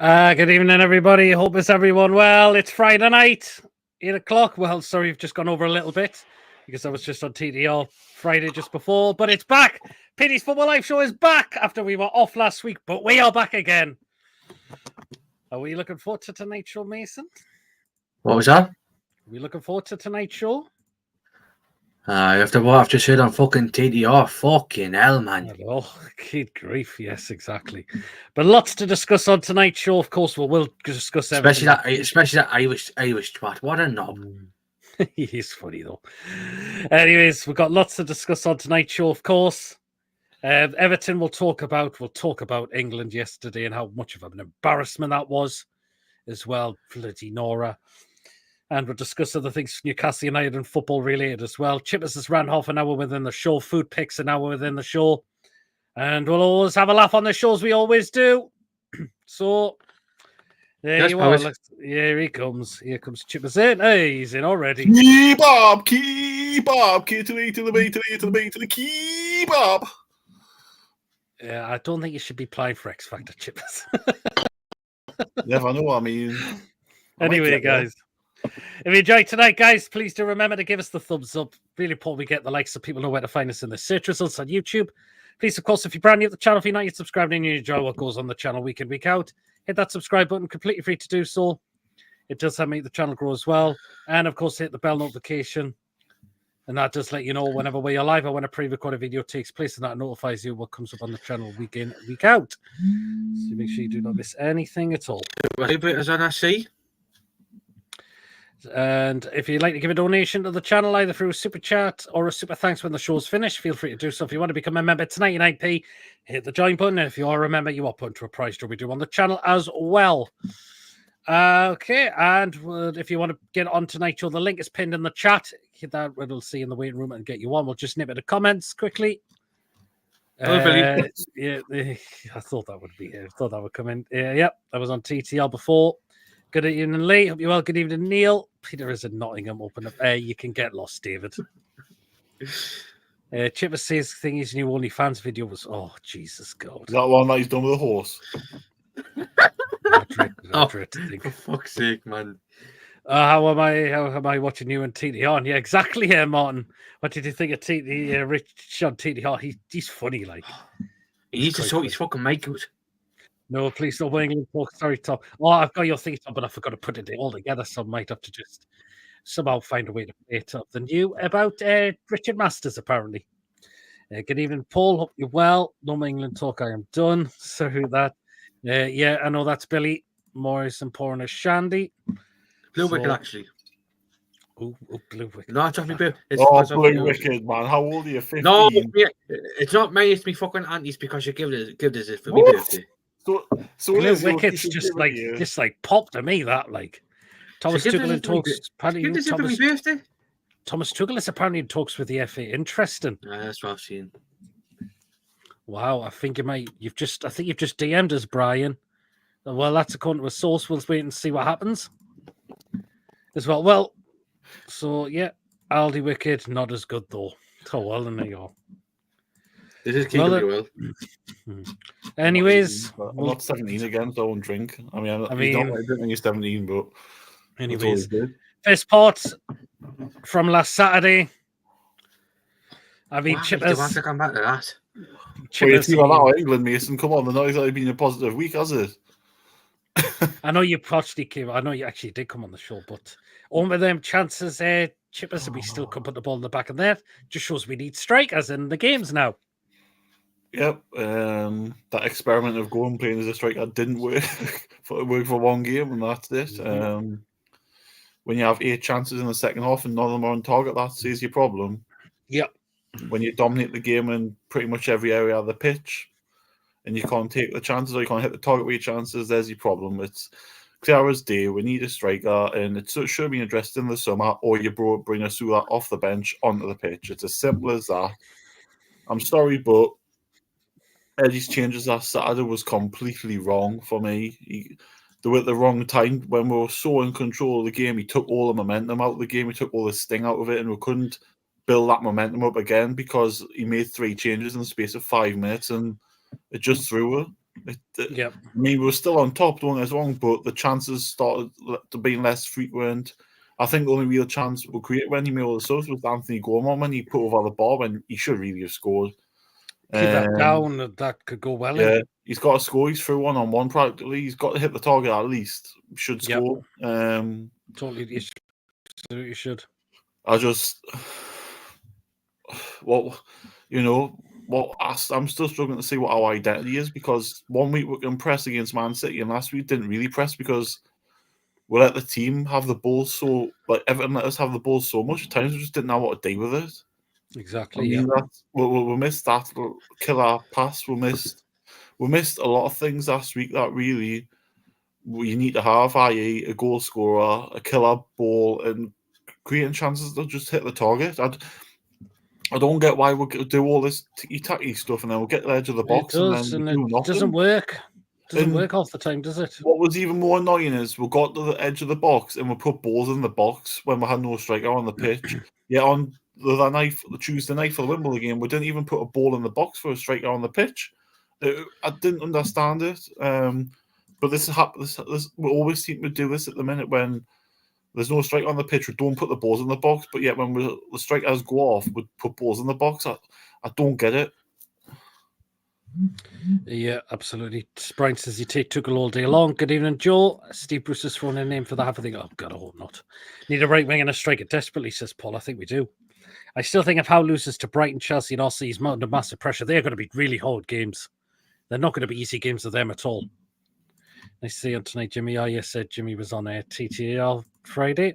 Good evening, everybody. Hope it's everyone well. It's Friday night, 8 o'clock. Well, sorry, we've just gone over a little bit because I was just on TDR Friday just before, but it's back. Pitty's Football Live Show is back after we were off last week, but we are back again. Are we looking forward to tonight's show, Mason? What was that? Are we looking forward to tonight's show? After what I've just heard on fucking TDR, fucking hell, man. Oh, good grief. Yes, exactly. But lots to discuss on tonight's show. Of course, we'll discuss everything. Especially that Irish twat. What a knob. He's funny, though. Anyways, we've got lots to discuss on tonight's show, of course. Everton we'll talk about England yesterday and how much of an embarrassment that was as well. Bloody Nora. And we'll discuss other things Newcastle United and football related as well. Chippers has ran half an hour within the show. Food picks an hour within the show. And we'll always have a laugh on the shows we always do. So there you are. Here he comes. Here comes Chippers in. Hey, he's in already. Keep up. To the keep up. Yeah, I don't think you should be playing for X Factor, Chippers. Never know. I mean, anyway, guys. If you enjoyed tonight, guys, please do remember to give us the thumbs up. Really important we get the likes so people know where to find us in the search results on YouTube. Please, of course, if you're brand new to the channel, if you're not yet subscribed and you enjoy what goes on the channel week in, week out, hit that subscribe button, completely free to do so. It does help make the channel grow as well. And, of course, hit the bell notification. And that does let you know whenever we're live or when a pre-recorded video takes place, and that notifies you what comes up on the channel week in, week out. So make sure you do not miss anything at all. As I see. And if you'd like to give a donation to the channel, either through a super chat or a super thanks when the show's finished, feel free to do so. If you want to become a member, it's 99p. Hit the join button. And if you are a member, you are put into a prize draw we do on the channel as well. Okay, and if you want to get on tonight's show, the link is pinned in the chat. Hit that, it'll see in the waiting room and get you on. We'll just nip it to comments quickly. Yeah, I thought that would be. I thought that would come in. Yep, I was on TTL before. Good evening, Lee. Hope you're well. Good evening, Neil. Peter is in Nottingham. Open up. You can get lost, David. Chipper says his new OnlyFans video was. Oh, Jesus God. Is that one that he's done with a horse? I dread to think. For fuck's sake, man. How am I watching you and TTR? Yeah, exactly. Here, Martin. What did you think of Rich on TTR? He's funny, like. He needs to sort his fucking mic out. No, please don't England talk. Sorry, Tom. Oh, I've got your thing, Tom, but I forgot to put it all together, so I might have to just somehow find a way to play it up than you about Richard Masters, apparently. Good evening, Paul. Hope you're well. No England talk. I am done. Sorry that. Yeah, I know that's Billy Morris and pouring a shandy. Blue Wicket, actually. Oh, Blue Wicket. No, it's off me, Blue. Blue Wicket, man. How old are you? 15? No, it's not me. It's me fucking aunties because you give this for me birthday. So Blue Wicket's just like pop to me. That like Thomas Tuchel talks. Thomas Tuchel apparently talks with the FA. Interesting. That's what I've seen. Wow, I think you've just DM'd us, Brian. Well, that's according to a source. We'll wait and see what happens. As well. Well, so yeah, Aldi Wicked, not as good though. Oh well, then there you go. This is keeping well. Anyways, I'm not 17 again, so I won't drink. I mean, you don't like it when you're 17, but anyways, first part from last Saturday. I mean, Chippers. Do I have to come back to that? Chippers, well, England, Mason. Come on, they're not exactly been a positive week, has it? I know you I know you actually did come on the show, but all of them chances, Chippers, and we still could put the ball in the back of there. Just shows we need strikers in the games now. Yep, that experiment of going playing as a striker didn't work. It worked for one game, and that's it. When you have 8 chances in the second half and none of them are on target, that says your problem. Yep. When you dominate the game in pretty much every area of the pitch, and you can't take the chances or you can't hit the target with your chances, there's your problem. It's clear as day. We need a striker, and it should have been addressed in the summer, or you bring a Sula off the bench onto the pitch. It's as simple as that. I'm sorry, but Eddie's changes last Saturday was completely wrong for me. They were at the wrong time. When we were so in control of the game, he took all the momentum out of the game. He took all the sting out of it, and we couldn't build that momentum up again because he made 3 changes in the space of 5 minutes, and it just threw her. Yep. I mean, we were still on top, don't get us wrong, but the chances started to be less frequent. I think the only real chance we created when he made all the subs was Anthony Gorman when he put over the bar when he should really have scored. Keep that down, that could go well. Yeah, he's got to score. He's through 1-on-1 practically. He's got to hit the target at least. Should score. Totally, you should. I'm still struggling to see what our identity is, because 1 week we can press against Man City and last week didn't really press because we let the team have the ball Everton let us have the ball so much at times we just didn't know what to do with it. Exactly. We missed that killer pass. We missed a lot of things last week that really you need to have, i.e. a goal scorer, a killer ball, and creating chances that just hit the target. I don't get why we do all this ticky-tacky stuff and then we'll get to the edge of the box it does, and it doesn't work. Doesn't work half the time, does it? What was even more annoying is we got to the edge of the box and we put balls in the box when we had no striker on the pitch. Yet on the Tuesday night for the Wimbledon game, we didn't even put a ball in the box for a striker on the pitch. I didn't understand it. But this we always seem to do this at the minute when there's no striker on the pitch. We don't put the balls in the box, but yet when the strikers go off, we put balls in the box. I don't get it. Yeah, absolutely. Brian says you take Tuchel all day long. Good evening, Joel. Steve Bruce has thrown a name for the half. I think, oh God, I hope not. Need a right wing and a striker desperately, says Paul. I think we do. I still think if Howe loses to Brighton, Chelsea, and Arsenal, he's under massive pressure. They're going to be really hard games. They're not going to be easy games for them at all. Nice to see you on tonight, Jimmy. Yes, said Jimmy was on TTL Friday.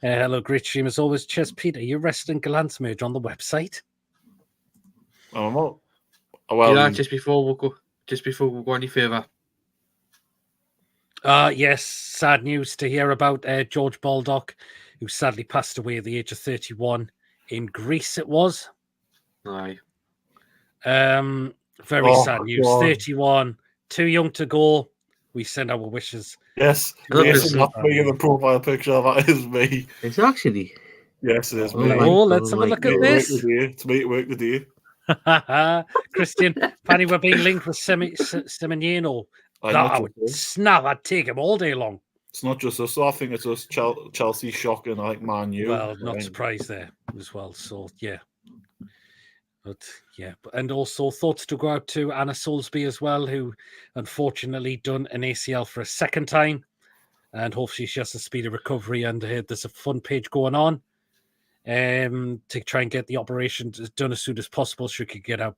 Hello, great stream as always. Cheers, Peter. Are you wrestling Gallant's merge on the website? Well, just before we go any further. Yes, sad news to hear about George Baldock, who sadly passed away at the age of 31 in Greece. It was. Aye. Very sad news. God. 31, too young to go. We send our wishes. Yes, that's me in the profile picture. That is me. It's actually. Yes, it is me. Let's have a look at this. It's me at work today. Christian, Fanny, we're being linked with Semenino. I would snap. I'd take him all day long. It's not just us. I think it's us. Chelsea shocking like Man U. Well, not surprised there as well. So yeah. But yeah, and also thoughts to go out to Anna Soulsby as well, who unfortunately done an ACL for a second time, and hopefully she has a speedy recovery. And there's a fun page going on to try and get the operation done as soon as possible, so she could get out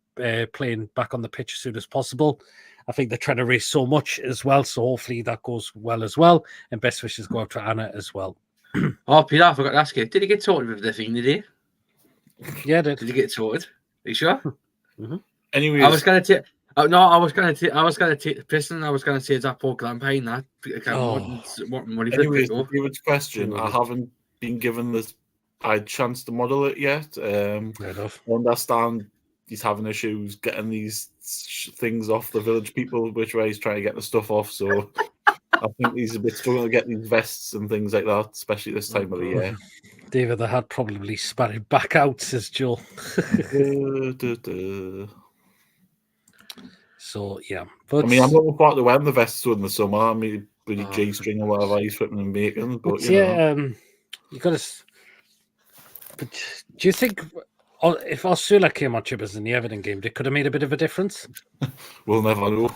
playing back on the pitch as soon as possible. I think they're trying to raise so much as well, so hopefully that goes well as well. And best wishes go out to Anna as well. Oh, Peter, I forgot to ask you. Did he get sorted with the thing today? Yeah, did he get sorted? Are you sure? Mm-hmm. Anyway, I was going to take. No, I was going to take the piston. I was going to say that Paul Glampine that. Anyways, David's question. I haven't been given a chance to model it yet. I understand he's having issues getting these things off the village people, which way he's trying to get the stuff off. So I think he's a bit struggling to get these vests and things like that, especially this time of the year. David, the hat probably spat back out, says Joel. So, yeah. But I mean, I'm looking forward to wearing the vests in the summer. I mean, bloody G-string or whatever he's flipping and making. But, you got to... But do you think if Osula came on Chippers in the Everton game, they could have made a bit of a difference? We'll never know.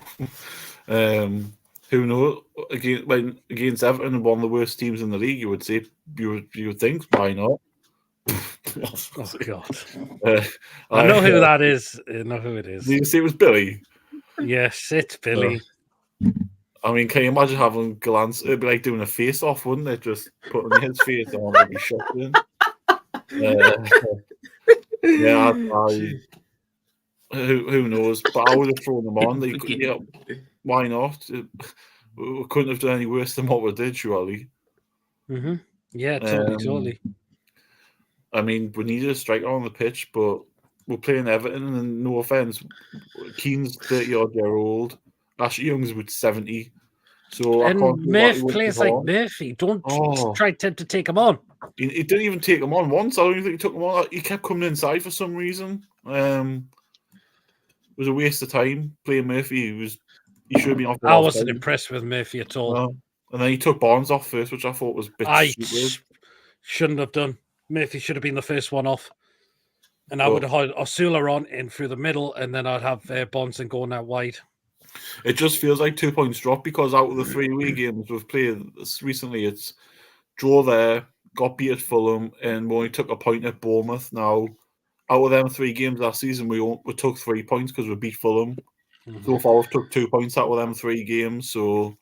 Who knows? Against Everton and one of the worst teams in the league, you would say, you would think, why not? Oh God! I know who that is. I know who it is. Did you see it was Billy? Yes, it's Billy. I mean, can you imagine having Gallant? It'd be like doing a face-off, wouldn't it? Just putting his face on, it'd be shocking. Who knows? But I would have thrown them on. Why not? We couldn't have done any worse than what we did, surely. Mm-hmm. Yeah, totally. I mean, we needed a striker on the pitch, but we're playing Everton, and no offence, Keane's 30-odd-year-old. Ashley Young's with 70. So and Murph plays like Murphy. Don't try to take him on. He didn't even take him on once. I don't even think he took him on. He kept coming inside for some reason. was a waste of time playing Murphy. He should have been off. I wasn't impressed with Murphy at all. No. And then he took Barnes off first, which I thought was a bit stupid. Shouldn't have done. Murphy should have been the first one off. And I would have had Osula on in through the middle, and then I'd have Bonson going out wide. It just feels like 2 points drop because out of the 3 away games we've played recently, it's draw there, got beat at Fulham, and we only took a point at Bournemouth. Now, out of them 3 games last season, we took 3 points because we beat Fulham. So far, we've took 2 points out of them 3 games. So,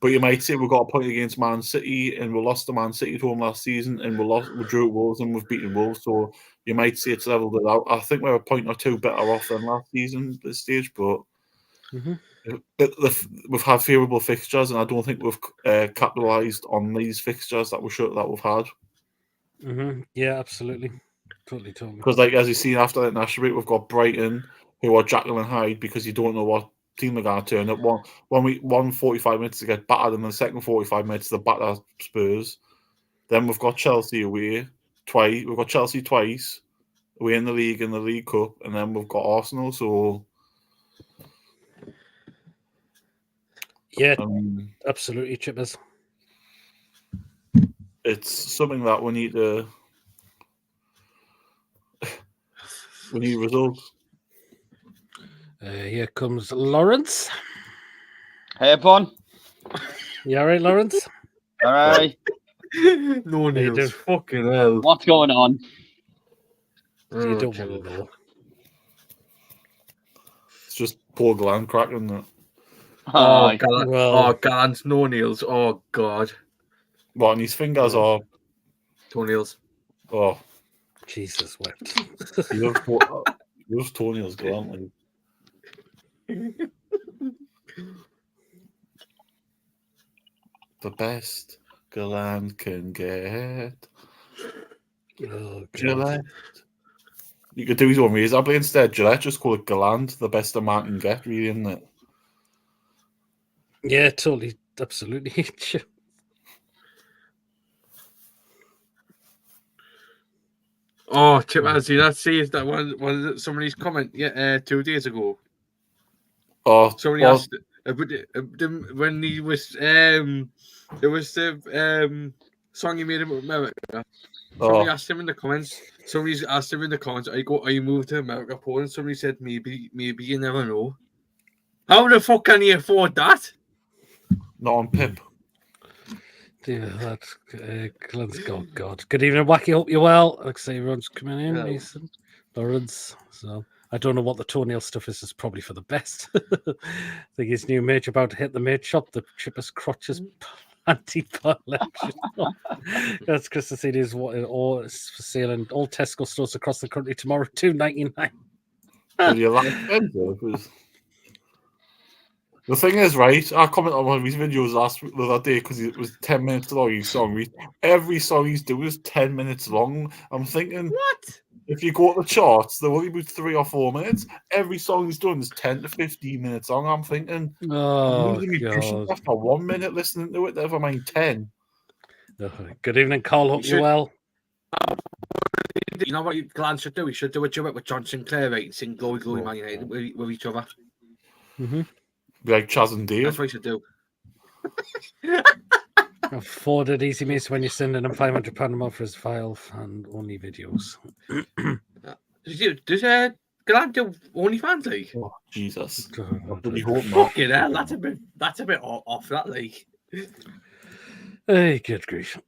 but you might say we got a point against Man City, and we lost to Man City to home last season, and we drew at Wolves, and we've beaten Wolves. So you might say it's leveled it out. I think we're a point or 2 better off than last season at this stage, but we've had favourable fixtures, and I don't think we've capitalised on these fixtures that we've had. Yeah, absolutely, totally. Because, like as you see after that national break, we've got Brighton, who are Jekyll and Hyde because you don't know what team they're going to turn up. One 45 minutes to get battered, and the second 45 minutes to batter Spurs. Then we've got Chelsea away twice. We've got Chelsea twice away in the league and the League Cup, and then we've got Arsenal. So yeah, absolutely, Chippers. It's something that we need results. Here comes Lawrence. Hey, Bon. You all right, Lawrence? All right. No nails. Fucking hell. What's going on? You don't want to know. It's just poor Glenn cracking that. Gallant's no nails. Oh, God. What, and his fingers are... Toenails. Oh. Jesus wept. He loves toenails, Glenn. The best Glenn can get. Oh, Gillette. You could do his own razor blade instead. Gillette, just call it Gallant, the best a man can get, really, isn't it? Yeah, totally. Absolutely. Oh, Chip, has you not seen that one? Somebody's comment 2 days ago. Oh, somebody asked when he was there was the song he made about America. Somebody asked him in the comments. Somebody's asked him in the comments, "Are you moved to America, Poland?" Somebody said, "Maybe you never know." How the fuck can you afford that? Not on Pip. Yeah, that's Glenn's God. Good evening, Wacky. Hope you're well. Like I say, everyone's coming in. Hello. Mason, Lawrence. So I don't know what the toenail stuff is. It's probably for the best. I think his new merch about to hit the merch shop. The Chippers Crotches anti-collection. That's Christmas CDs. What all is for sale in all Tesco stores across the country tomorrow. $2.99. Will you like it? The thing is, right, I commented on one of his videos the other day because it was 10 minutes long, his song. Every song he's doing is 10 minutes long. I'm thinking, what? If you go to the charts, they're only about 3 or 4 minutes. Every song he's doing is 10 to 15 minutes long. I'm thinking, oh, God. After 1 minute listening to it, never mind 10. Good evening, Carl. Hope you're well. You know what Glenn should do? He should do a duet with John Sinclair, right? And sing Glory, Glory, Man United with each other. Be like Chaz and Dave. That's what he should do. I've forwarded Easy Mace when you're sending him £500 a month for his file and only videos. Does Glenn do OnlyFans, like? Oh, Jesus. Fucking hell, that's a bit off that, like. Hey, good grief.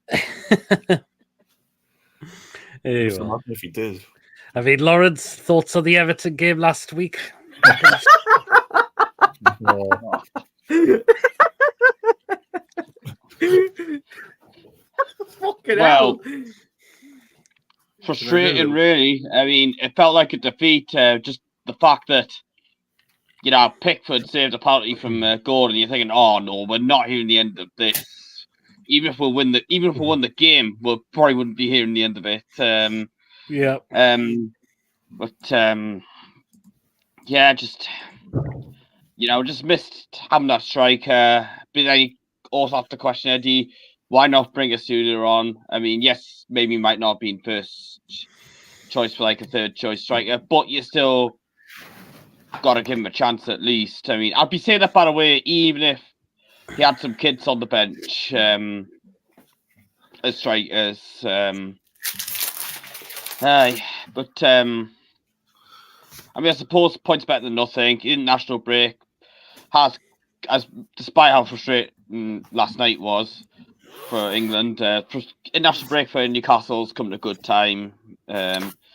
Hey, well. If he did. I mean, Lawrence, thoughts on the Everton game last week? Well, frustrating, really. I mean, it felt like a defeat. Just the fact that, you know, Pickford saved a penalty from Gordon. You're thinking, oh no, we're not hearing the end of this. Even if we win the game, we probably wouldn't be hearing the end of it. Yeah. Yeah, just just missed having that striker. But then you also have to question, Eddie, why not bring a Suda on? I mean, yes, maybe he might not have been first choice for like a third choice striker, but you still got to give him a chance at least. I mean, I'd be saying that, by the way, even if he had some kids on the bench as strikers. But I mean, I suppose points better than nothing. International break despite how frustrating last night was for England, international break for Newcastle's come at a good time.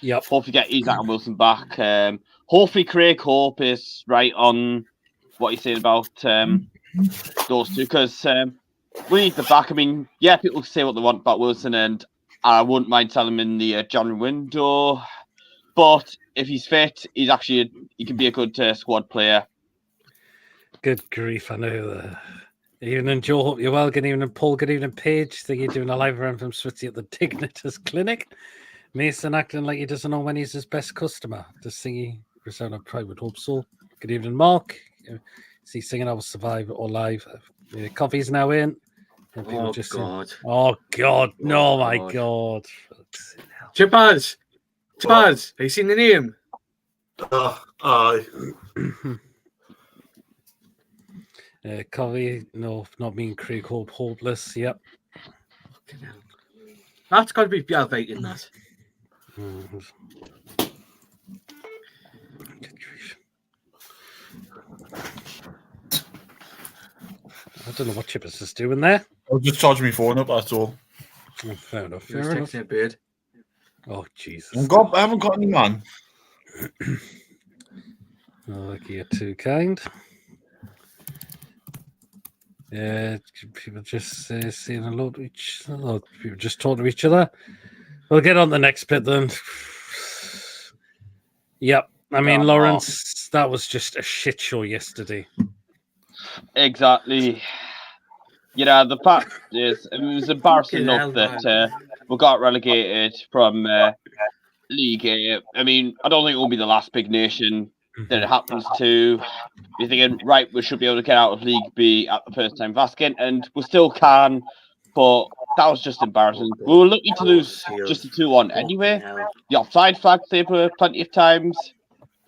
Yep. Hopefully get Isaac and Wilson back. Hopefully Craig Hope is right on what he's saying about those two, because we need the back. I mean, yeah, people say what they want about Wilson, and I wouldn't mind selling him in the January window. But if he's fit, he can be a good squad player. Good grief, I know. Evening, Joe. Hope you're well. Good evening, Paul. Good evening, Paige. Think you're doing a live run from Switzy at the Dignitors Clinic. Mason acting like he doesn't know when he's his best customer. Just singing Persona Private Hope So. Good evening, Mark. Is he singing I Will Survive or live? Coffee's now in. Oh, God. Oh, God. No, my God. Chippers! Chippers! Have you seen the name? Aye. Coffee, no, not me and Craig Hope, hopeless. Yep. That's got to be Viking, that. I don't know what Chippers is doing there. I'll just charge me phone up, that's all. Oh, fair enough. He was texting a bird. Oh, Jesus. I haven't got any man. Oh, you're too kind. People just saying hello to each other. People just talk to each other. We'll get on the next bit then. Yep. I mean, Lawrence, that was just a shit show yesterday. Exactly. The fact is, it was embarrassing enough that we got relegated from League A. I mean, I don't think it will be the last big nation that it happens to. You're thinking, right, we should be able to get out of League B at the first time of asking, and we still can, but that was just embarrassing. We were lucky to lose just a 2-1 anyway. The offside flag saved us plenty of times.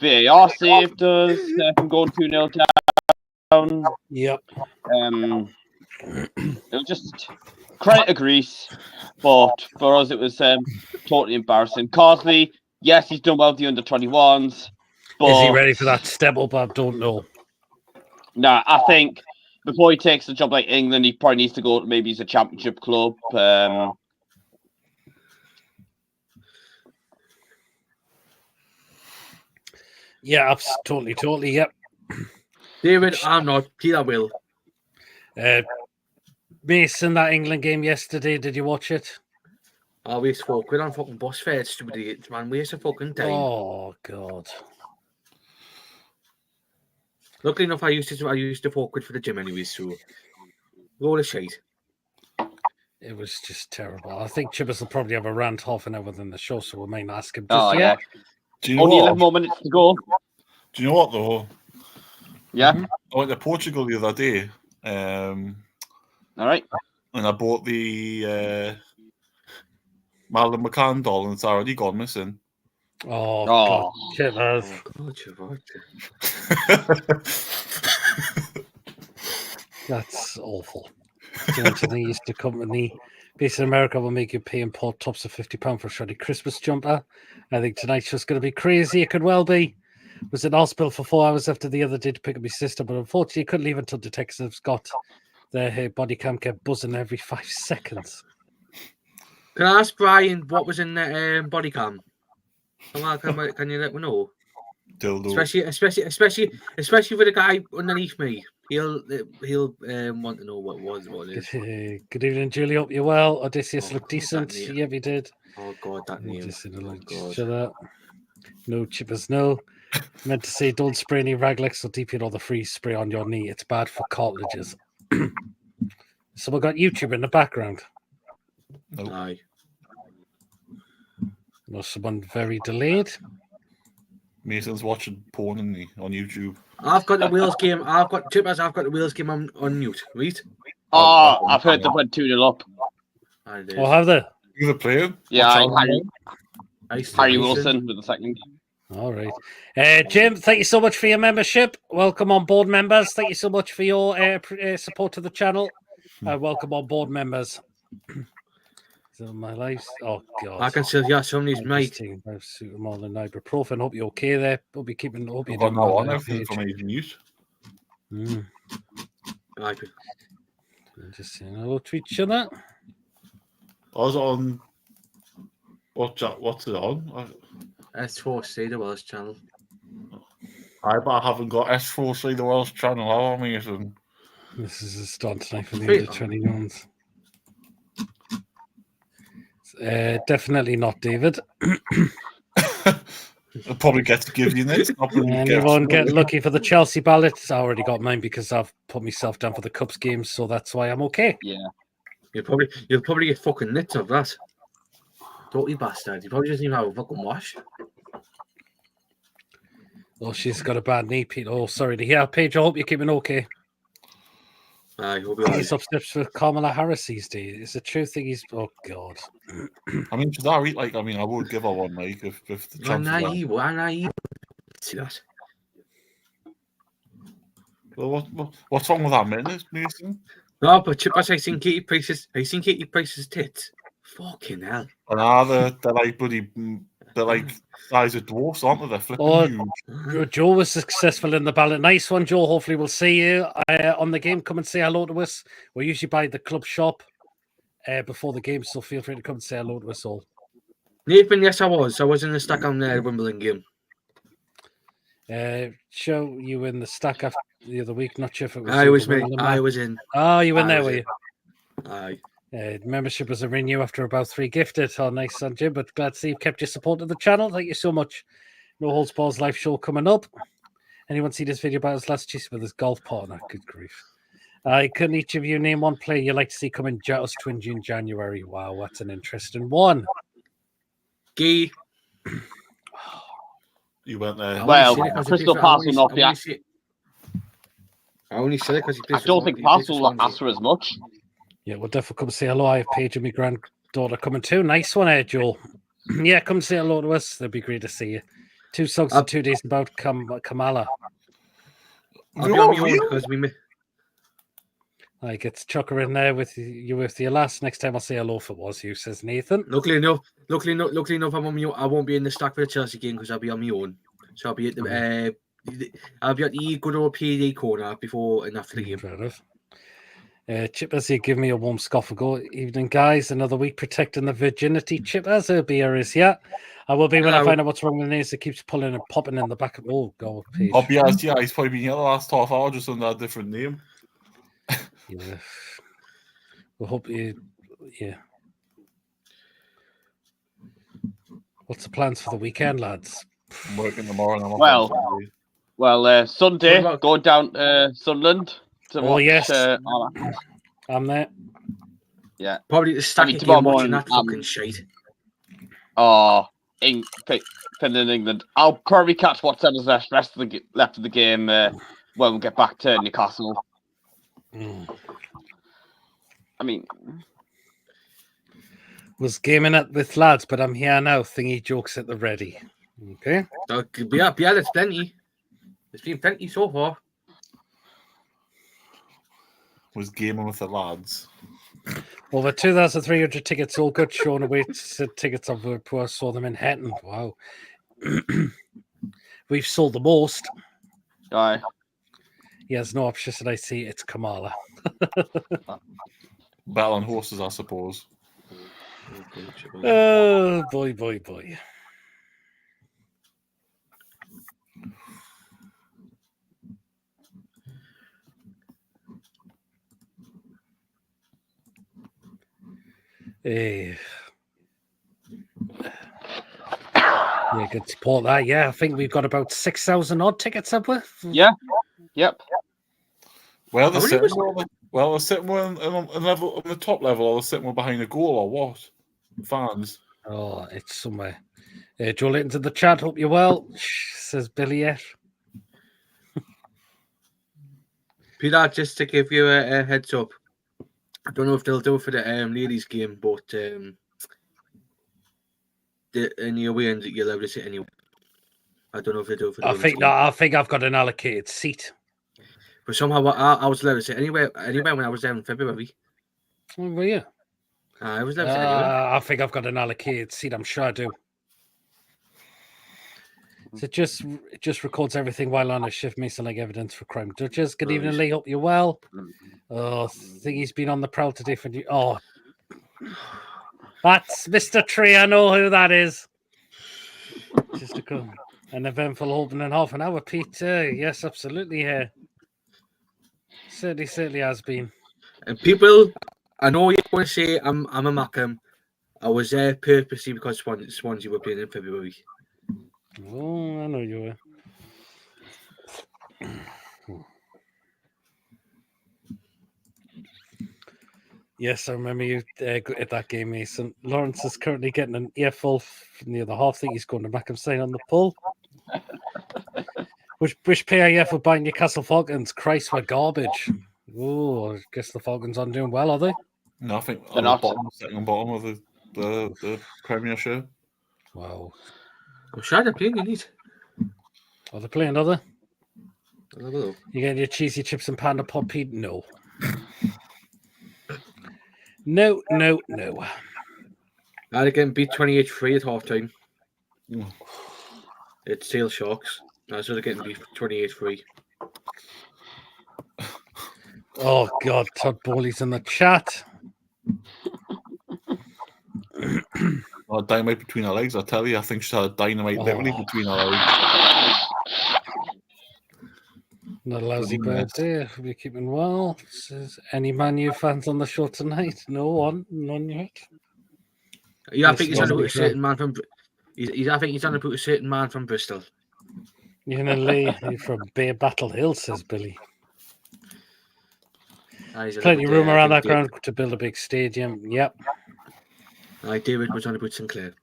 VAR saved us from going 2-0 down. Yep. It was just credit to Greece, but for us it was totally embarrassing. Carsley, yes, he's done well with the under-21s. But is he ready for that step up? I don't know. Nah, I think before he takes a job like England, he probably needs to go to maybe he's a championship club. Yeah, totally. Yep. David, I'm not. Peter will. Mason, that England game yesterday, did you watch it? I waste fucking on fucking bus fare, stupid idiots, man. Waste of fucking time. Oh, God. Luckily enough, I used to fork for the gym anyway, so roll of shite. It was just terrible. I think Chibbers will probably have a rant half an hour within the show, so we might not ask him just yet. Yeah. Do you know Only what? 11 more minutes to go. Do you know what, though? Yeah. I went to Portugal the other day. All right. And I bought the Marlon McCann doll, and it's already gone missing. Oh, God. Chibbers. That's awful. Do you think used to company based in America will make you pay and pull tops of £50 for a shoddy Christmas jumper? I think tonight's just going to be crazy. It could well be. Was in hospital for 4 hours after the other day to pick up my sister, but unfortunately couldn't leave until detectives got their body cam kept buzzing every 5 seconds. Can I ask Brian what was in the body cam? Can you let me know? Dildo. Especially with the guy underneath me. He'll want to know what it is. Good evening, Julie. Hope you're well. Odysseus looked decent. Yeah, we did. Oh, God, that name. Just no chippers, no. Meant to say don't spray any Raglex or DP or the free spray on your knee. It's bad for cartilages. So we got YouTube in the background. Nope. Aye. Was someone very delayed? Mason's watching porn on YouTube. I've got the Wales game. I've got the Wales game on mute, right? Oh, I've heard they went 2-0 up. Oh, have they? You the player? Yeah, Harry Wilson with the second. All right. Jim, thank you so much for your membership. Welcome on board, members. Thank you so much for your support to the channel. Welcome on board, members. So my life. Oh, God. I can still hear somebody's mic. More than ibuprofen. Hope you're okay there. Hope you're keeping. Hope you're I've got doing no well on there, everything Paige. from Asian Youth. Just saying hello to each other. I was on. What's it on? S4C, the Welsh channel. I haven't got S4C, the Welsh channel. How amazing. This is a start tonight for the Wait. under 21s. Definitely not David. I'll probably get to give you next. Anyone get lucky for the Chelsea ballot? I already got mine because I've put myself down for the Cups game, so that's why I'm okay. Yeah. You'll probably get fucking nits of that. Dirty bastard. You probably doesn't even have a fucking wash. Oh, she's got a bad knee, Pete. Oh, sorry to hear. Paige, I hope you're keeping okay. You'll be all He's right. up steps for Kamala Harris these days. It's a true thing. He's oh god. I mean, should I read? Like, I mean, I would give her one, like, if the chances are. See that? Well, what's wrong with that minute, Mason? No, but Chippers, I seen Katie Price's tits. Fucking hell. And they're like bloody, they're like size of dwarfs, aren't they? They're flipping huge. Joe was successful in the ballot. Nice one, Joe. Hopefully we'll see you on the game. Come and say hello to us. We're usually by the club shop before the game, so feel free to come and say hello to us all. Nathan, yes, I was. I was in the stack on the Wimbledon game. Show you in the stack after the other week. Not sure if it was. I was me. I was in. Oh, you were in there, were you? Aye. Membership was a renew after about 3 gifted. Oh, nice son, Jim. But glad to see you've kept your support of the channel. Thank you so much. No Holds Barred live show coming up. Anyone see this video about his last cheese with his golf partner? Good grief. Couldn't each of you name one player you'd like to see come in us Twingy in January? Wow, that's an interesting one. Gee. You went there. Well, Crystal Palace will not be. I only said it because I don't think Palace will ask for as much. Yeah, we'll definitely come say hello. I have Paige and my granddaughter coming too. Nice one, Joel. Yeah, come say hello to us. That'd be great to see you. 2 songs in 2 days about Kamala. I'll be on my own because we. I get Chucker in there with you with your last. Next time I'll say hello if it was you, says Nathan. Luckily enough, I'm on my own. I won't be in the stack for the Chelsea game because I'll be on my own. So I'll be at the good old PD corner before and after the game. Fair enough. Chippers, you give me a warm scoff ago. Evening, guys. Another week protecting the virginity. Chippers, a beer is yeah. I will be when I find out what's wrong with the names. It keeps pulling and popping in the back of. Oh, God, Page. I'll be honest, yeah, he's probably been here the last half hour just under a different name. Yeah. We hope you. Yeah. What's the plans for the weekend, lads? I'm working tomorrow. And I'm Well, Sunday, going down to Sunderland. Yes. I'm there. Yeah. Probably the stack again watching that fucking shite. Oh, Finland, England. I'll probably catch whatever's left of the game when we get back to Newcastle. I mean, was gaming it with lads, but I'm here now. Thingy jokes at the ready. Okay. Yeah, there's plenty. There's been plenty so far. Was gaming with the lads. Over 2,300 tickets all good. Shown away tickets of Liverpool. Saw them in Hatton. Wow. We've sold the most. Aye. He has no option, and I see it's Kamala. Battle on horses, I suppose. Oh, boy. Yeah, good support that. Yeah, I think we've got about 6,000 odd tickets, have we? Yeah. Yep. Well, they're sitting on the top level, or they're sitting behind a goal, or what? Fans. Oh, it's somewhere. Joel into the chat. Hope you're well, says Billy F. Peter, just to give you a heads up, I don't know if they'll do it for the ladies game, but in the away end, you're allowed to sit anyway. I don't know if they do for the I women's think team. I think I've got an allocated seat. But somehow I was allowed to sit anywhere when I was there in February. Oh, were you? I was allowed to sit anywhere. I think I've got an allocated seat. I'm sure I do. So it just records everything while on a shift, makes it like evidence for crime. Judges, good evening, Nice. Lee. Hope you're well. Oh, I think he's been on the prowl today for you. Oh, that's Mr. Tree. I know who that is. Just to come. An eventful opening in half an hour, Pete. Yes, absolutely. Certainly has been. And people, I know you're going to say I'm a Mackham. I was there purposely because Swansea were playing in February. Oh, I know you were. Yes, I remember you at that game, Mason. Lawrence is currently getting an earful near the half. I think he's going to Mackham sign on the pull. Which PIF would buy Newcastle Falcons? Christ, we're garbage. Oh, I guess the Falcons aren't doing well, are they? No, I think They're on the not. bottom, second bottom of the Premiership. Wow. I'm sure they're playing, you need. Are they playing, are they? I'll have a look. You getting your cheesy chips and panda pop, Pete? No. No. They're getting beat 28-3 at half time. Mm. It's Tail Sharks. That's what they're getting beat 28-3. Oh, God. Todd Bowley's in the chat. Oh, dynamite between her legs, I tell you. I think she had dynamite literally between her legs. Not a lousy birthday. Hope you're keeping well. Says any Man U fans on the show tonight? No one. None yet. Yeah, I think Yes, he's on well, about a certain man from. I think he's on about a certain man from Bristol. You know, Lee from Bay Battle Hill, says Billy. Plenty of room around that ground to build a big stadium. Yep. David was on about Sinclair.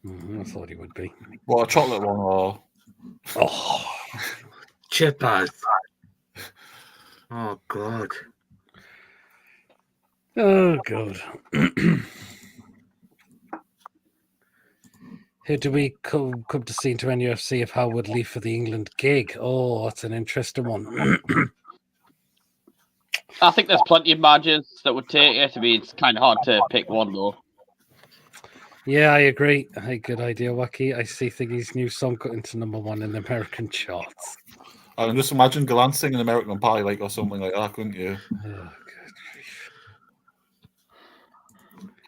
I thought he would be. What, a chocolate one or? Oh, chippers. Oh, God. Oh, God. Who do we come to see into NUFC if Howard would leave for the England gig? Oh, that's an interesting one. I think there's plenty of managers that would take it. I mean, it's kind of hard to pick one, though. Yeah, I agree. Hey, good idea, Wacky. I see Thiggy's new song got into #1 in the American charts. I can just imagine Gallant singing American Pie like or something like that, couldn't you? Oh, good grief.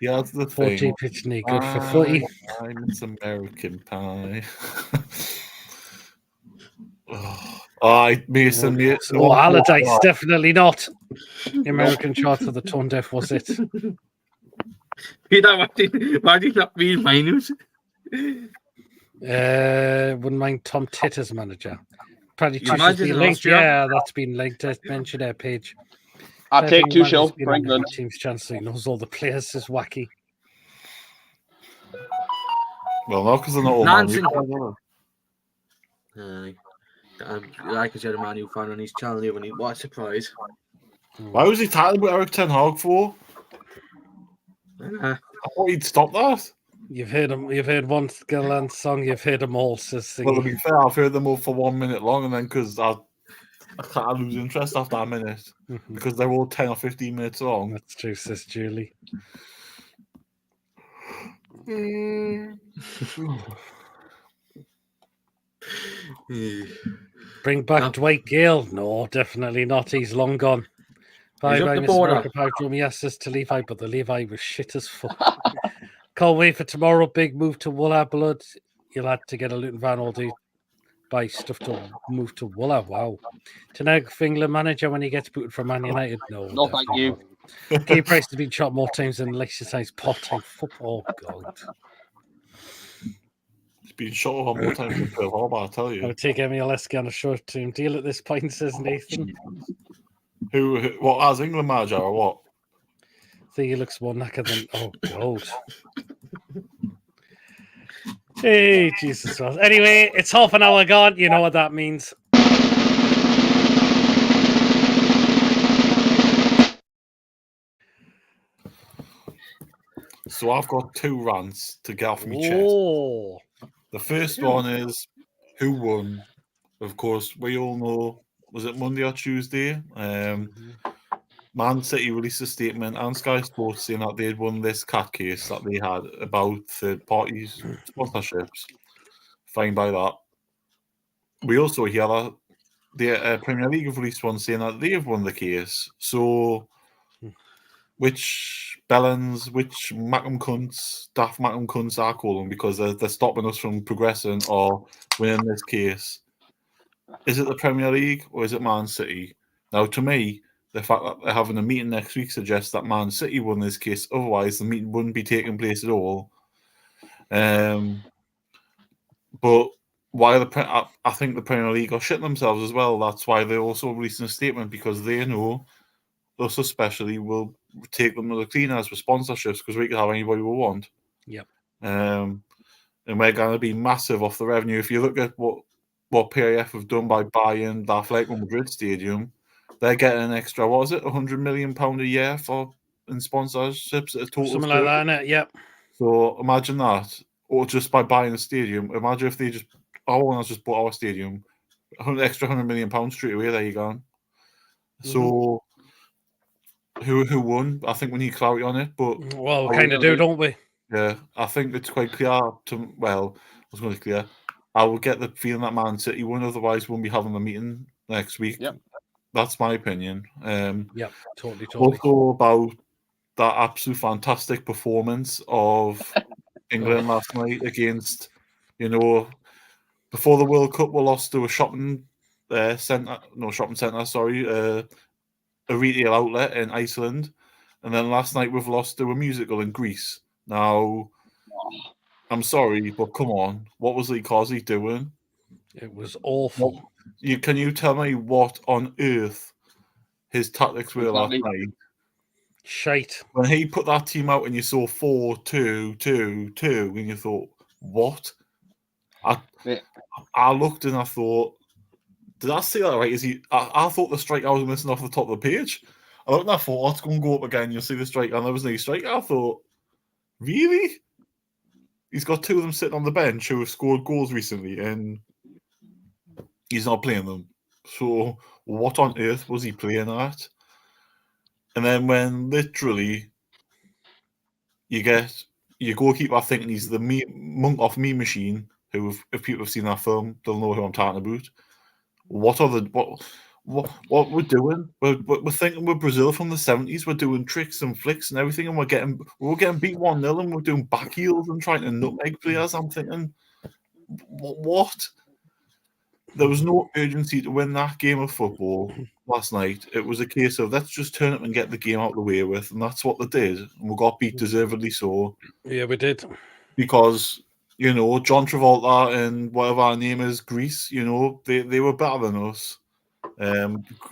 Yeah, that's the 40 thing. pitch knee, good for footy. It's American Pie. Mason. Oh, Allardyce, definitely not. The American chart for the tone deaf, was it? Peter, why did not read my news? Wouldn't mind Tom Titt as manager. Paddy Your Chish has manager's been in linked. Austria? Yeah, that's been linked. Mention their page. I'll take Tuchel for England. Team's chance, so he knows all the players is Wacky. Well, no, because they're not all Nancy. Man U. Like I said, a Man U fan on his channel here. What a surprise! Why was he titled with Eric Ten Hag for? I thought he'd stop that. You've heard him. You've heard one Gallant song. You've heard them all. Says Well, to be fair, I've heard them all for 1 minute long, and then because I lose interest after a minute because they're all 10 or 15 minutes long. That's true, says Julie. Bring back Dwight Gale? No, definitely not. He's long gone. Bye bye, Mr. America Park Drum. Yes, says to Levi, but the Levi was shit as fuck. Can't wait for tomorrow. Big move to Wooler Blood. You'll have to get a Luton van all day. Buy stuff to move to Wooler. Wow. Tonight, England manager when he gets booted from Man United. No, thank you. Key Price has been shot more times than Leicester's part-time football. God. He's been shot over more times than Pearl Harbor, I tell you. I'll take MLS on a short-term deal at this point, says Nathan. What, as England manager or what? I think he looks more knackered than. Oh, God. Hey, Jesus. Anyway, it's half an hour gone. You know what that means. So I've got 2 rants to get off my chest. The first one is who won? Of course, we all know. Was it Monday or Tuesday? Man City released a statement and Sky Sports saying that they'd won this cat case that they had about third parties sponsorships. Fine by that. We also hear that the Premier League have released one saying that they've won the case. So, which Bellens, which Mackham cunts, daft Mackham cunts I call them because they're stopping us from progressing or winning this case? Is it the Premier League or is it Man City? Now, to me, the fact that they're having a meeting next week suggests that Man City won this case. Otherwise, the meeting wouldn't be taking place at all. But why I think the Premier League are shitting themselves as well. That's why they're also releasing a statement because they know us especially will take them to the cleaners with sponsorships because we can have anybody we want. Yep. And we're going to be massive off the revenue. If you look at what PAF have done by buying the Atletico Madrid stadium, they're getting an extra, what is it, £100 million a year in sponsorships at a total. Something like that, innit? Yep. So imagine that, or just by buying a stadium. Imagine if they just, our owners just bought our stadium, extra £100 million straight away. There you go. So who won? I think we need clarity on it, but well, we kind of do, don't we? Yeah, I think it's quite clear. I was going to clear. I will get the feeling that Man City won. Otherwise, we won't be having the meeting next week. Yep. That's my opinion. Yep, totally. Also about that absolute fantastic performance of England last night against, before the World Cup, we lost to a shopping centre. No, shopping centre. Sorry, a retail outlet in Iceland, and then last night we've lost to a musical in Greece. Now, I'm sorry, but come on, what was Lee Causey doing? It was awful. Can you tell me what on earth his tactics were last night? Shite. When he put that team out and you saw 4-2-2-2, and you thought, what? I looked and I thought, did I see that right? I thought the striker was missing off the top of the page. I looked and I thought, let's go up again. You'll see the striker, and there was no striker. I thought, really? He's got two of them sitting on the bench who have scored goals recently, and he's not playing them. So what on earth was he playing at? And then when literally you get your goalkeeper thinking he's the monk off me machine, who if people have seen that film, they'll know who I'm talking about. What we're doing? We're thinking we're Brazil from the 70s. We're doing tricks and flicks and everything, and we're getting beat 1-0, and we're doing back heels and trying to nutmeg players. I'm thinking, what? There was no urgency to win that game of football last night. It was a case of let's just turn up and get the game out of the way with, and that's what they did. And we got beat deservedly so. Yeah, we did. Because, John Travolta and whatever our name is, Greece, they were better than us.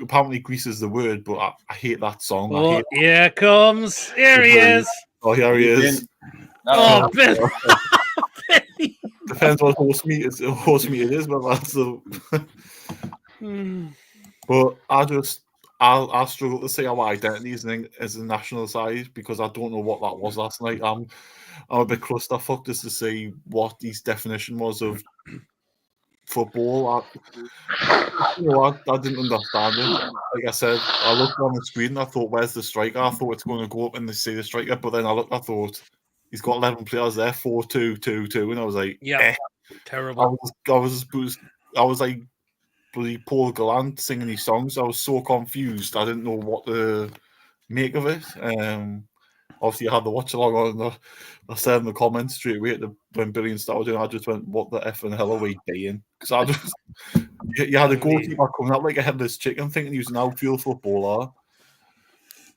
Apparently Greece is the word, but I hate that song. Oh, here comes. Here he is. Oh, here he is. Oh, Bill. Depends what horse meat it is, but that's the. But I struggle to see our identity as a national side because I don't know what that was last night. I'm a bit clusterfucked as to see what his definition was of football. I didn't understand it. Like I said, I looked on the screen and I thought, where's the striker? I thought it's going to go up and they see the striker, but then I thought he's got 11 players there, 4-2-2-2, and I was like, terrible. I was like bloody Paul Gallant singing these songs. I was so confused. I didn't know what to make of it. Obviously, I had the watch along on, and I said in the comments straight away when Billy started doing, I just went, "What the f and hell are we doing?" Because you had a goalkeeper coming out like a headless chicken, thinking he was an outfield footballer.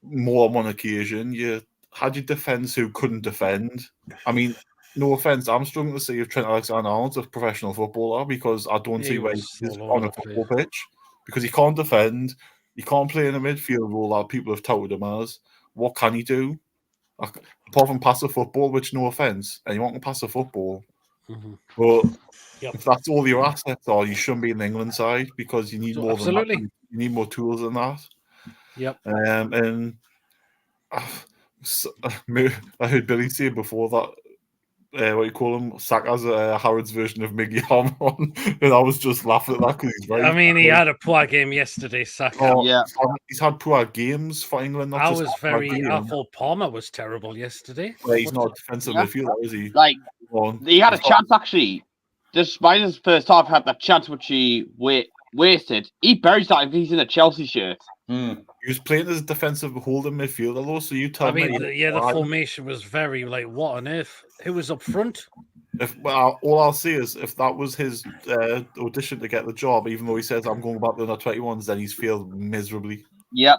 More on one occasion, you had your defence who couldn't defend. I mean, no offence, I'm struggling to see if Trent Alexander-Arnold's a professional footballer because I don't see where he's on a football pitch because he can't defend. He can't play in a midfield role that people have touted him as. What can he do? Apart from pass a football, which no offence, anyone can pass a football. But if that's all your assets are, you shouldn't be in the England side because you need more than that. You need more tools than that. Yep. And I heard Billy say before that what you call him, Saka's Harrod's version of Miggy Harmon, and I was just laughing at that because he's very. I mean, he had a poor game yesterday, Saka. Oh, Yeah. he's had poor games for England. Not I just was a poor game. I thought Palmer was terrible yesterday. He's not a defensive Yeah. midfielder, is he? Like, Well, he had a he's not- chance, actually. Despite his first half, had that chance which he wasted. He buries that if he's in a Chelsea shirt. He was playing as a defensive holding midfielder, though. So you tell I mean, me, the formation was very like, what on earth? Who was up front? all I'll say is if that was his audition to get the job, even though he says I'm going back to the 21s, then he's failed miserably. Yep.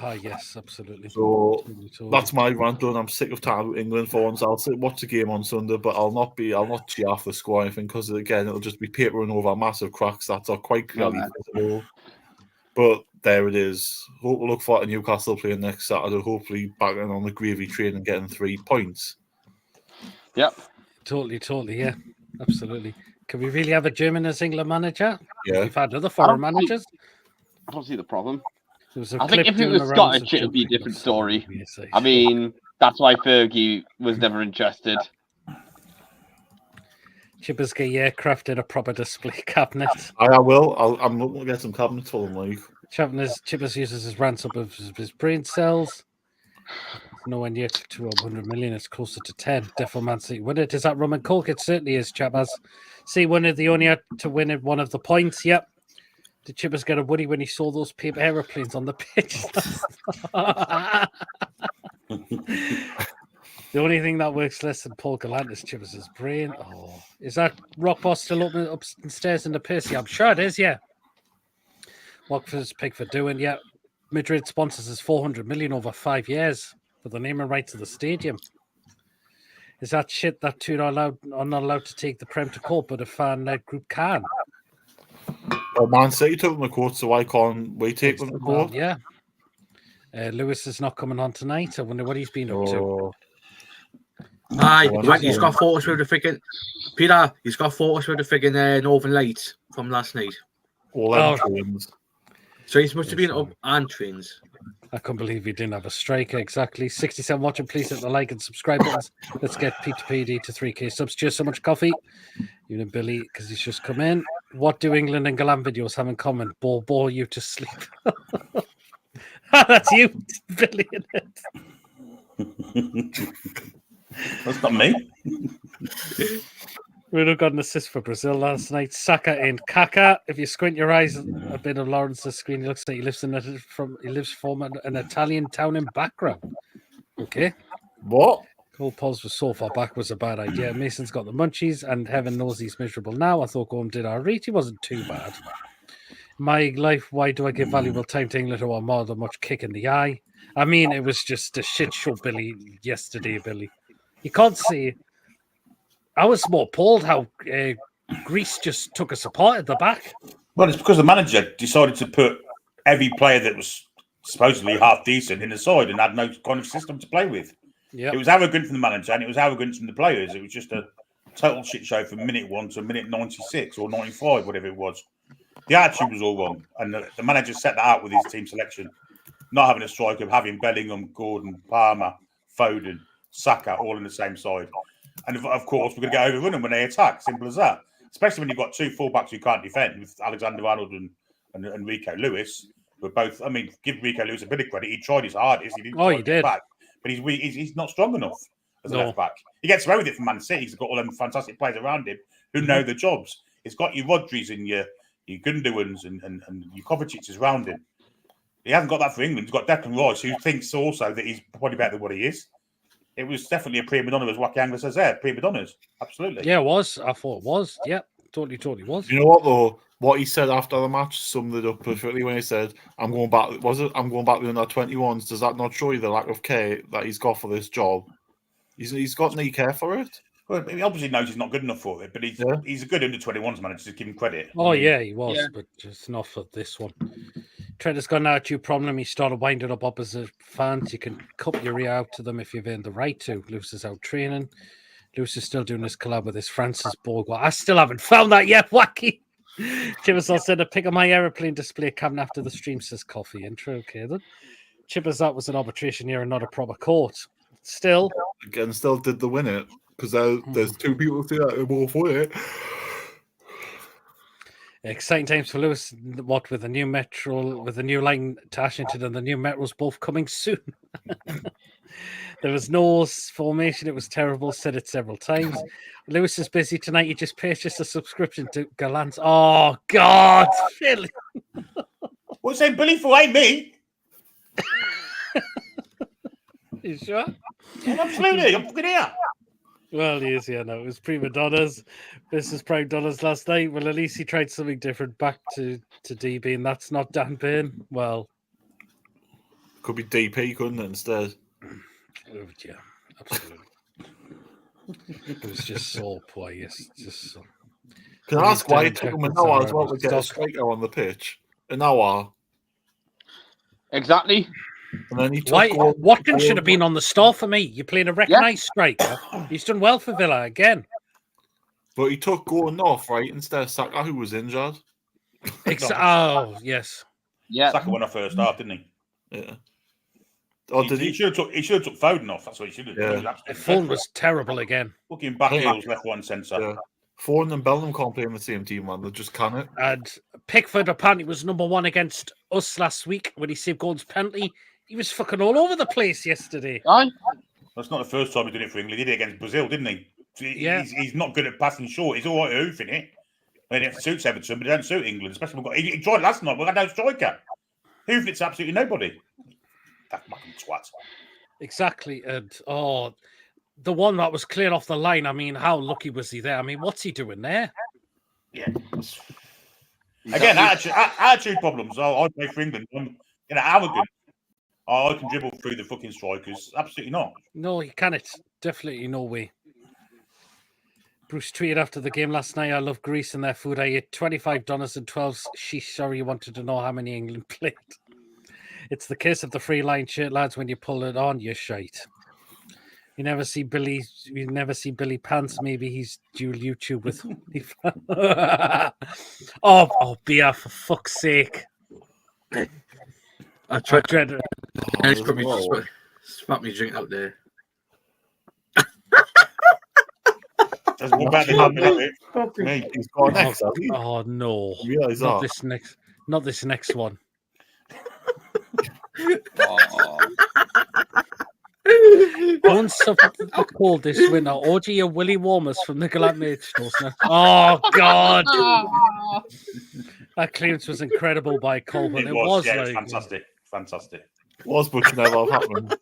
Ah, yes, absolutely. So Totally. that's my rant done. I'm sick of talking about England for once. I'll watch the game on Sunday, but I'll not cheer off the score or anything because again it'll just be papering over massive cracks that are quite clearly visible. But there it is. We'll look forward to Newcastle playing next Saturday. Hopefully backing on the gravy train and getting 3 points. Yep. Totally, yeah, absolutely. Can we really have a German as England manager? Yeah. We've had other foreign managers. I don't see the problem. There was a I think clip if it doing was the rounds Scottish, of it would be a jumping different or story. something, you say. I mean, that's why Fergie was never interested. Chippers get aircraft in a proper display cabinet. I will. I'm looking to get some cabinets for them, like. Chippers uses his ransom of his brain cells. It's nowhere near to 100 million. It's closer to 10. Defo Man City win it. Is that rum and coke? It certainly is, Chappers. See, one of the only had to win it, one of the points. Yep. Did Chippers get a woody when he saw those paper aeroplanes on the pitch? The only thing that works less than Paul Gallant is Chippers' brain. Oh, is that Rock Boss still open upstairs in the Percy? I'm sure it is, yeah. Watford's Pickford doing, yeah. Madrid sponsors us 400 million over 5 years for the naming rights of the stadium. Is that shit that two are not allowed to take the Prem to court, but a fan-led group can? Well, Man City took them to court, so why can't we take them to court? Yeah. Lewis is not coming on tonight. I wonder what he's been up to. Aye, he's got photos with the freaking Peter. He's got photos with the freaking Northern Lights from last night. All them trains. So he must have been up and trains. I can't believe he didn't have a striker. Exactly. 67 watching. Please hit the like and subscribe buttons. Let's get Pete PD to 3K subs. Cheers so much, Coffee. You and Billy, because he's just come in. What do England and Galan videos have in common? Bore you to sleep. That's you, Billy, in it. That's not me. Bruno got an assist for Brazil last night. Saka and Kaka. If you squint your eyes a bit of Lawrence's screen, he looks like he lives from an Italian town in background. Okay. What? Cole Pulse was so far back was a bad idea. Mason's got the munchies, and heaven knows he's miserable now. I thought Gorham did all right. He wasn't too bad. My life, why do I give valuable time to England who are more than much kick in the eye? I mean, it was just a shit show, Billy, yesterday, Billy. You can't say... I was more appalled how Greece just took us apart at the back. Well, it's because the manager decided to put every player that was supposedly half decent in the side and had no kind of system to play with. Yep. It was arrogant from the manager and it was arrogant from the players. It was just a total shit show from minute 1 to minute 96 or 95, whatever it was. The attitude was all wrong, and the manager set that out with his team selection. Not having a striker, having Bellingham, Gordon, Palmer, Foden, Saka all in the same side. And of course, we're going to get overrun them when they attack. Simple as that. Especially when you've got two fullbacks who can't defend, with Alexander-Arnold and Rico Lewis. Who are both. I mean, give Rico Lewis a bit of credit. He tried his hardest. He didn't. Oh, he did. Back, but he's not strong enough as a left back. He gets away with it from Man City. He's got all them fantastic players around him who know the jobs. It's got your Rodris and your Gundogan's and your Kovacic's around him. He hasn't got that for England. He's got Declan Rice, who thinks also that he's probably better than what he is. It was definitely a prima donna, as Wacky Angler says there. Prima donnas, absolutely. Yeah, it was. I thought it was. Yeah, totally was. You know what though? What he said after the match summed it up perfectly when he said, "I'm going back." Was it? I'm going back to the under 21s. Does that not show you the lack of care that he's got for this job? He's got no care for it. Well, he obviously knows he's not good enough for it, but he's a good under 21s manager. Just give him credit. Oh yeah, he was, but just not for this one. Trent has got an attitude problem. He started winding up opposite fans. You can cut your ear out to them if you've earned the right to. Lewis is out training. Lewis is still doing his collab with his Francis Borg. I still haven't found that yet, Wacky. Chippers said to pick up my aeroplane display cabin after the stream, says Coffee. Intro, okay then. Chippers, that was an arbitration here and not a proper court. Still did the win it. because there's two people who say that they're more funny. Exciting times for Lewis. What with the new metro, with the new line to Ashington and the new metros both coming soon. There was no formation. It was terrible. Said it several times. Lewis is busy tonight. He just purchased a subscription to Gallant. Oh God, Phil. What's saying Billy for? Ain't me. You sure? Yeah, absolutely. I'm fucking here. Well, he is, yeah, no. It was prima donnas versus prime donnas last night. Well, at least he tried something different back to DB, and that's not Dan Payne. Well, could be DP, couldn't it, instead? Oh, yeah, absolutely. It was just so poor. Yes, just so. Can I ask why it took him an hour as well to get a striker on the pitch? An hour. Exactly. And then he took why? Watkins should have been on the stall for me. You're playing a recognised striker. He's done well for Villa again. But he took Gordon off, right, instead of Saka, who was injured. Oh, yes. Yeah. Saka went off first half, didn't he? Yeah. Oh, he should have took Foden off. That's what he should have done. Yeah. Foden was terrible again. Looking back heels, left one centre. Yeah. Foden and Bellingham can't play in the same team, man. They just can't. And Pickford apparently was number one against us last week when he saved Gordon's penalty. He was fucking all over the place yesterday. Aye. That's not the first time he did it for England. He did it against Brazil, didn't he? Yeah. He's not good at passing short. He's all right at hoofing it. I mean, it suits Everton, but it don't suit England. Especially he tried last night. We had no striker. Hoofing it's absolutely nobody. That fucking twat. Exactly. And the one that was cleared off the line. I mean, how lucky was he there? I mean, what's he doing there? Yeah. Again, attitude problems. I play for England. I'm arrogant. I can dribble through the fucking strikers. Absolutely not. No, he cannot. Definitely no way. Bruce tweeted after the game last night, I love Greece and their food. I ate $25 and 12. Sheesh, sorry you wanted to know how many England played. It's the case of the free line shirt, lads. When you pull it on, you're shite. You never see Billy Pants. Maybe he's dual YouTube with oh, beer, for fuck's sake. I tried dread it. It's probably spat me drink out there. There's one back there. He's got next. Oh no! Not this next one. Don't suffer the cold this winter. Orgy your Willy Warmers from the Gallant Stores. Oh God! That clearance was incredible by Colvin. It was yeah, like fantastic. It was, but you never happened.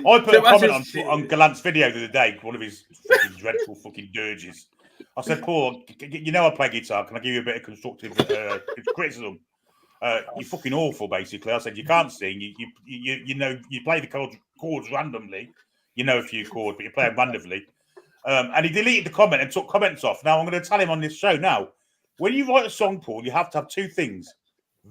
I put a comment on Gallant's video the other day, one of his fucking dreadful fucking dirges. I said, Paul, you know I play guitar. Can I give you a bit of constructive criticism? You're fucking awful, basically. I said, you can't sing. You know, you play the chords randomly. You know a few chords, but you play them randomly. And he deleted the comment and took comments off. Now, I'm going to tell him on this show now, when you write a song, Paul, you have to have two things,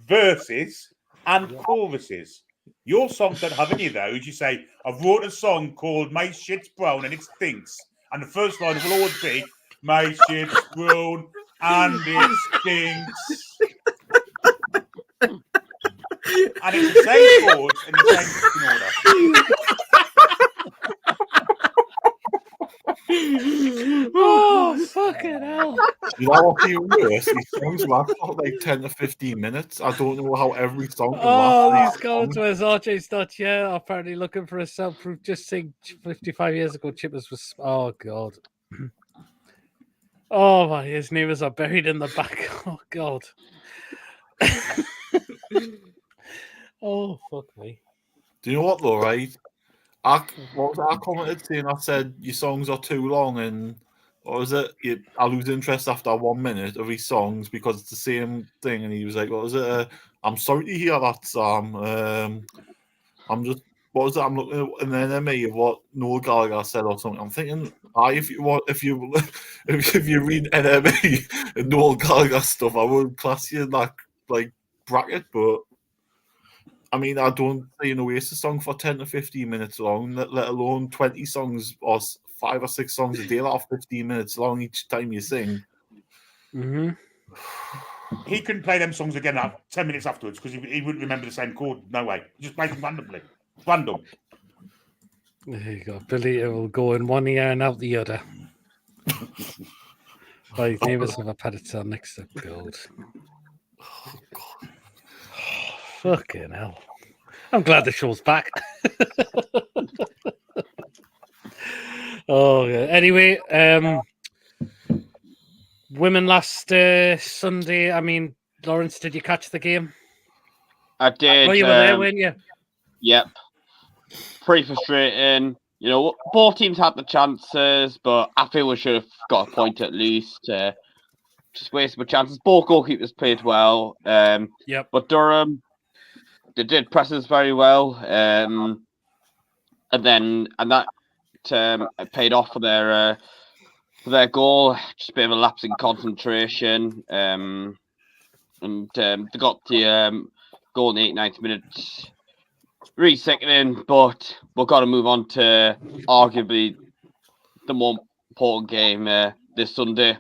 verses and choruses. Your songs don't have any of those. You say, I've wrote a song called My Shit's Brown and It Stinks. And the first line will always be, My shit's brown and it stinks. And it's the same chords in the same order. Oh, fucking hell. You know what's even worse? These songs last for like 10 to 15 minutes. I don't know how every song can last. These comments was RJ's not apparently looking for a soundproof. Just saying 55 years ago, Chippers was. Oh, God. Oh, my, his neighbours are buried in the back. Oh, God. Oh, fuck me. Do you know what, though, right? I commented saying I said your songs are too long and what was it? I lose interest after 1 minute of his songs because it's the same thing. And he was like, what was it? I'm sorry to hear that, Sam. I'm just, what was it? I'm looking at an NME of what Noel Gallagher said or something. I'm thinking, if you read NME and Noel Gallagher stuff, I wouldn't class you in that like bracket, but I mean, I don't see an Oasis song for 10 to 15 minutes long, let alone 20 songs or 5 or 6 songs a day that are 15 minutes long each time you sing. Mm-hmm. He couldn't play them songs again 10 minutes afterwards because he wouldn't remember the same chord. No way. He just played them randomly. Random. There you go. Billy will go in one ear and out the other. Right, neighbours have a Paddington next to gold. Oh, God. Fucking hell. I'm glad the show's back. Oh, yeah. Anyway, women last Sunday. I mean, Lawrence, did you catch the game? I did. Oh, you were there, weren't you? Yep. Pretty frustrating. You know, both teams had the chances, but I feel we should have got a point at least. Just wasted my chances. Both goalkeepers played well. Yep. But Durham, they did presses very well. And that it paid off for their goal. Just a bit of a lapse in concentration. And they got the goal in the 89th minute. Really sickening, but we've got to move on to arguably the more important game this Sunday.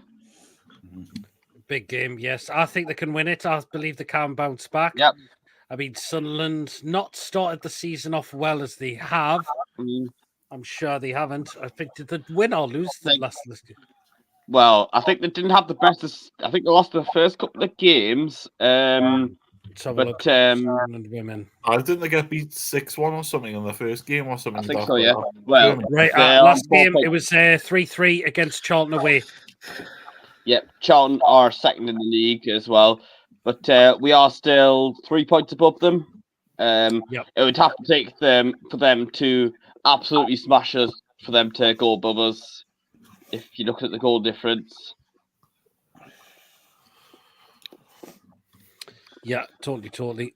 Big game, yes. I think they can win it. I believe they can bounce back. Yep. I mean, Sunderland not started the season off well as they have. I'm sure they haven't. I think did they win or lose the last list? Well, I think they didn't have the best. I think they lost the first couple of games. But women. I didn't they get beat 6-1 or something in the first game or something? I think so, yeah. Well, right. Last game it was 3-3 against Charlton away. Yep, Charlton are second in the league as well, but we are still 3 points above them. It would have to take them for them to absolutely smash us for them to go above us. If you look at the goal difference. Yeah, totally.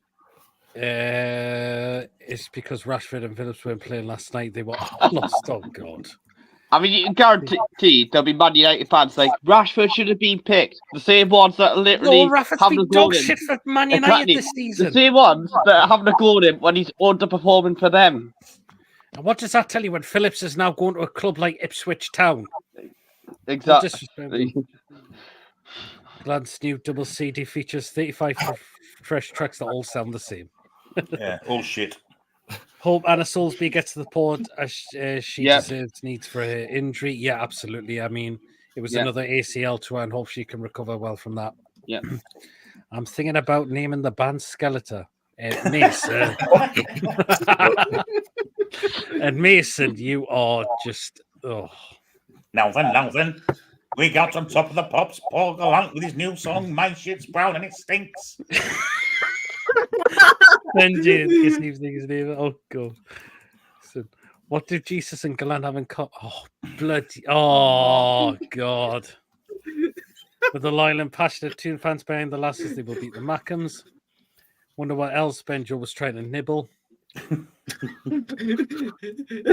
It's because Rashford and Phillips weren't playing last night. They were lost. Oh, God. I mean, you can guarantee there'll be Man United fans like, Rashford should have been picked. The same ones that are literally having a goal in. Shit for Man United this season. The same ones that are having a goal in when he's underperforming for them. And what does that tell you when Phillips is now going to a club like Ipswich Town? Exactly. Glad's new double CD features 35 fresh tracks that all sound the same. Yeah, all shit. Hope Anna Soulsby gets to the port as she deserves, needs for her injury. Yeah, absolutely. I mean, it was another ACL to her and hope she can recover well from that. Yeah. I'm thinking about naming the band Skeletor. Mason. And Mason, you are just... Oh. Now then. We got on top of the pops, Paul Gallant with his new song, My Shit's Brown and It Stinks. His name. Oh, God. So, what did Jesus and Gallant have in common? Oh, bloody. Oh, God. With the loyal and passionate tune fans behind the lasses, they will beat the Mackhams. Wonder what else Benjo was trying to nibble. Is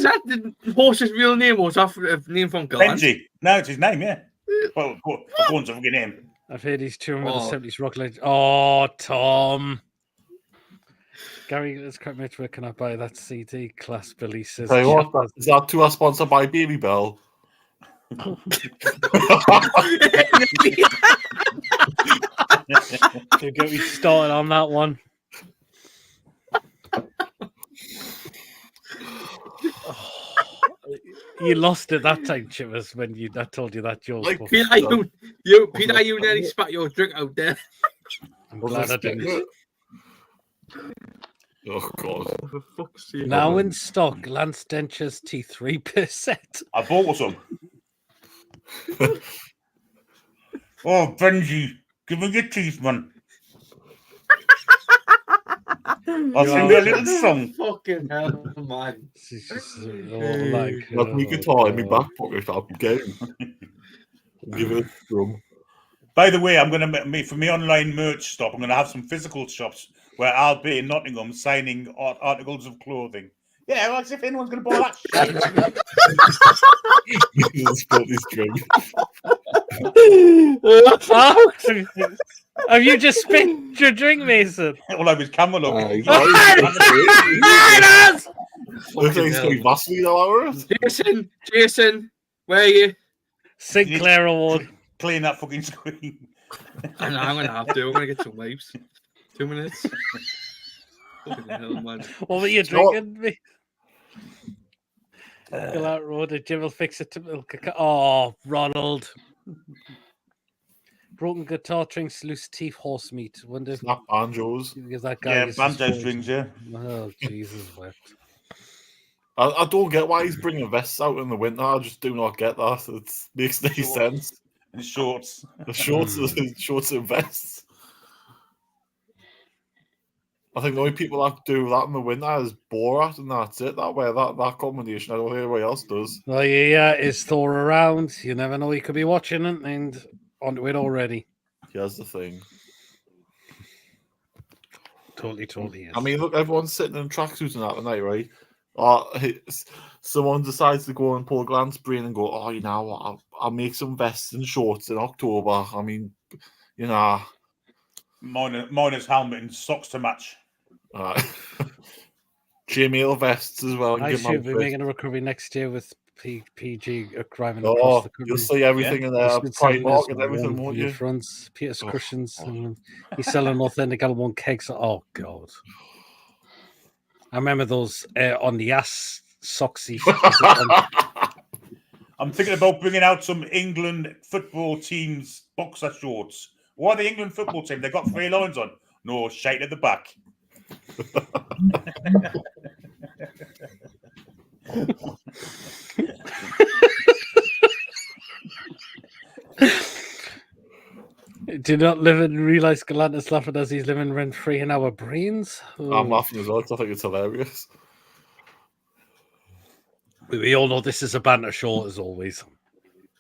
that the horse's real name or is that a name from Gallant? Benji. No, it's his name, yeah. Well, according to fucking him. I've heard he's touring with the 70s rock legend. Oh, Tom. Gary, let's quite much where can I buy that CD? Class Billy says. Hey, what? Is that to us sponsored by Baby Bell? Don't get me started on that one. You lost it that time, Chivers, when I told you that joke. Like, Peter, you nearly spat your drink out there. I'm glad I didn't. Oh, God. For fuck's sake. Now in stock, Lance Dentures T3%. I bought some. Oh, Benji, give me your teeth, man. I'll sing you a little song. Fucking hell, man. Let me guitar in my back pocket. I'll be game. Give it a drum. By the way, I'm going to for my online merch stop. I'm going to have some physical shops where I'll be in Nottingham signing articles of clothing. Yeah, well, if anyone's going to buy that shit. He's spilled his drink. Have you just spit your drink, Mason? All over his camera, look. Looks like he's going Vaseline all over it. Jason, where are you? Sinclair Award. Clean that fucking screen. I know, I'm going to have to. I'm going to get some wipes. 2 minutes. Fucking hell, man. What were you drinking? Gillette Road, Jim will fix it to milk. Oh, Ronald. Broken guitar strings, loose teeth, horse meat. Wonder Snap banjos. because that guy Yeah, is banjo strings, yeah. Oh, Jesus wept. I don't get why he's bringing vests out in the winter. I just do not get that. It makes no Shorts. sense. And shorts. The shorts and vests. I think the only people that do that in the winter is Borat, and that's it. That way, that combination, I don't think anybody else does. Well, yeah, it's Thor around. You never know. He could be watching it and onto it already. Here's the thing. Totally is. I mean, look, everyone's sitting in tracksuits and that tonight, right? Someone decides to go and pull Glance brain and go, oh, you know what? I'll make some vests and shorts in October. I mean, you know. Miner's helmet and socks to match. Chainmail vests as well. And I should be making a recovery next year with PG driving across Oh, the country. you'll see everything in there. Primark and everything, won't you? Fronts, Peter's cushions. And he's selling authentic L1 kegs. Oh, God. I remember those on the ass socks. I'm thinking about bringing out some England football team's boxer shorts. Why the England football team? They got 3 lines on. No, shade at the back. Do not live and realise Galantis laughing as he's living rent free in our brains. I'm laughing as well because I think it's hilarious. We all know this is a banter show as always.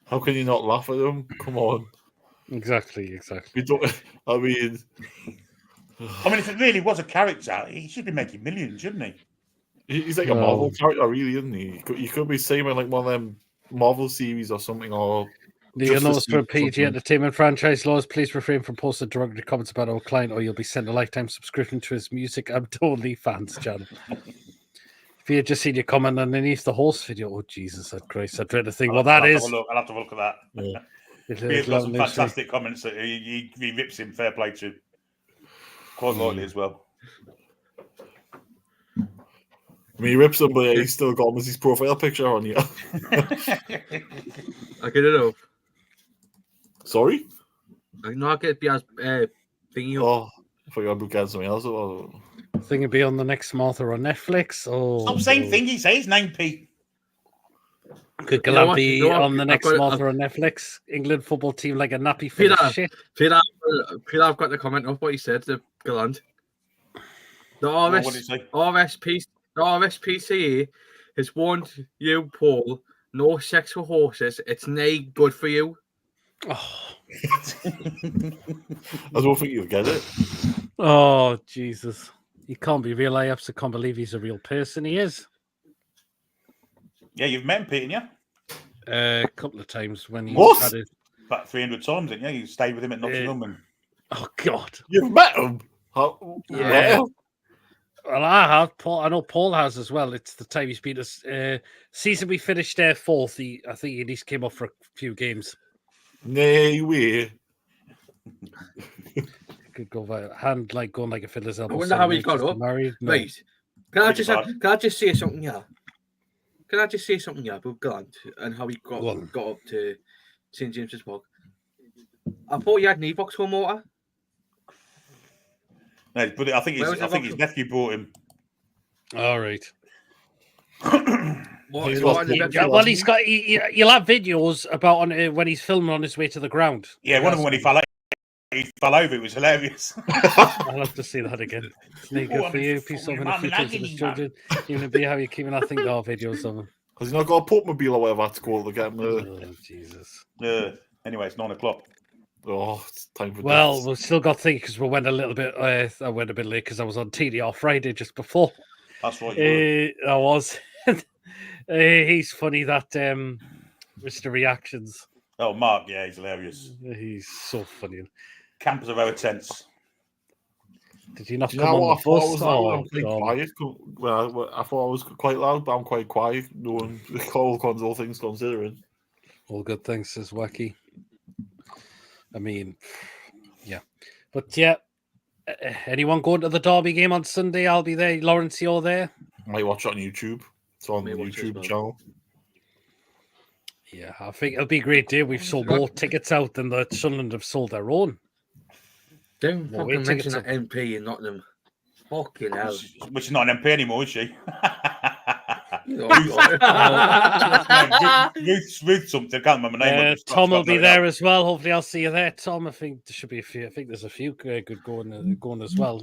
How can you not laugh at him? Come on. Exactly. We don't. I mean, if it really was a character, he should be making millions, shouldn't he? he's like a Marvel character, really, isn't he? You could be saying like one of them Marvel series or something, or. Do you notice for PG Entertainment franchise laws, please refrain from posting derogatory comments about our client or you'll be sent a lifetime subscription to his music. I'm totally fans channel. If you had just seen your comment underneath the horse video, oh Jesus Christ, I dread to think what that is. I'll have to look at that. Yeah. He's got some fantastic comments that he rips him, fair play to. Quite rightly as well. I mean, he rips him, but he's still got him as his profile picture on you. I get it up. Sorry? I not get the thingy up. Oh, I thought you were getting something else. Thing would be on the next Martha on Netflix. Oh, Stop saying thingy, say his name, Pete. Could Galant be on the next Martha on Netflix? England football team like a nappy full of shit. Peter, I've got the comment of what he said to Galant. The RSPCA has warned you, Paul, no sex for horses. It's nay good for you. Oh. I don't think you'll get it. Oh, Jesus. He can't be real. I absolutely can't believe he's a real person. He is. Yeah, you've met him, Pete, haven't you? A couple of times when he had it. About 300 times, didn't you? You stayed with him at Nottingham. Oh, God. You've met him? Yeah. Well, I have. I know Paul has as well. It's the time he's beat us. Season we finished fourth. I think he at least came up for a few games. Nay way. Could go by hand like going like a fiddler's elbow. I wonder how he got up. Married. No. Right. Can I just say something here? Can I just say something here about Grant and how he got up to St James's Park? I thought he had an Evox home motor. No, but I think his nephew bought him. All right. Well, he's got. You'll have videos about when he's filming on his way to the ground. Yeah, one of them when he fell over. It was hilarious. I'll have to see that again. It's not good for you. Peace of a few times with children. Even be how you're keeping. I think there are videos of him. Has he not got a Pokemobile or whatever to go to get him? Oh, Jesus. Anyway, it's 9:00. Oh, it's time for Well, we've still got to think because we went a little bit. I went a bit late because I was on TDR Friday just before. That's right. I was. He's funny that Mr. Reactions. Oh, Mark, yeah, he's hilarious. He's so funny. Campers are very tense. Did you not Do you come know on what? the bus? I'm quite quiet. Well, I thought I was quite loud, but I'm quite quiet. Knowing all things considering. All good things, says Wacky. I mean, yeah. But yeah, anyone going to the Derby game on Sunday? I'll be there. Lawrence, you're there? I might watch it on YouTube. It's on the YouTube channel. Yeah, I think it'll be a great day. We've sold more tickets out than the Sunderland have sold their own. Don't Well, fucking wait, mention tickets that MP in Nottingham. Fucking hell. Which is not an MP anymore, is she? Ruth something. I can't remember her name. Tom will be there as well. Hopefully, I'll see you there, Tom. I think there should be a few. I think there's a few good going as well.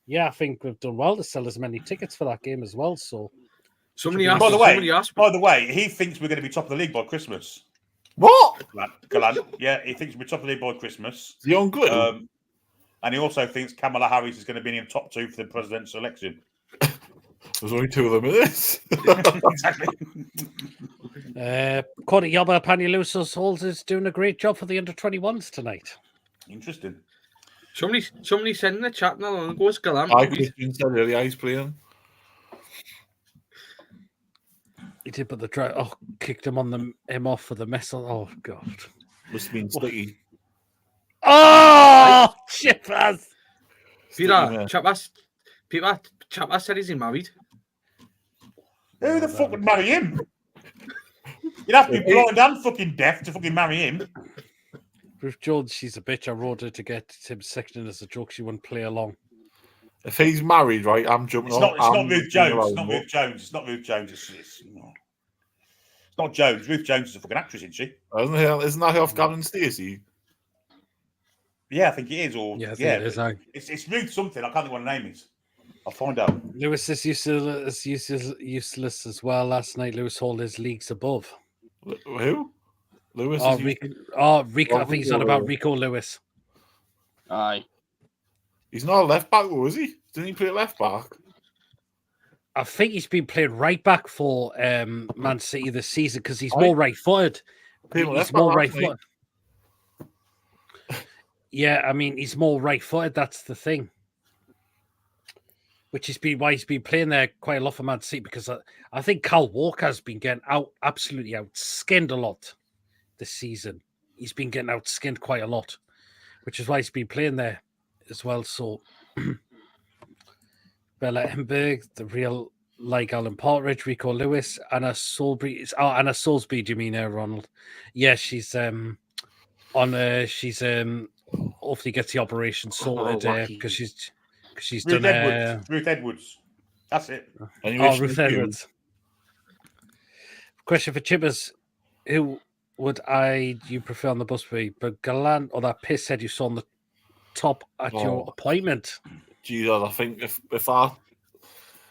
Yeah, I think we've done well to sell as many tickets for that game as well. So, Somebody By asked the way, he thinks we're going to be top of the league by Christmas. What? Galan. Yeah, he thinks we're top of the league by Christmas. The young glue. And he also thinks Kamala Harris is going to be in the top 2 for the presidential election. There's only 2 of them in this. Exactly. Cody Yobba Panilusos Halls is doing a great job for the under-21s tonight. Interesting. Somebody said in the chat not long ago, it's Galam. Christian said earlier he's playing. He did, but the kicked him off for the mess. Oh God! Must have been sticky. Oh, Chippers! Peter, Chappas said he's married. Who the fuck would marry him? You'd have to be blind and fucking deaf to fucking marry him. Ruth Jones, she's a bitch. I wrote her to get Tim sectioned as a joke. She wouldn't play along. If he's married, right, I'm jumping on. It's not Ruth Jones. It's not Ruth Jones. It's not Ruth Jones. It's not Jones. Ruth Jones is a fucking actress, isn't she? Isn't that off Gavin Stacey? Yeah, I think it is. Or yeah, it is. It's Ruth something. I can't think what her name is. I'll find out. Lewis is useless as well. Last night, Lewis Hall is leagues above. Who? Lewis. Rico. I think he's on about Rico Lewis. Aye. He's not a left back, though, is he? Didn't he play left back? I think he's been playing right back for Man City this season because he's more right-footed. He's more right-footed. Yeah, I mean, he's more right-footed. That's the thing. Which is why he's been playing there quite a lot for Man City because I think Kyle Walker's been getting absolutely out-skinned a lot this season. He's been getting out-skinned quite a lot, which is why he's been playing there as well. So Bella Emberg, the real like Alan Partridge, Rico Lewis, Anna Soulsby. Anna Soulsby, do you mean Ronald? Yeah, she's hopefully gets the operation sorted because she's Ruth done Edwards. Ruth Edwards. That's it. Ruth Edwards. Question for Chippers: who would you prefer on the bus be? But Galant or that piss head you saw on the top at your appointment? Jesus, I think if I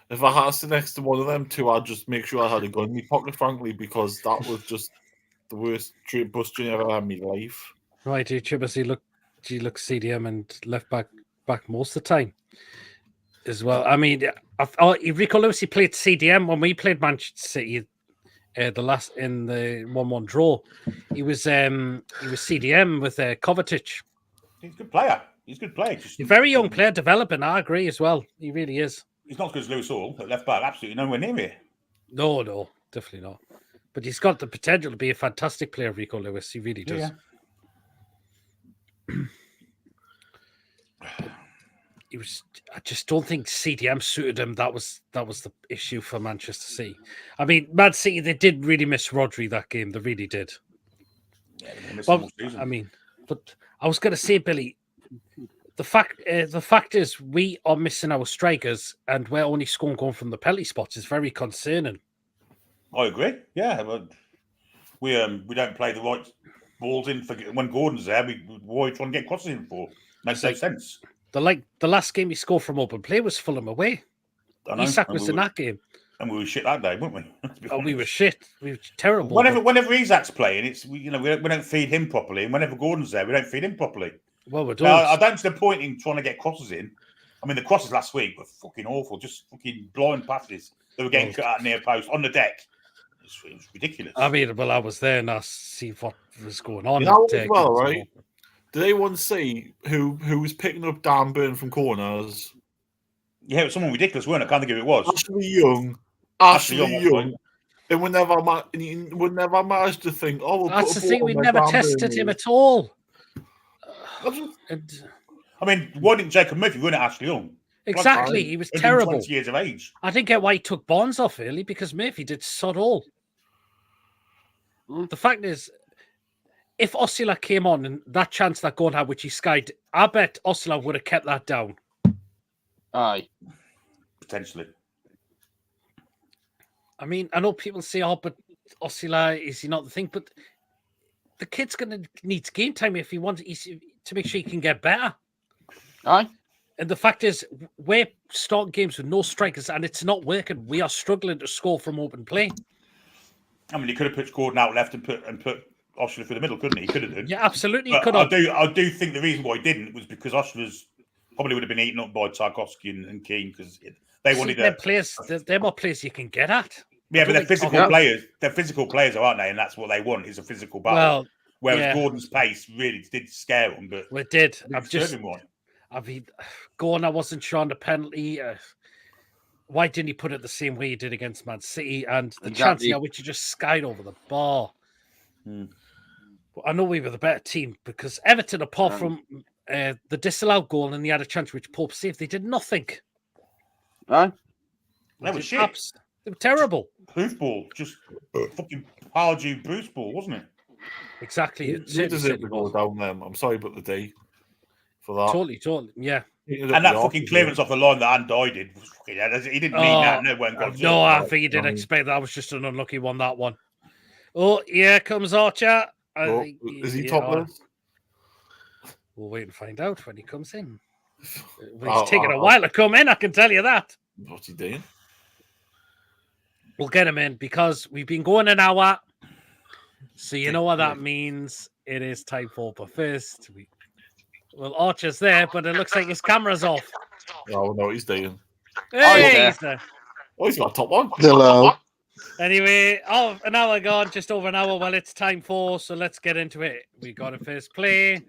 had to sit next to one of them two, I'd just make sure I had a gun in my pocket, frankly, because that was just the worst bus journey I've ever had in my life. Right, Chippers, he looked CDM and left back most of the time as well. I mean, Rico Lewis, he played CDM when we played Manchester City. The last in the 1-1 draw, he was CDM with Kovacic. He's a good player. He's a good player. He's a very young player, developing. I agree as well. He really is. He's not as good as Lewis Hall at left back. Absolutely nowhere near here. No, definitely not. But he's got the potential to be a fantastic player, Rico Lewis. He really does. Yeah. I just don't think CDM suited him. That was the issue for Manchester City. I mean, Man City, they did really miss Rodri that game. They really did. Yeah, but I was going to say, Billy, the fact is we are missing our strikers and we're only scoring going from the penalty spots is very concerning. I agree. Yeah, but we don't play the right balls in for when Gordon's there. Why are we trying to get crosses in for? Makes no sense. The last game he scored from open play was Fulham away. Isak was in that game. And we were shit that day, weren't we? We were shit. We were terrible. Whenever Isak's playing, we don't feed him properly. And whenever Gordon's there, we don't feed him properly. Well, we're doing. I don't see the point in trying to get crosses in. I mean, the crosses last week were fucking awful. Just fucking blind passes. They were getting cut out near post on the deck. It was ridiculous. I mean, I was there and I see what was going on. As well, right? Did anyone see who was picking up Dan Burn from corners? Yeah, it was someone ridiculous, weren't it? I can't think of who it was. Ashley Young. And we never managed to think, that's the thing, we never tested him at all. I mean, why didn't Jacob Murphy win at Ashley Young? Exactly, he was terrible. 20 years of age. I didn't get why he took Bonds off early because Murphy did sod all. The fact is, if Osula came on and that chance that Gordon had, which he skied, I bet Osula would have kept that down. Aye. Potentially. I mean, I know people say, "Oh, but Osula, is he not the thing?" But the kid's going to need game time if he wants to make sure he can get better. Aye. And the fact is, we're starting games with no strikers, and it's not working. We are struggling to score from open play. I mean, he could have put Gordon out left and put Osler through the middle, couldn't he? He could have done. Yeah, absolutely. But Could have. I do think the reason why he didn't was because Osler's probably would have been eaten up by Tarkovsky and Keane because they wanted their players. They're more players you can get at. Yeah, but they're physical players. They're physical players, aren't they? And that's what they want is a physical battle. Well, whereas Gordon's pace really did scare them, but it did. Gordon, I wasn't sure on the penalty. Why didn't he put it the same way he did against Man City? And the chance here, which he just skied over the bar. But I know we were the better team because Everton, apart from the disallowed goal and he had a chance which Pope saved, they did nothing. Aye. They were shit. They were terrible. Hoofball, just fucking Pardew Bruce ball, wasn't it? Exactly. It deserved to go down them. I'm sorry about the day for that. Totally. Yeah. And that fucking clearance off the line that Andai did was fucking. He didn't mean that. No one got. No, I think he didn't expect that. Was just an unlucky one. That one. Oh, here comes Archer. Is he topless? We'll wait and find out when he comes in. It's taking a while to come in. I can tell you that. What's he doing? We'll get him in because we've been going an hour. So you know what that means. It is time for. But first, well, Archer's there, but it looks like his camera's off. Oh, no, he's doing. Hey, he's there. Oh, he's got a top one. Hello. Anyway, an hour gone, just over an hour. Well, it's time for, so let's get into it. We got a first play.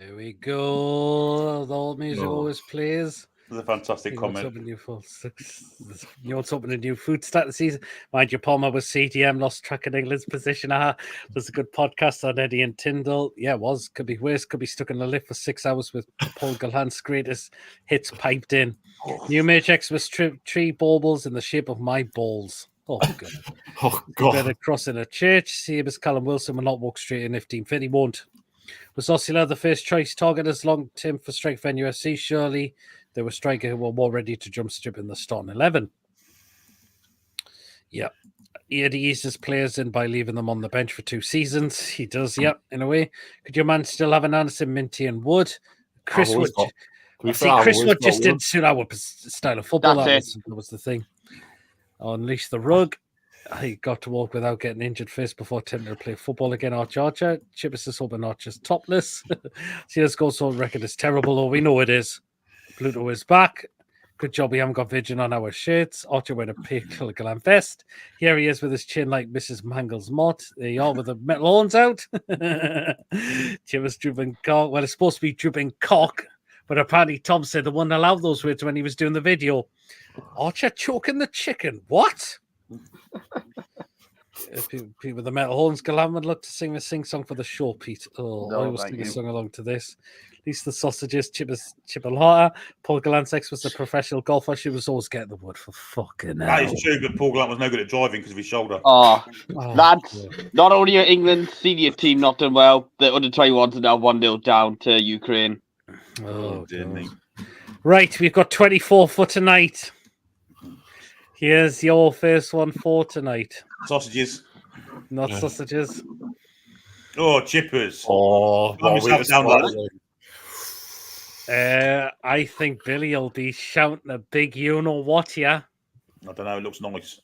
There we go. The old music always plays. It's a fantastic comment. You want something a new food start the season? Mind you, Palmer was CDM, lost track of England's position. There's a good podcast on Eddie and Tyndall. Yeah, it was. Could be worse. Could be stuck in the lift for 6 hours with Paul Galhan's greatest hits piped in. New Mage Xmas tree baubles in the shape of my balls. Oh, God. Oh, God. Better cross in a church. See as Callum Wilson will not walk straight in if Team Fit. He won't. Was Osula the first choice target as long term for strike for NUFC? Surely there were strikers who were more ready to jump strip in the starting 11. Yep. He had eased his players in by leaving them on the bench for 2 seasons. He does, yep, in a way. Could your man still have an Anderson, Minty, and Wood? Chris Wood. Chris Wood just didn't suit our style of football. That was the thing. Unleash the rug. He got to walk without getting injured first before attempting to play football again. Archer. Chippers is hoping Archer's topless. Sears goal sort record is terrible, though we know it is. Pluto is back. Good job we haven't got Virgin on our shirts. Archer wearing a pink Kilgallan vest. Here he is with his chin like Mrs. Mangle's mott. There you are with the metal horns out. Jim was drooping cock. Well, it's supposed to be drooping cock, but apparently Tom said the one allowed those words when he was doing the video. Archer choking the chicken. What? People with the metal horns, Galan would look to sing a sing-song for the show, Pete. Oh, No, I will thank sing a you. song along to this. At least the sausages, Chip and Harter. Paul Galan's ex was a professional golfer. She was always getting the wood for fucking That hell. is true, but Paul Glant was no good at driving because of his shoulder. Oh, Oh, lads, God. not only are England senior team not done well, the under 21s are now 1-0 down to Ukraine. Oh, dear God. me. Right, we've got 24 for tonight. Here's your first one for tonight. Sausages. Not sausages. Oh, chippers. Oh, Calm yourself down, lad. I think Billy will be shouting a big you-know-what here. I don't know. It looks nice.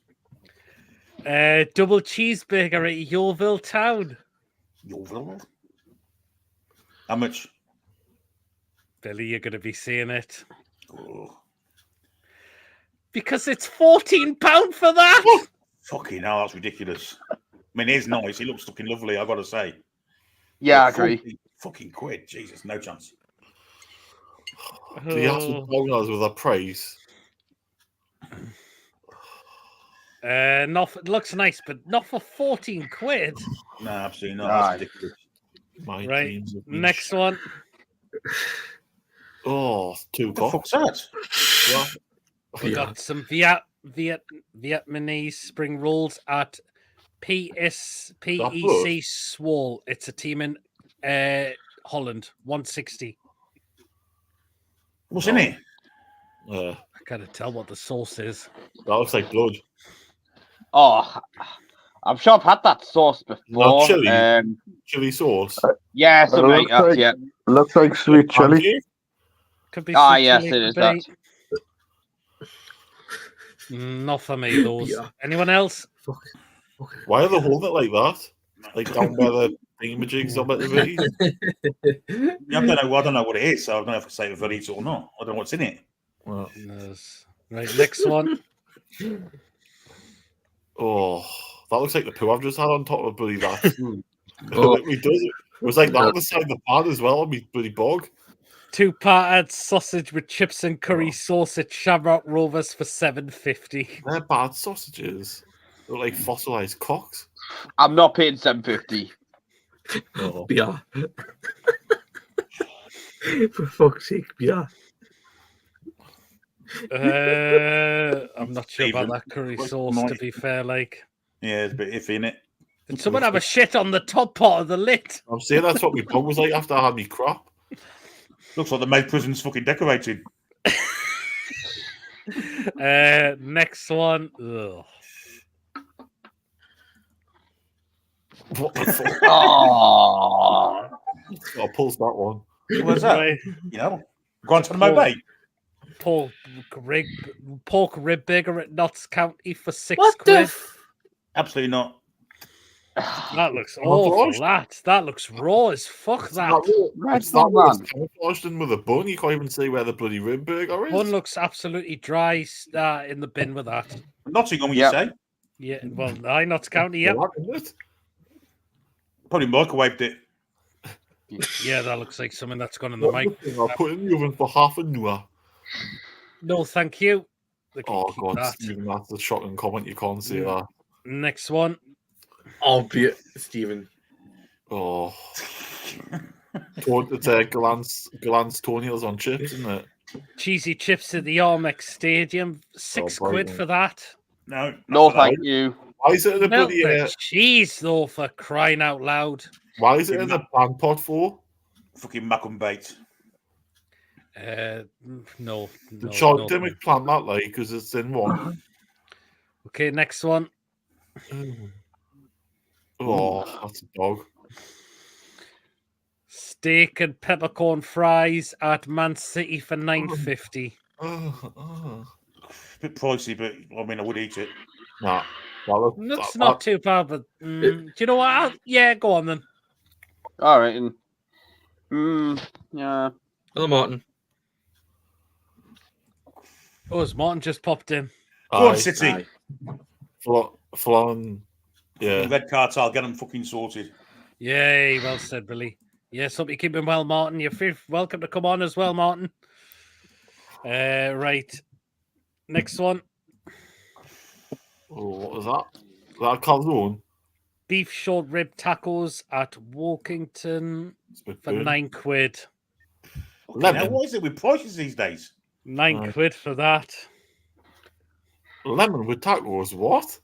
Double cheeseburger at Yeovil Town. Yeovil. How much? Billy, you're going to be seeing it. Oh, Because it's £14 for that. fucking hell, that's ridiculous. I mean, it is nice. It looks fucking lovely, I've got to say. Yeah, I But agree. 40 fucking quid. Jesus, no chance. Do you have to tell us with a price? It looks nice, but not for 14 quid. No, absolutely not. Aye. That's ridiculous. My Right, dreams have been next one. Oh, two What the cocks. fuck's that? We Yeah. got some Vietnamese spring rolls at PEC Swole. It's a team in Holland, 160. What's in it? Yeah, I can't tell what the sauce is. that looks like blood. Oh, I'm sure I've had that sauce before. chili. Chili sauce. Yeah, something like looks that. like- Yeah. Looks like sweet chili. Pancake? Could be. Ah, sweet yes, chili, it is could that. be. Not for me, those. Yeah. Anyone else? Why are they holding it like that? Like down by the thingamajigs on the video? Yeah, I don't know what it is, so I don't know if I say if I eat it or not. I don't know what's in it. Well, Yes. Right, next one. oh, that looks like the poo I've just had on top of bloody that food. Oh. It does. It was like that on the side of the pan as well, on me bloody bog. 2-parted sausage with chips and curry sauce at Shamrock Rovers for $7.50. They're bad sausages. They're like fossilized cocks. I'm not paying $7.50. Oh. Yeah. For fuck's sake, yeah. I'm not sure about Even. that curry Like, sauce, to nice. be fair. Like, Yeah, it's a bit iffy in it. did someone have a shit on the top part of the lid? I'm saying that's what my bog was like after I had me crap. Looks like the maid prison's fucking decorated. Next one. Ugh. What the fuck? Oh, I'll pulse that one. What's that? Right. You know, Guantanamo Bay. Pork rib burger at Notts County for £6. What the? Absolutely not. That looks Camouflage? awful. That looks raw as fuck. That It's not camouflaged in with a bun. You can't even see where the bloody rib burger is. one looks absolutely dry in the bin with that. Nottingham, you Yep. say? Yeah, well, Notts County, yep. Isn't it? Probably microwaved it. Yeah, that looks like something that's gone in the mic. I'll put it in the oven for half an hour. No, thank you. They can Oh keep god, that. Stephen, that's a shocking comment. You can't say that. Next one. Albeit, Stephen. Oh, it's Galan's toenails on chips, isn't it? Cheesy chips at the Armex Stadium. £6 brilliant. for that. No. no, not for that. thank you. Why is it in a Melt bloody? the cheese, though, for crying out loud. Why is it in a pan pot for? Fucking Macum bait. No. Sean no. Dimmick plant that like because it's in one. Okay, next one. Oh, that's a dog. Steak and peppercorn fries at Man City for $9.50. Oh. Bit pricey, but I mean, I would eat it. Nah, that That's not too bad, but do you know what? Yeah, go on then. All right. Yeah. Hello, Martin. Oh, has Martin just popped in? Go on, Aye. City. Aye. Flan. Yeah. Red cartel, get them fucking sorted. Yay, well said, Billy. Yes, hope you keep him well, Martin. You're welcome to come on as well, Martin. Right. Next one. Oh, what was that? Is that a calzone? Beef short rib tacos at Walkington It's for £9. Now, what is it with prices these days? £9 for that. Lemon with tacos, what?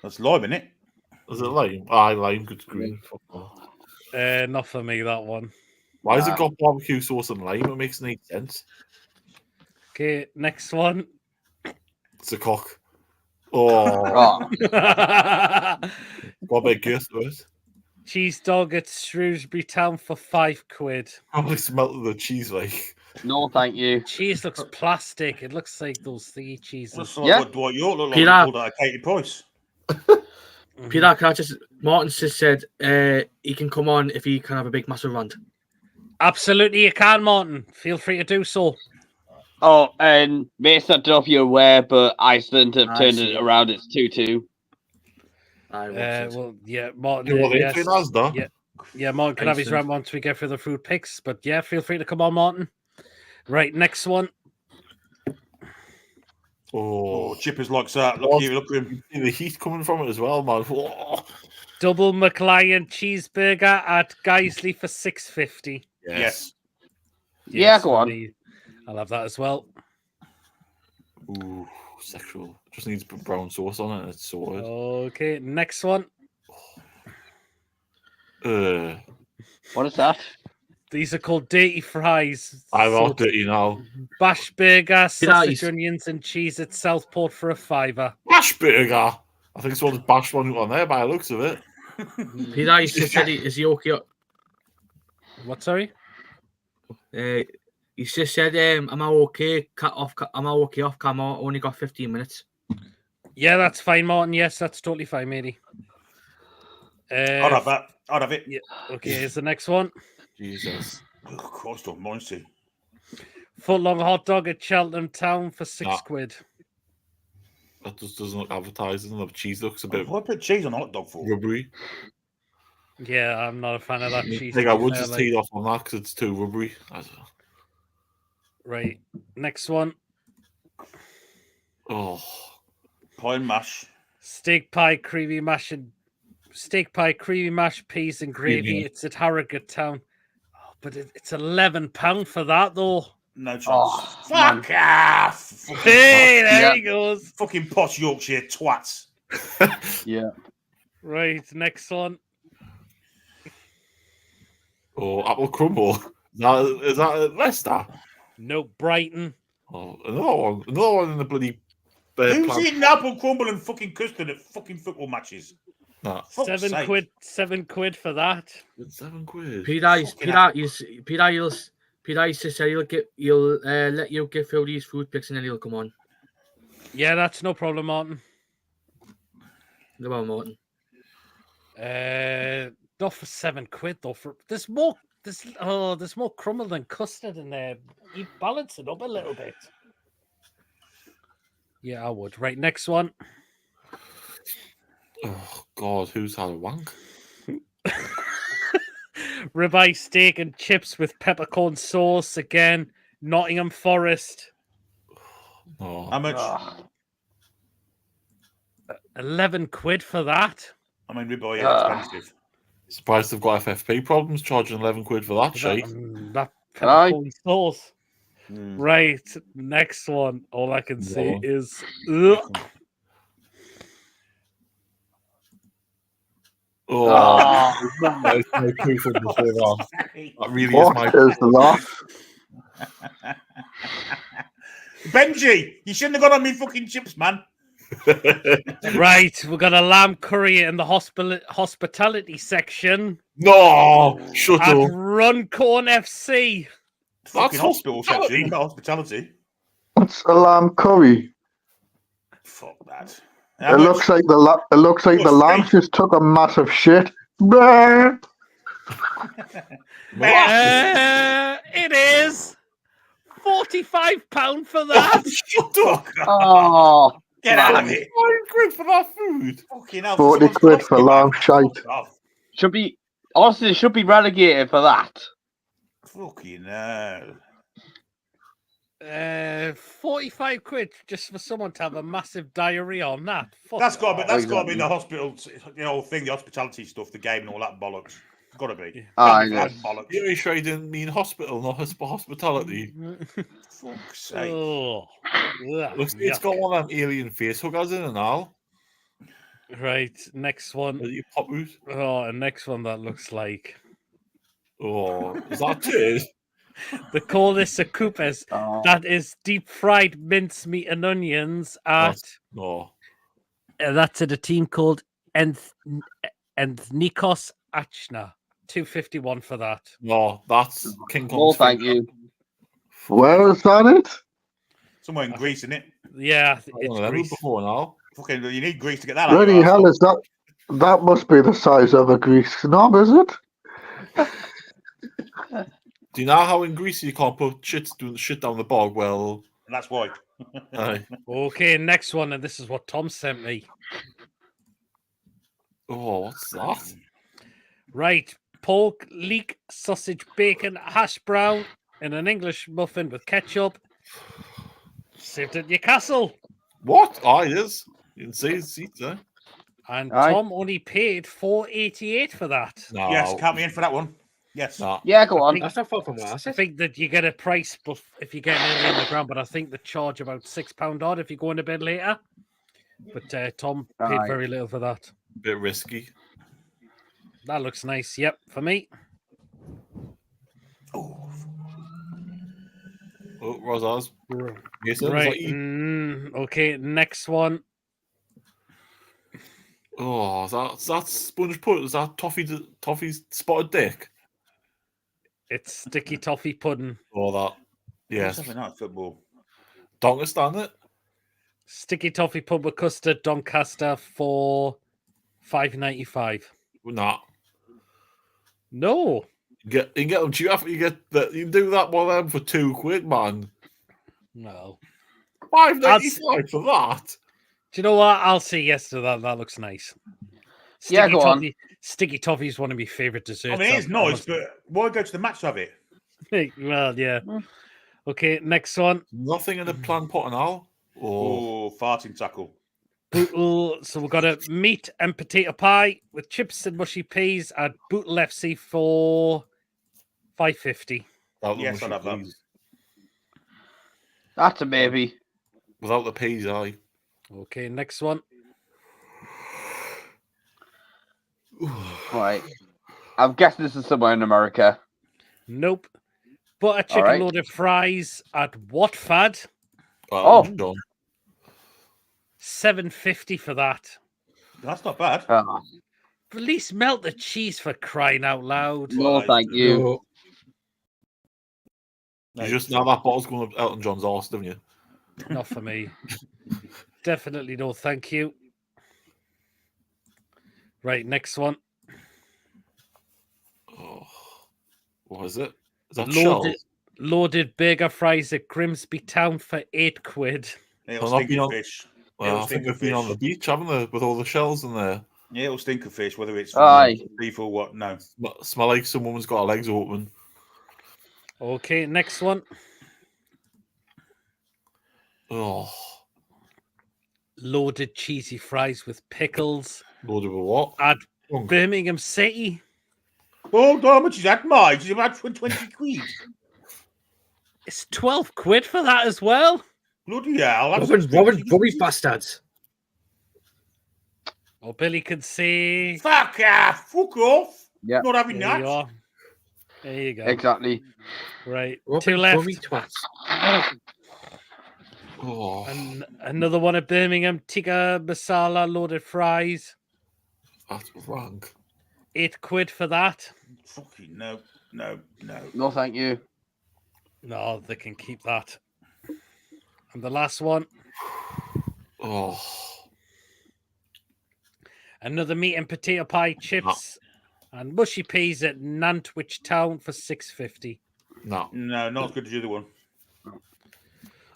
That's lime, isn't it? Is it lime? Aye, lime, good green. Fuck off. Not for me, that one. Why has it got barbecue sauce and lime? It makes no sense. Okay, next one. It's a cock. Oh, got a bit girth to it. Cheese dog at Shrewsbury Town for £5. Probably smelt the cheese like. No, thank you. Cheese looks plastic. It looks like those thingy cheeses. Looks like Yeah. what Dwight York looked like. Peter. He called that a Katie Price. Peter, can I just, Martin just said he can come on if he can have a big massive rant. Absolutely, you can, Martin. Feel free to do so. Oh, and Mason, I don't know if you're aware, but Iceland have I turned see. it around. It's 2-2. Well, yeah, Martin. You know what yes. they has done? Yeah. Yeah, Martin can have his Excellent. rant once we get through the food picks. But yeah, feel free to come on, Martin. Right, next one. Oh, Oh, Chippers likes that. Look What? at you, look at him. see the heat coming from it as well, man. Oh. Double McLion cheeseburger at Geisley for £6.50. Yes. Yeah, go on. Indeed. I'll have that as well. Ooh, sexual. Just needs brown sauce on it. It's sorted. Okay, next one. What is that? These are called dirty fries. I'm So out dirty now. bash burger, sausage, Nice. onions, and cheese at Southport for £5. Bash burger. I think someone's bashed one on there by the looks of it. Peter, he just said, is he okay? What, sorry? He just said, am I okay? Am I okay off camera? Only got 15 minutes. Yeah, that's fine, Martin. Yes, that's totally fine, matey. I'd have that. I'd have it. Yeah. Okay, here's the next one. Jesus. Oh, Christ almighty. Foot-long hot dog at Cheltenham Town for £6. That just doesn't look appetizing. The cheese looks a bit Why put cheese on a hot dog for? rubbery. Yeah, I'm not a fan of that cheese. I think to I be would fair, just like. teed off on that because it's too rubbery. I don't know. Right, next one. Oh, Pie and mash. Steak pie, creamy mash, peas and gravy. Yeah. It's at Harrogate Town. Oh, but it's £11 for that, though. No chance. Oh, Fuck off! Hey, there Yeah. he goes. Fucking posh Yorkshire twats. Yeah. Right, next one. oh, apple crumble. Is that at Leicester? No, Brighton. Oh, another one in the bloody. Who's plant. eating apple crumble and fucking custard at fucking football matches? Nah, Fuck's £7 sake. quid. £7 for that. it's £7. Peter, he just said he'll let you get through these food picks and then he'll come on. Yeah, that's no problem, Martin. Go on, Martin. Not for £7 though. There's more crumble than custard in there. You balance it up a little bit. Yeah, I would. Right, next one. Oh God, who's had a wank? Ribeye steak and chips with peppercorn sauce again. Nottingham Forest. Oh, How much? £11 for that. I mean, ribeye, yeah, expensive. surprised they've got FFP problems charging £11 for that shit. That Aye. peppercorn sauce. Mm. Right, next one. All I can say Yeah. is ugh. Oh, there's no proof of before that. That really is my. What is that? Benji, you shouldn't have got on me fucking chips, man. Right, we've got a lamb curry in the hospitality section No, shut at up. Runcorn FC. Fucking That's hospital section, hospitality. not hospitality. What's a lamb curry? Fuck that. It looks like the What's lamb steak? just took a massive shit. Bah! It is £45 for that. Shut up! Oh, Get out man. of it. £5 for that food. Fucking hell. 40 someone's quid lost for it, man. lamb shite. Fuck off. Should be, honestly, it should be relegated for that. Fucking hell. 45 quid just for someone to have a massive diarrhea on that. Fuck That's got to be, that's got to be exactly. the hospital, the whole thing, the hospitality stuff, the game and all that bollocks. It's got to be. Aye, Can't be yes. that bollocks. You're sure you didn't mean hospital, not hospitality. Fuck's sake. Oh, ugh, Looks like it's yuck. got one of them alien face hookers in and all. Right, next one. You pop out. Oh, and next one that looks like. Oh, is that it? They call this a coupes. Oh. That is deep fried mincemeat and onions at. No. That's at a team called Nikos Achna. 251 for that. No, that's King Kong's Well, thank finger. you. Where is that it? Somewhere in Greece, isn't it? Yeah, I it's don't know, Greece. before now. Fucking, you need Greece to get that out. Bloody hell, is that? That must be the size of a Greek knob, is it? Do you know how in Greece you can't put shit down the bog? Well, That's why. aye. Okay, next one, and this is what Tom sent me. Oh, what's that? Right, pork, leek, sausage, bacon, hash brown, in an English muffin with ketchup. Served at Newcastle. What? Oh, it is. You can see his seats there. And Aye. Tom only paid $4.88 for that. No. Yes, count me in for that one. Yes. No. Yeah, go on. That's not far from what I I said. think that you get a price if you get an early in the ground, but I think they charge about £6 odd if you go in a bit later. But Tom paid Aye. very little for that. Bit risky. That looks nice. Yep, for me. Oh, Rosaz. Yes, sir. Right. Is that you? Okay, next one. Oh, that's sponge pudding. Is that toffee's spotted dick? It's sticky toffee pudding. Oh, that. Yes. Yes. Something like football. Don't understand it. Sticky toffee pudding with custard, Doncaster for $5.95. Nah. No. You can get them cheap. You can do that one of them for £2, man. No. $5.95 for that. Do you know what? I'll say yes to that. That looks nice. Yeah, go on. Sticky toffee is one of my favorite desserts. I mean, it's nice, but why go to the match to have it? Well, yeah. Okay, next one. Nothing in the plant pot and all. Oh, Oh, farting tackle. Bootle. So we've got a meat and potato pie with chips and mushy peas at Bootle FC for $5.50. Yes, I'll have that. That's a maybe. Without the peas, aye. Okay, next one. Right. I'm guessing this is somewhere in America. Nope. Butter chicken right. loaded fries at Watford. Oh. Done. $7.50 for that. That's not bad. At least melt the cheese for crying out loud. No, thank you. You just know that bottle's going up Elton John's arse, don't you? Not for me. Definitely no, thank you. Right, next one. Oh, what is it? Is that Loaded burger fries at Grimsby Town for £8. It'll Well, stink of fish. Well, I It'll think stink they've of been on the fish. beach, haven't they? With all the shells in there. Yeah, it'll stink of fish, whether it's Aye. beef or what. No. Smell like some woman's got her legs open. Okay, next one. Oh, Loaded cheesy fries with pickles loaded with what? at Drunk. Birmingham City. Oh, how much is that, Mike? It's about 20 quid. It's £12 for that as well. Bloody hell. That's Rubbish bastards. Or Billy could say, Fuck off. Fuck off. Yeah. Not having there you that. are. There you go. Exactly. Right, Rubbish two left. rubbish twats. Oh, And another one at Birmingham. Tikka masala loaded fries. that's wrong. £8 for that. Fucking no. No, thank you. No, they can keep that. And the last one, Oh, another meat and potato pie, chips, and mushy peas at Nantwich Town for $6.50. no. No, not as good as the other one.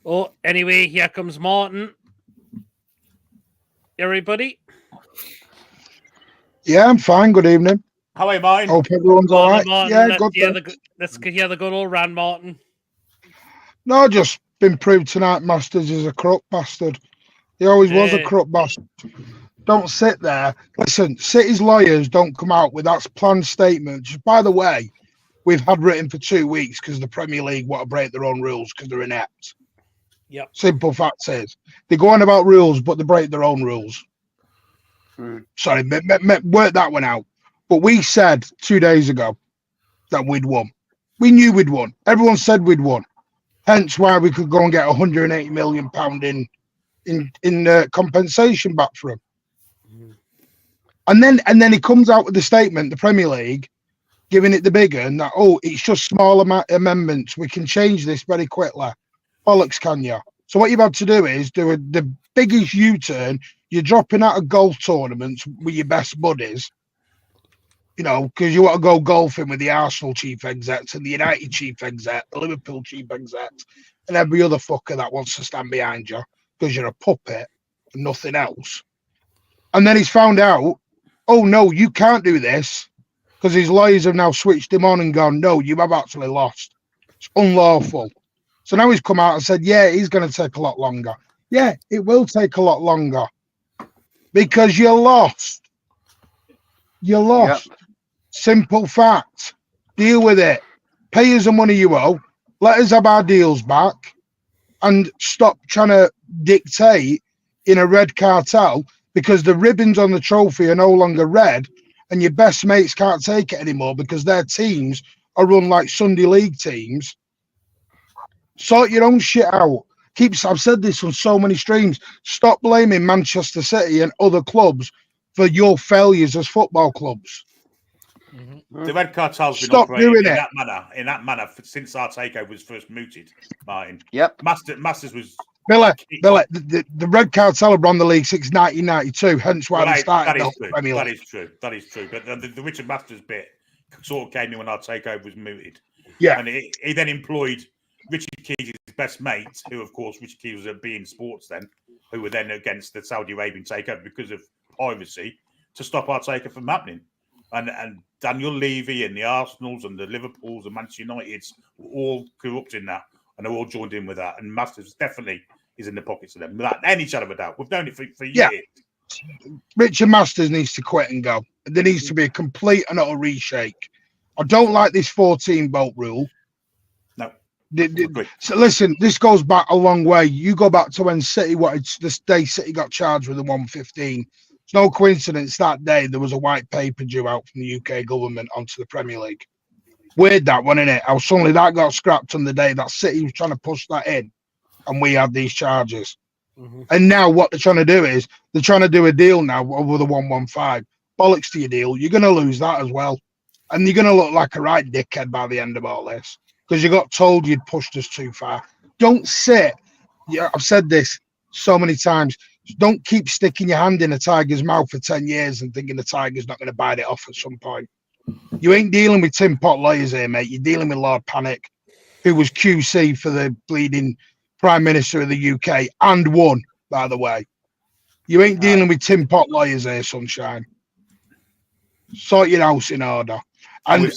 Oh, anyway, here comes Martin. Everybody. Yeah, I'm fine. Good evening. How are you, Martin? Hope everyone's all right. Martin, Yeah, let's good. hear Thanks. let's hear the good old rant, Martin. No, just been proved tonight. Masters is a corrupt bastard. He always was a corrupt bastard. Don't sit there. Listen, City's lawyers don't come out with that planned statement. Just by the way, we've had written for 2 weeks because the Premier League want to break their own rules because they're inept. Yep. Simple fact is they go on about rules, but they break their own rules. Sorry, work that one out. But we said 2 days ago that we'd won. We knew we'd won. Everyone said we'd won. Hence why we could go and get £180 million in compensation back for him. And then he comes out with the statement, the Premier League, giving it the bigger, and that, it's just small amendments. We can change this very quickly. Bollocks, can you? So what you've had to do is do the biggest U-turn. You're dropping out of golf tournaments with your best buddies, because you want to go golfing with the Arsenal chief execs and the United chief exec, the Liverpool chief execs, and every other fucker that wants to stand behind you because you're a puppet and nothing else. And then he's found out, oh no, you can't do this, because his lawyers have now switched him on and gone, no, you have actually lost. It's unlawful. So now he's come out and said, yeah, he's going to take a lot longer. Yeah, it will take a lot longer because you're lost. You're lost. Yep. Simple fact. Deal with it. Pay us the money you owe. Let us have our deals back and stop trying to dictate in a red cartel, because the ribbons on the trophy are no longer red and your best mates can't take it anymore because their teams are run like Sunday League teams. Sort your own shit out. I've said this on so many streams. Stop blaming Manchester City and other clubs for your failures as football clubs. The red cartel's been operating in that manner since our takeover was first mooted, Martin. Yep. Masters was... Billy, the red cartel have run the league since 1992, hence why they started the Premier League. That is true. But the Richard Masters bit sort of came in when our takeover was mooted. Yeah. And he then employed Richard Keys' best mate, who, of course, Richard Keys was at beIN Sports then, who were then against the Saudi Arabian takeover because of piracy, to stop our takeover from happening. And Daniel Levy and the Arsenals and the Liverpools and Manchester Uniteds were all corrupt in that, and they're all joined in with that. And Masters definitely is in the pockets of them, without any shadow of a doubt. We've known it for years. Richard Masters needs to quit and go. There needs to be a complete and utter reshake. I don't like this 14 boat rule. No. So listen, this goes back a long way. You go back to when City this day City got charged with the 115. It's no coincidence that day there was a white paper due out from the UK government onto the Premier League. Weird that one, innit? How suddenly that got scrapped on the day that City was trying to push that in, and we had these charges. And now what they're trying to do is they're trying to do a deal now over the 115. Bollocks to your deal. You're going to lose that as well. And you're going to look like a right dickhead by the end of all this, because you got told you'd pushed us too far. Don't sit. Yeah, I've said this so many times. Don't keep sticking your hand in a tiger's mouth for 10 years and thinking the tiger's not going to bite it off at some point. You ain't dealing with tin pot lawyers here, mate. You're dealing with Lord Panic, who was QC for the bleeding Prime Minister of the UK and won, by the way. You ain't dealing with tin pot lawyers here, sunshine. Sort your house in order. And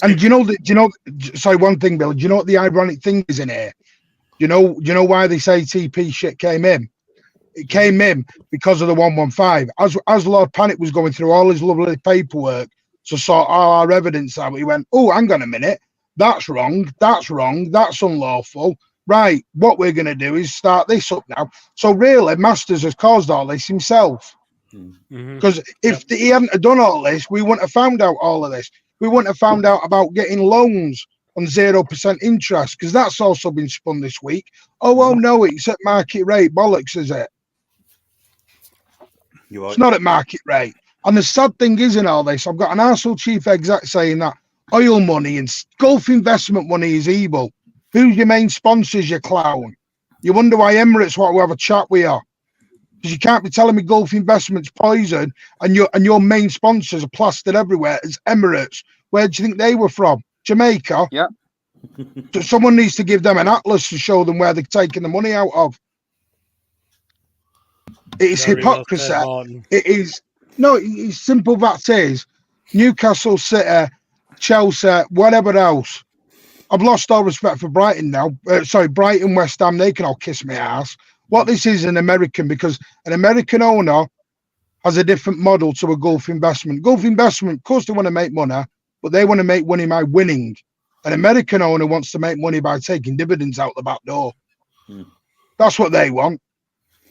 sorry, one thing, Bill. Do you know what the ironic thing is in here? Do you know why this ATP shit came in? It came in because of the 115. As Lord Panic was going through all his lovely paperwork to sort all our evidence out, he went, oh, hang on a minute. That's wrong. That's unlawful. Right, what we're going to do is start this up now. So really, Masters has caused all this himself. Because if he hadn't done all this, we wouldn't have found out all of this. We wouldn't have found out about getting loans on 0% interest, because that's also been spun this week. Oh, no, it's at market rate. Bollocks, is it? It's not at market rate. And the sad thing is in all this, I've got an Arsenal chief exec saying that oil money and golf investment money is evil. Who's your main sponsors, you clown? You wonder why Emirates want to have a chat with you. Because you can't be telling me golf investment's poison and your main sponsors are plastered everywhere. It's Emirates. Where do you think they were from? Jamaica? Yeah. So someone needs to give them an atlas to show them where they're taking the money out of. It is Very well hypocrisy. said, Martin. It is no. It's simple. That is Newcastle, City, Chelsea, whatever else. I've lost all respect for Brighton now. Brighton, West Ham, they can all kiss my ass. What this is an American, because an American owner has a different model to a Gulf investment. Gulf investment, of course, they want to make money, but they want to make money by winning. An American owner wants to make money by taking dividends out the back door. That's what they want.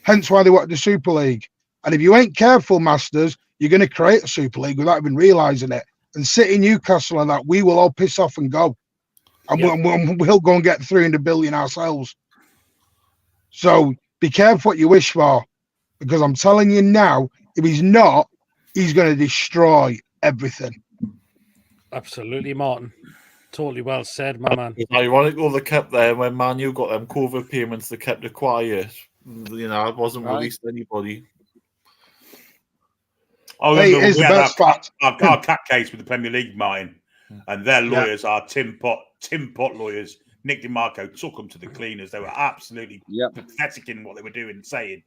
Hence why they want the Super League. And if you ain't careful, Masters, you're going to create a Super League without even realising it. And City, Newcastle and that, we will all piss off and go. And we'll go and get 300 billion ourselves. So be careful what you wish for. Because I'm telling you now, if he's not, he's going to destroy everything. Absolutely, Martin. Totally well said, my man. It's ironic though they kept there when Man U got them COVID payments, they kept it quiet. You know, it wasn't released to anybody. I remember Hey, it's we the had best fact. our cat case with the Premier League, Martin, and their lawyers are Tim Pot lawyers. Nick DiMarco took them to the cleaners. They were absolutely pathetic in what they were doing and saying.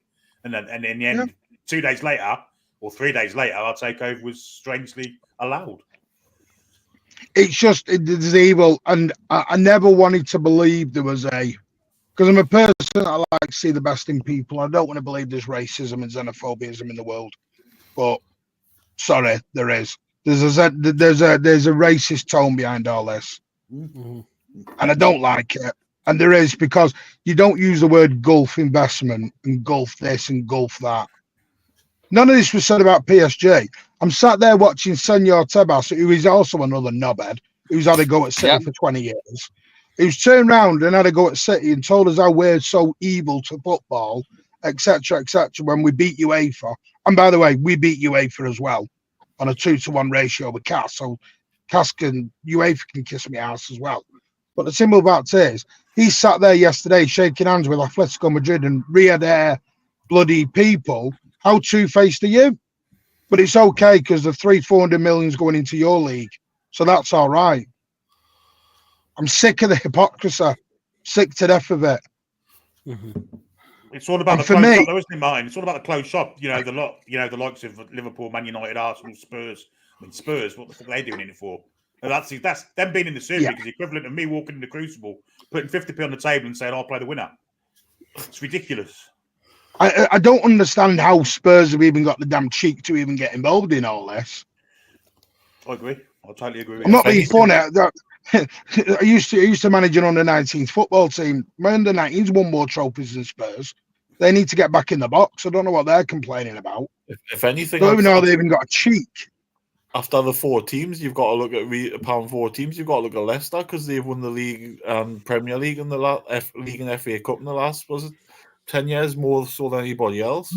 And then in the end, 2 days later, or 3 days later, our takeover was strangely allowed. It's just, it's evil. And I never wanted to believe there was because I'm a person that I like to see the best in people. I don't want to believe there's racism and xenophobia in the world. But, sorry, there is. There's a racist tone behind all this. And I don't like it. And there is, because you don't use the word Gulf investment and Gulf this and Gulf that. None of this was said about PSG. I'm sat there watching Senor Tebas, who is also another knobhead, who's had a go at City for 20 years. Who's turned round and had a go at City and told us how we're so evil to football, etc., when we beat UEFA. And by the way, we beat UEFA as well on a 2-to-1 ratio with Cass. So UEFA can kiss me ass as well. But the simple fact is, he sat there yesterday shaking hands with Atletico Madrid and Rio Air bloody people. How two-faced are you? But it's okay because the 300-400 million is going into your league. So that's all right. I'm sick of the hypocrisy. Sick to death of it. It's all about the close shop, though, isn't it, Martin? It's all about the close shop. You know, the likes of Liverpool, Man United, Arsenal, Spurs. I mean, Spurs, what the fuck are they doing it for? And that's them being in the Super League is the equivalent of me walking in the Crucible, putting 50p on the table and saying, I'll play the winner. It's ridiculous. I don't understand how Spurs have even got the damn cheek to even get involved in all this. I agree. I totally agree with I'm not being funny. I used to manage an under-19s football team. My under-19s won more trophies than Spurs. They need to get back in the box. I don't know what they're complaining about. If anything, don't even know they even got a cheek. After the 4 teams, you've got to look at pound 4 teams. You've got to look at Leicester because they've won the league, Premier League, and the league and FA Cup in the last 10 years, more so than anybody else.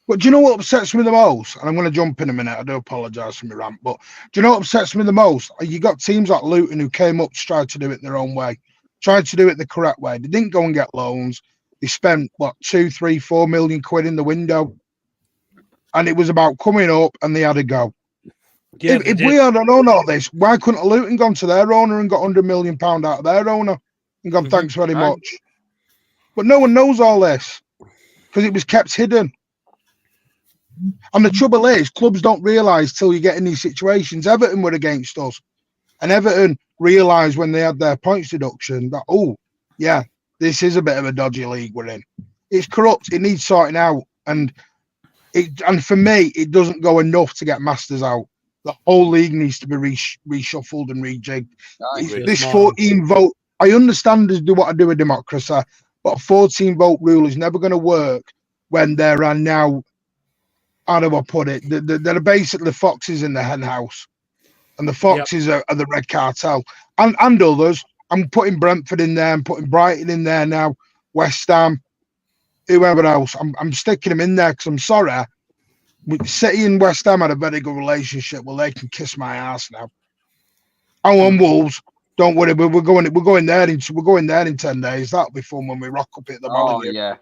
But do you know what upsets me the most? And I'm going to jump in a minute. I do apologise for my rant. But do you know what upsets me the most? You got teams like Luton who came up to try to do it their own way, tried to do it the correct way. They didn't go and get loans. They spent, 2, 3, 4 million quid in the window. And it was about coming up and they had a go. Yeah, if we had known all this, why couldn't Luton gone to their owner and got £100 million out of their owner and gone, thanks very much? But no one knows all this because it was kept hidden. And the trouble is, clubs don't realise till you get in these situations. Everton were against us. And Everton realised when they had their points deduction that, this is a bit of a dodgy league we're in. It's corrupt. It needs sorting out. And for me, it doesn't go enough to get Masters out. The whole league needs to be reshuffled and rejigged. This 14 vote, I understand to do what I do with democracy, but a 14 vote rule is never going to work when there are now, how do I put it? There are basically foxes in the hen house, and the foxes are the red cartel and others. I'm putting Brentford in there. I'm putting Brighton in there now. West Ham, whoever else. I'm sticking them in there because I'm sorry. City and West Ham had a very good relationship. Well, they can kiss my ass now. And Wolves, don't worry. We're going there in 10 days. That'll be fun when we rock up at the Molyneux. Yeah.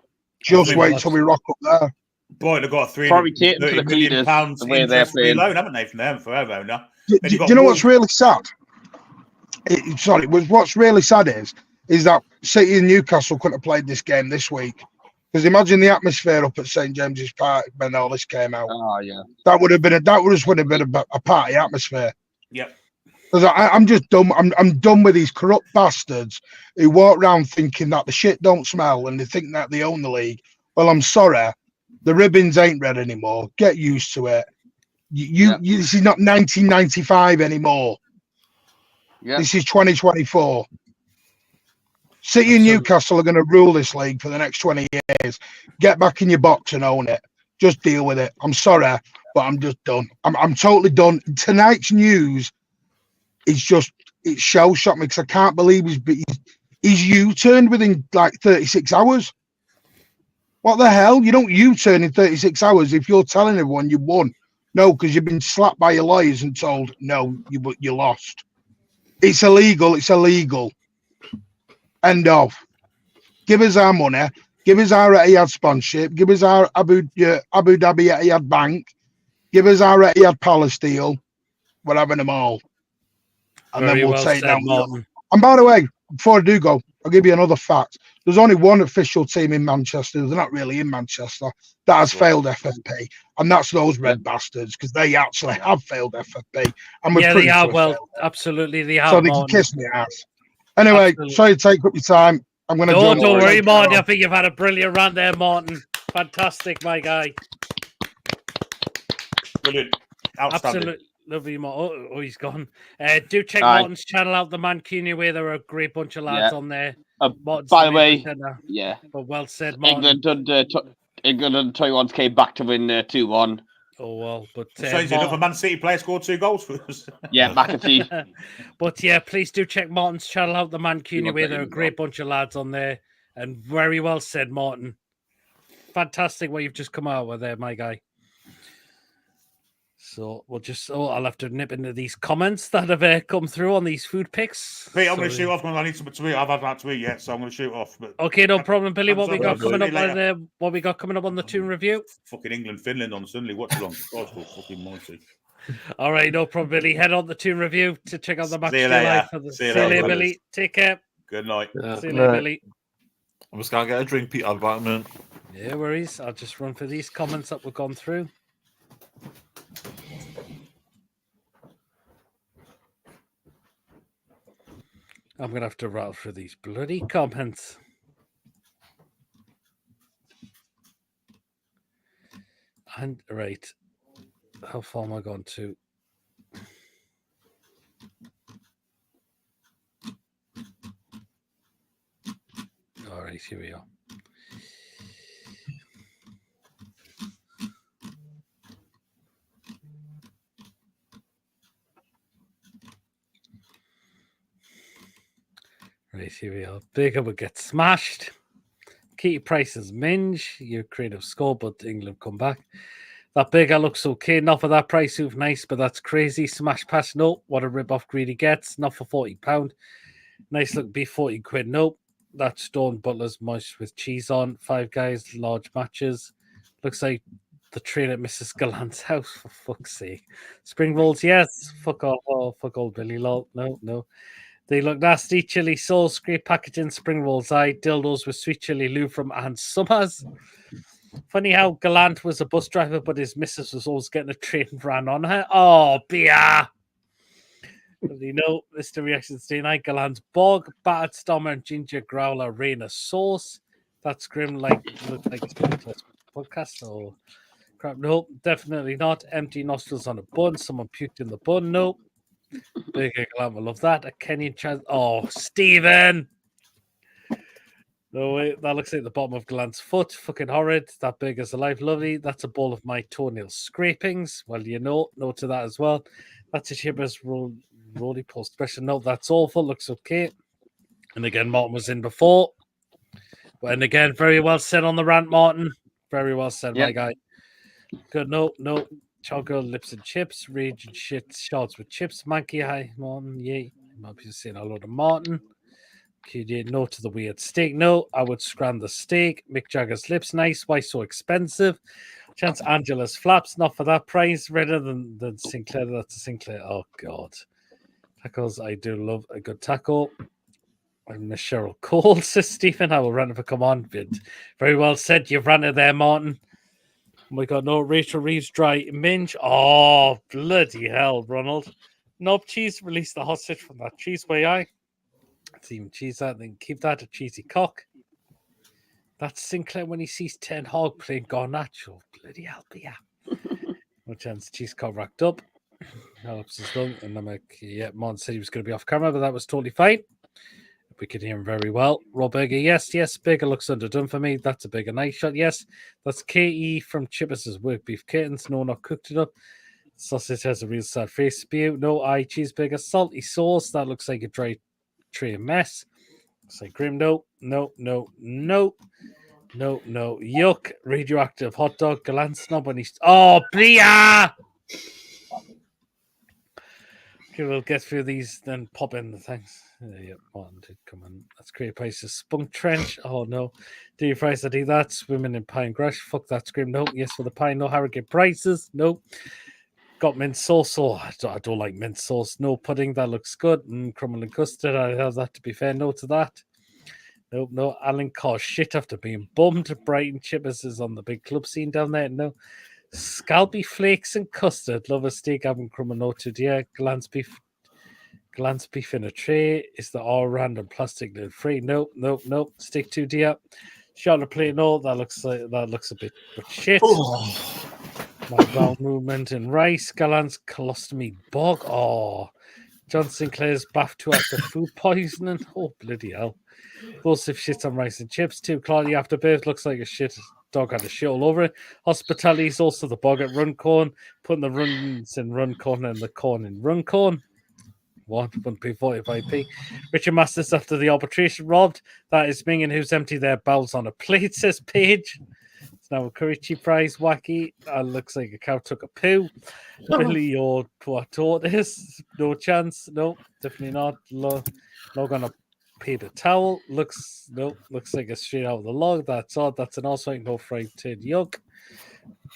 Just wait till we rock up there. Boy, they've got £330 million interest-free loan, haven't they, from them forever now? Do you know what's really sad? What's really sad is that City and Newcastle couldn't have played this game this week. Because imagine the atmosphere up at St James's Park when all this came out. Oh yeah. That would have been a party atmosphere. Yep. Because I'm just done. I'm done with these corrupt bastards who walk around thinking that the shit don't smell and they think that they own the league. Well, I'm sorry, the ribbons ain't red anymore. Get used to it. This is not 1995 anymore. Yeah. This is 2024. City and Newcastle are going to rule this league for the next 20 years. Get back in your box and own it. Just deal with it. I'm sorry, but I'm just done. I'm totally done. Tonight's news is just, it shell shocked me because I can't believe he's U-turned within like 36 hours. What the hell? You don't U-turn in 36 hours if you're telling everyone you won. No, because you've been slapped by your lawyers and told, no, you lost. It's illegal. It's illegal. End of. Give us our money. Give us our Etihad sponsorship. Give us our Abu Dhabi Etihad Bank. Give us our Etihad Palace deal. We're having them all. And Very then we'll well take said, down. Martin. And by the way, before I do go, I'll give you another fact. There's only one official team in Manchester. They're not really in Manchester. That has failed FFP. And that's those red bastards, because they actually have failed FFP. And Yeah, they have. Well, absolutely, they have. So they can kiss me ass. Anyway, Absolutely. sorry to take up your time. I'm going to Don't join. worry, Martin. I think you've had a brilliant rant there, Martin. Fantastic, my guy. Brilliant. Outstanding. Absolutely. Love you, Martin. Oh, he's gone. Do check Aye. Martin's channel out, the Mancunian way. There are a great bunch of lads on there. Martin's By the an way, amazing centre. yeah. But well said, Martin. England and 21 came back to win 2-1. Oh, well. But So is it enough a Man City player scored 2 goals for us? Yeah, McAtee. But yeah, please do check Martin's channel out, the Mancunian You're way. right, There are a great bunch of lads on there. And very well said, Martin. Fantastic what you've just come out with there, my guy. So we'll just, I'll have to nip into these comments that have come through on these food picks. Pete, I'm going to shoot off because I need something to eat. I've had that to eat yet, so I'm going to shoot off. But okay, no problem, Billy. I'm What we sorry, got coming up later. on the, what we got coming up on the tune review? Fucking England, Finland on Sunday. What's wrong? God's so fucking mighty. All right, no problem, Billy. Head on the tune review to check out the match. See you later. See you later, Billy. Take care. Good night. See you later, Billy. I'm just going to get a drink, Pete. I'll be back in a minute. Yeah, worries. I'll just run for these comments that we've gone through. I'm going to have to rattle through these bloody comments. And, right. How far am I going to? All right, here we are. Right, here we are. Baker would get smashed. Katie Price's minge. Your creative score, but England come back. That Baker looks okay. Not for that price. Oof, nice, but that's crazy. Smash pass, nope. What a rip-off Greedy gets. Not for £40. Nice look, be 40 quid, nope. That's Stone Butler's mush with cheese on. 5 guys, large matches. Looks like the train at Mrs. Gallant's house, for fuck's sake. Spring rolls, yes. Fuck off. Oh, fuck old Billy Lol. No. They look nasty. Chili sauce, great packaging, spring rolls, dildos with sweet chili Lou from Ann Summers. Funny how Gallant was a bus driver, but his missus was always getting a train ran on her. Oh, beer. You know, Mr. Reactions Day Night, Gallant's bog, battered stommer, and ginger growler, rain of sauce. That's grim, look like it's been a podcast or crap. Nope, definitely not. Empty nostrils on a bun. Someone puked in the bun. Nope. Big Gallant will love that. A Kenyan chance. Oh, Stephen. No way. That looks like the bottom of Gallant's foot. Fucking horrid. That big as a life. Lovely. That's a ball of my toenail scrapings. Well, you know. No to that as well. That's a Shibber's roly post special. No, that's awful. Looks okay. And again, Martin was in before. And again, very well said on the rant, Martin. Very well said, my guy. Good. No. Chocolate lips and chips. Rage and shit. Shots with chips. Monkey high. Martin. Yeah. Might be saying hello to Martin. QD, no to the weird steak. No, I would scram the steak. Mick Jagger's lips, nice. Why so expensive? Chance Angela's flaps, not for that price. Redder than Sinclair. That's a Sinclair. Oh, God. Tacos, I do love a good taco. And Miss Cheryl Cole says, Stephen, I will run if I come on. But very well said. You've run it there, Martin. Oh my God, no, Rachel Reeves dry minge. Oh, bloody hell, Ronald. Knob cheese, release the hostage from that cheese way eye. It's even cheese that, then keep that a cheesy cock. That's Sinclair when he sees Ten Hog playing Garnacho. Bloody hell, yeah. No chance, cheese cock racked up. Helps his lung, and I'm like, yeah, Mon said he was going to be off camera, but that was totally fine. We could hear him very well. Rob Berger, yes, Bigger looks underdone for me. That's a bigger nice shot, yes. That's KE from Chippers' Work Beef Kittens. No, not cooked it up. Sausage has a real sad face. Spew, no eye, cheeseburger, salty sauce. That looks like a dry tray of mess. Looks like Grim, no. Yuck. Radioactive hot dog, galant snob when he's. Oh, Bria! Okay, we'll get through these, then pop in the things. Yeah, one did come in. That's great prices. Spunk Trench. Oh no. Do you price? I do that. Swimming in pine grass. Fuck that scream. No. Yes for the pine. No Harrogate prices. No. Got mint sauce. Oh, I don't like mint sauce. No pudding. That looks good. Crumble and custard. I have that to be fair. No to that. Nope. No. Alan caused shit after being bummed. Brighton Chippers is on the big club scene down there. No. Scalpy flakes and custard. Love a steak. Having crumble noted. Yeah. Glance beef in a tray. Is the all random plastic lid free? Nope. Stick to dear. Shot a plate. No, that looks a bit shit. My bowel movement in rice. Gallant's colostomy bog. Oh, John Sinclair's bath to after food poisoning. Oh, bloody hell. Explosive shit on rice and chips. Too Claudia after birth looks like a shit. Dog had a shit all over it. Hospitality is also the bog at Runcorn. Putting the runs in Runcorn and the corn in Runcorn. 1p 45p. Richard Masters after the arbitration robbed. That is Ming and who's empty their bowels on a plate, says Paige. It's now a Kurichi prize. Wacky. Looks like a cow took a poo. Billy, your tortoise. No chance. No, definitely not. Log on a paper towel. Looks like a straight out of the log. That's odd. That's an also no fried tin yuck.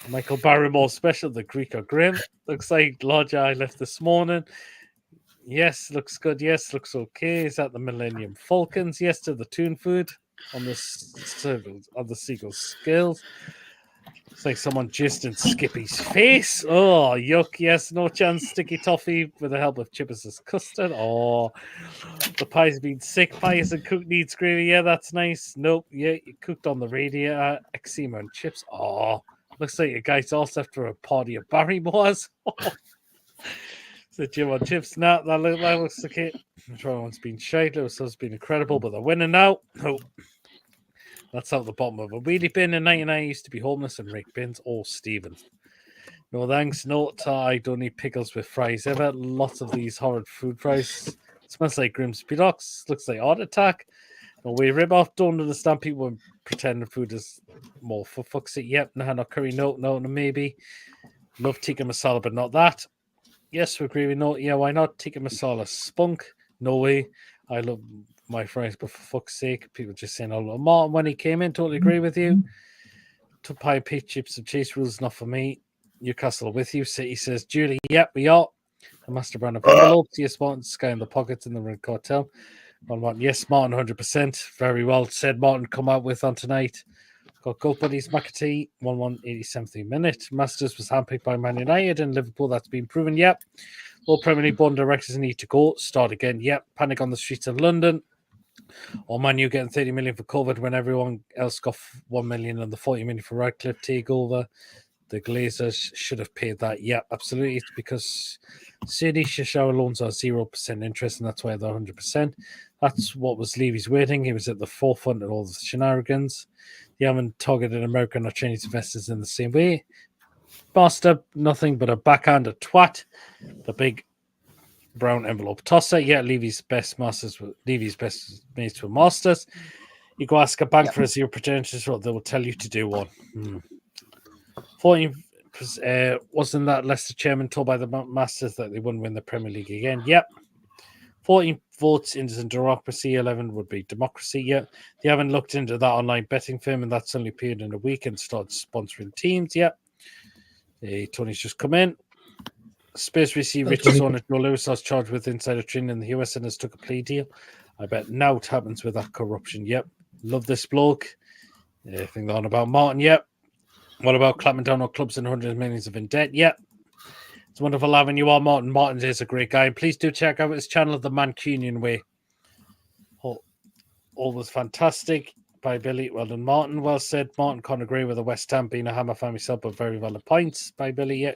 Michael Barrymore special. The Greek or Grim. Looks like Lodge I left this morning. Yes, looks good. Yes, looks okay. Is that the Millennium Falcons? Yes, to the tune food on the seagull's skills. It's like someone jizzed in Skippy's face. Oh, yuck. Yes, no chance. Sticky toffee with the help of Chippers' custard. Oh, the pie's been sick. Pies and cooked needs gravy. Yeah, that's nice. Nope. Yeah, you cooked on the radiator. Eczema and chips. Oh, looks like a guy's also after a party of Barrymore's. The Jim on chips. Nah, that looks like it. Everyone's been shite. Lewis has been incredible, but they're winning now. Oh, that's out the bottom of a wheelie bin. In 99, used to be homeless and rake bins. Oh, Stephen. No thanks. No, I don't eat pickles with fries ever. Lots of these horrid food fries. Smells like Grimsby Docks. Looks like Heart Attack. No way, rib off. Don't understand people pretending food is more for fuck's sake. Yep, no curry. No, maybe. Love tikka masala, but not that. Yes, we agree with no. Yeah, why not? Tikka masala spunk. No way. I love my fries, but for fuck's sake, people just saying, oh, Martin, when he came in, totally agree with you. To pie peach chips and cheese rules, not for me. Newcastle with you. City says, Julie, yep, we are. The master brand of envelopes. Yes, Martin, sky in the pockets in the red cartel. Martin, yes, Martin, 100%. Very well said, Martin. Come out with on tonight. Got Goat Buddies, McAtee, 1-1-87th minute. Masters was handpicked by Man United and Liverpool. That's been proven. Yep. All Premier League board directors need to go. Start again. Yep. Panic on the streets of London. Or Man U getting 30 million for COVID when everyone else got 1 million and the 40 million for Radcliffe takeover. The Glazers should have paid that. Yeah, absolutely. It's because City shower loans are 0% interest, and that's why they're 100%. That's what was Levy's waiting. He was at the forefront of all the shenanigans. They haven't targeted American or Chinese investors in the same way. Master, nothing but a backhanded twat. The big brown envelope tosser. Yeah, Levy's best mates were masters. You go ask a bank for a 0% interest rate, they will tell you to do one. 14 wasn't that Leicester chairman told by the Masters that they wouldn't win the Premier League again? Yep. 14 votes into democracy, 11 would be democracy. Yep. They haven't looked into that online betting firm, and that's only appeared in a week and started sponsoring teams. Yep. Tony's just come in. Space we see Richard's owner Joe Lewis was charged with insider trading in the US and has took a plea deal. I bet now it happens with that corruption. Yep. Love this bloke. Anything on about Martin? Yep. What about clamping down on clubs and hundreds of millions of in debt? Yep. It's wonderful having you on, Martin. Martin is a great guy. And please do check out his channel, The Mancunian Way. Always fantastic by Billy. Well done, Martin. Well said. Martin can't agree with the West Ham being a Hammer fan myself, but very valid points by Billy. Yeah.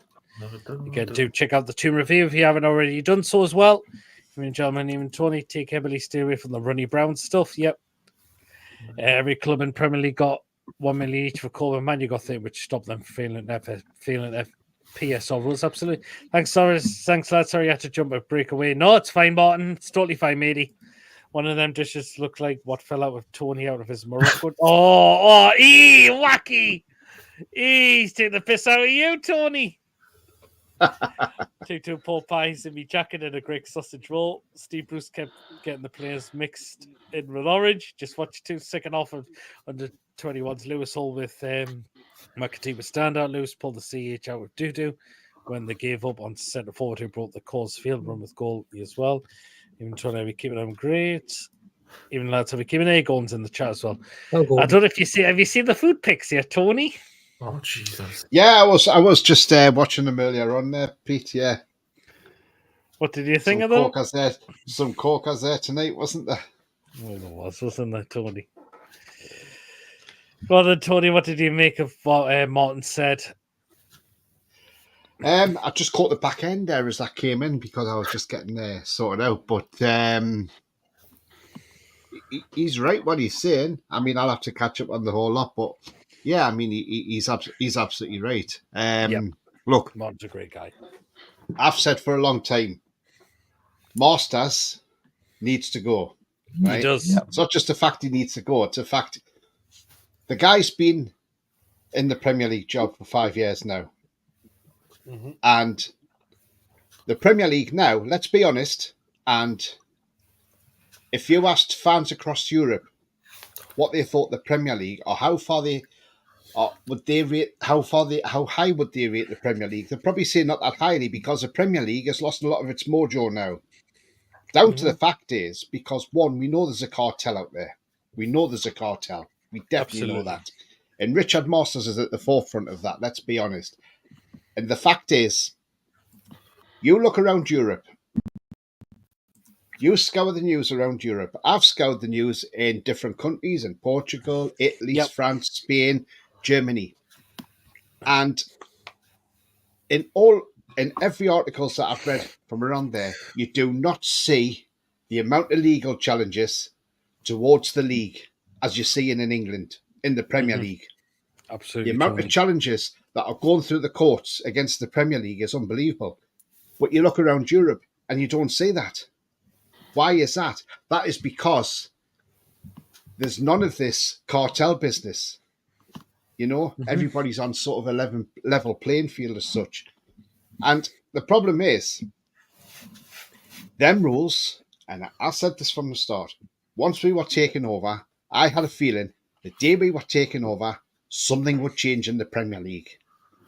Again, do check out the Tomb review if you haven't already done so as well. Gentlemen, even Tony, take heavily stay away from the Runny Brown stuff. Yep. Every club in Premier League got 1 million each for Coleman. Man, you got things which stop them feeling PSL rules. Absolutely. Thanks, lads. Sorry, you had to jump a break away. No, it's fine, Martin. It's totally fine, matey. One of them dishes looked like what fell out with Tony out of his Morocco. Wacky. He's taking the piss out of you, Tony. 2-2 Paul pies in me jacket and a Greek sausage roll. Steve Bruce kept getting the players mixed in with orange. Just watch 2 second off of under 21's Lewis Hall with McAtee was standout. Lewis pulled the CH out with Dudu when they gave up on centre forward who brought the cause field run with goal as well. Even trying to be keeping them great. Even lads have been keeping A goals in the chat as well. I don't know if you see. Have you seen the food pics here, Tony? Oh Jesus! Yeah, I was just watching them earlier on there, Pete. Yeah. What did you think of them? Some corkers there tonight, wasn't there? Well, there wasn't there, Tony? Well then, Tony, what did you make of what Martin said? I just caught the back end there as that came in because I was just getting sorted out. But he's right what he's saying. I mean, I'll have to catch up on the whole lot, but yeah, I mean, he's absolutely right. Look, Martin's a great guy. I've said for a long time, Masters needs to go. Right? He does. It's not just a fact he needs to go. It's a fact. The guy's been in the Premier League job for 5 years now. Mm-hmm. And the Premier League now, let's be honest, and if you asked fans across Europe what they thought the Premier League or how high would they rate the Premier League, they'd probably say not that highly because the Premier League has lost a lot of its mojo now. Down to the fact is, because one, we know there's a cartel out there. We know there's a cartel. We definitely know that. And Richard Masters is at the forefront of that, let's be honest. And the fact is, you look around Europe, you scour the news around Europe. I've scoured the news in different countries, in Portugal, Italy, France, Spain, Germany. And in every articles that I've read from around there, you do not see the amount of legal challenges towards the league as you see in England, in the Premier League. Absolutely. The amount of challenges that are going through the courts against the Premier League is unbelievable. But you look around Europe and you don't see that. Why is that? That is because there's none of this cartel business. You know, everybody's on sort of a level playing field as such. And the problem is, them rules, and I said this from the start, once we were taken over, I had a feeling the day we were taken over, something would change in the Premier League.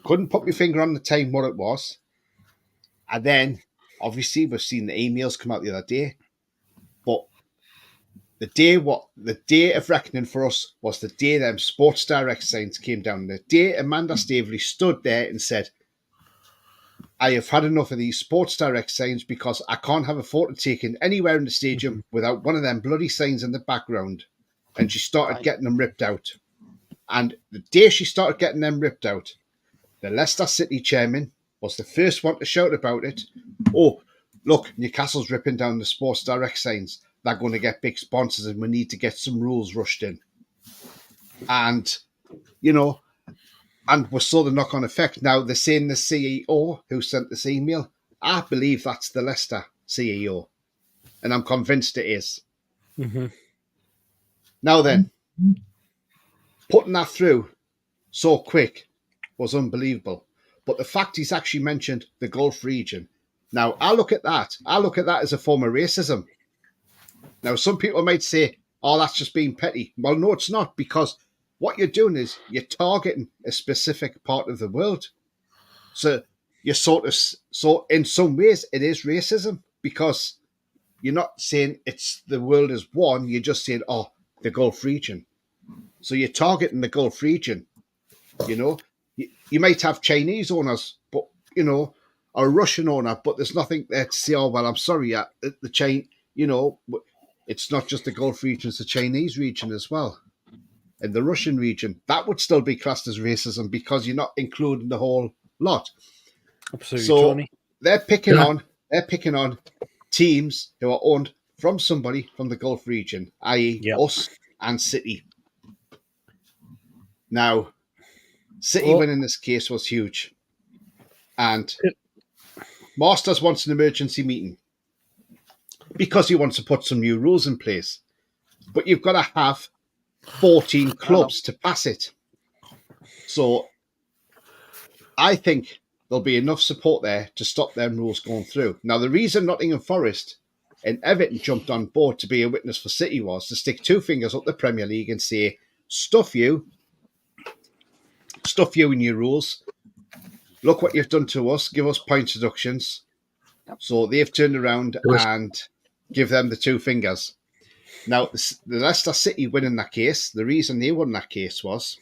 Couldn't put my finger on the time what it was. And then, obviously, we've seen the emails come out the other day. But the day of reckoning for us was the day them Sports Direct signs came down. The day Amanda Staveley stood there and said, I have had enough of these Sports Direct signs because I can't have a photo taken anywhere in the stadium without one of them bloody signs in the background. And she started getting them ripped out. And the day she started getting them ripped out, the Leicester City chairman was the first one to shout about it. Oh, look, Newcastle's ripping down the Sports Direct signs. They're going to get big sponsors and we need to get some rules rushed in. And, you know, and we saw the knock-on effect. Now, they're saying the CEO who sent this email, I believe that's the Leicester CEO. And I'm convinced it is. Mm-hmm. Now then, putting that through so quick was unbelievable. But the fact he's actually mentioned the Gulf region. Now, I look at that as a form of racism. Now, some people might say, oh, that's just being petty. Well, no, it's not, because what you're doing is you're targeting a specific part of the world. So you're so in some ways it is racism, because you're not saying it's the world is one, you're just saying, oh, the Gulf region. So you're targeting the Gulf region. You know, you might have Chinese owners, but or a Russian owner, but there's nothing there to say, oh, well, I'm sorry, the chain, it's not just the Gulf region, it's the Chinese region as well. And the Russian region, that would still be classed as racism because you're not including the whole lot. Absolutely, so Tony. they're picking on teams who are owned from somebody from the Gulf region, i.e. us and City. Now, City winning this case was huge. And Masters wants an emergency meeting because he wants to put some new rules in place. But you've got to have 14 clubs to pass it. So I think there'll be enough support there to stop them rules going through. Now, the reason Nottingham Forest and Everton jumped on board to be a witness for City was to stick two fingers up the Premier League and say, stuff you in your rules. Look what you've done to us. Give us point deductions. So they've turned around and give them the two fingers. Now, the Leicester City winning that case, the reason they won that case was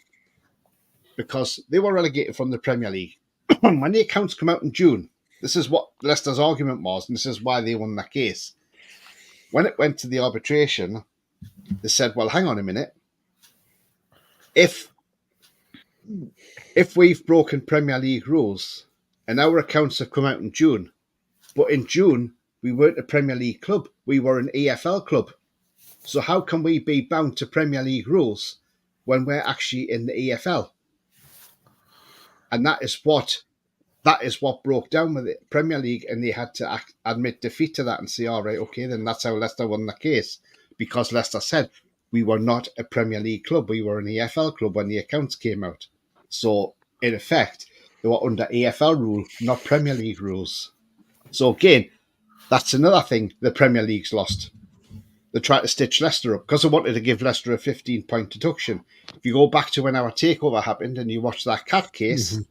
because they were relegated from the Premier League. When the accounts come out in June, this is what Leicester's argument was, and this is why they won that case. When it went to the arbitration, they said, well, hang on a minute. If we've broken Premier League rules and our accounts have come out in June, but in June, we weren't a Premier League club, we were an EFL club. So how can we be bound to Premier League rules when we're actually in the EFL? And that is what broke down with the Premier League, and they had to admit defeat to that and say, all right, okay, then that's how Leicester won the case, because Leicester said we were not a Premier League club, we were an EFL club when the accounts came out. So, in effect, they were under EFL rule, not Premier League rules. So again, that's another thing the Premier League's lost. They tried to stitch Leicester up because they wanted to give Leicester a 15-point deduction. If you go back to when our takeover happened and you watch that cat case,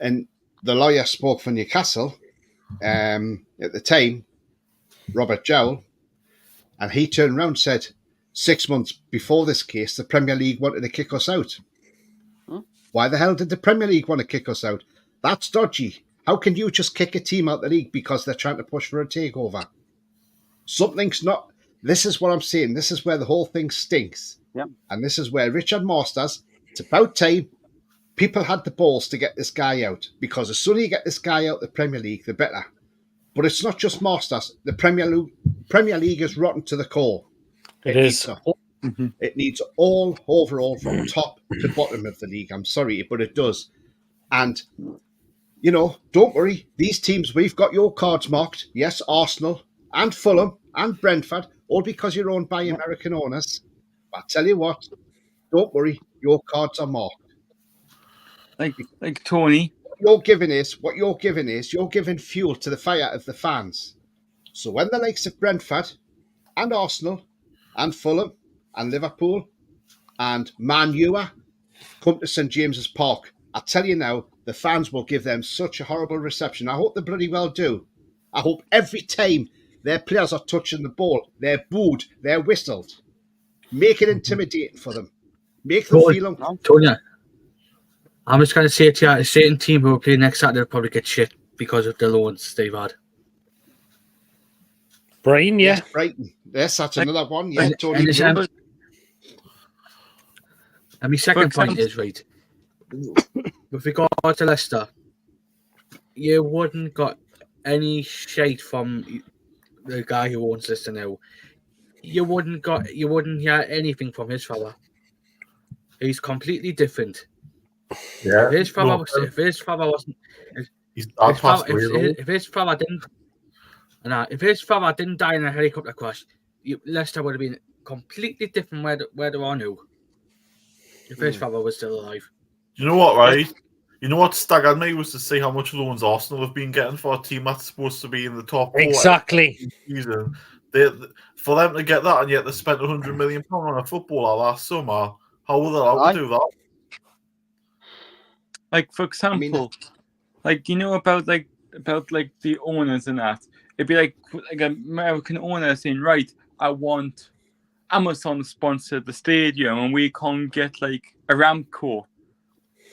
and the lawyer spoke for Newcastle at the time, Robert Jowell, and he turned around and said, 6 months before this case, the Premier League wanted to kick us out. Why the hell did the Premier League want to kick us out? That's dodgy. How can you just kick a team out of the league because they're trying to push for a takeover? Something's not... This is what I'm saying. This is where the whole thing stinks. Yep. And this is where Richard Masters, it's about time people had the balls to get this guy out, because the sooner you get this guy out of the Premier League, the better. But it's not just Masters. The Premier League is rotten to the core. It is. It needs all overall from top to bottom of the league. I'm sorry, but it does. And, don't worry. These teams, we've got your cards marked. Yes, Arsenal and Fulham and Brentford, all because you're owned by American owners. But I tell you what, don't worry. Your cards are marked. Like Tony. What you're giving is you're giving fuel to the fire of the fans. So when the likes of Brentford and Arsenal and Fulham and Liverpool and Man U come to St James's Park, I tell you now, the fans will give them such a horrible reception. I hope they bloody well do. I hope every time their players are touching the ball, they're booed, they're whistled. Make it intimidating for them. Make them feel uncomfortable. Tony, I'm just going to say to you, a certain team who will play next Saturday will probably get shit because of the loans they've had. Brighton, yeah. Yes, Brighton. Yes, that's another one. Yeah, Tony. And my second point is, right, with regard to Leicester, you wouldn't got any shite from the guy who owns Leicester now. You wouldn't hear anything from his father. He's completely different. Yeah. If his father didn't die in a helicopter crash, Leicester would have been completely different where they are now. If his father was still alive. You know what, right? You know what staggered me was to see how much loans Arsenal have been getting for a team that's supposed to be in the top four. Exactly. Season. For them to get that, and yet they spent £100 million on a footballer last summer. How will they allowed to do that? Like, for example, like about the owners and that. It'd be like an American owner saying, right, I want Amazon to sponsor the stadium, and we can't get like Aramco.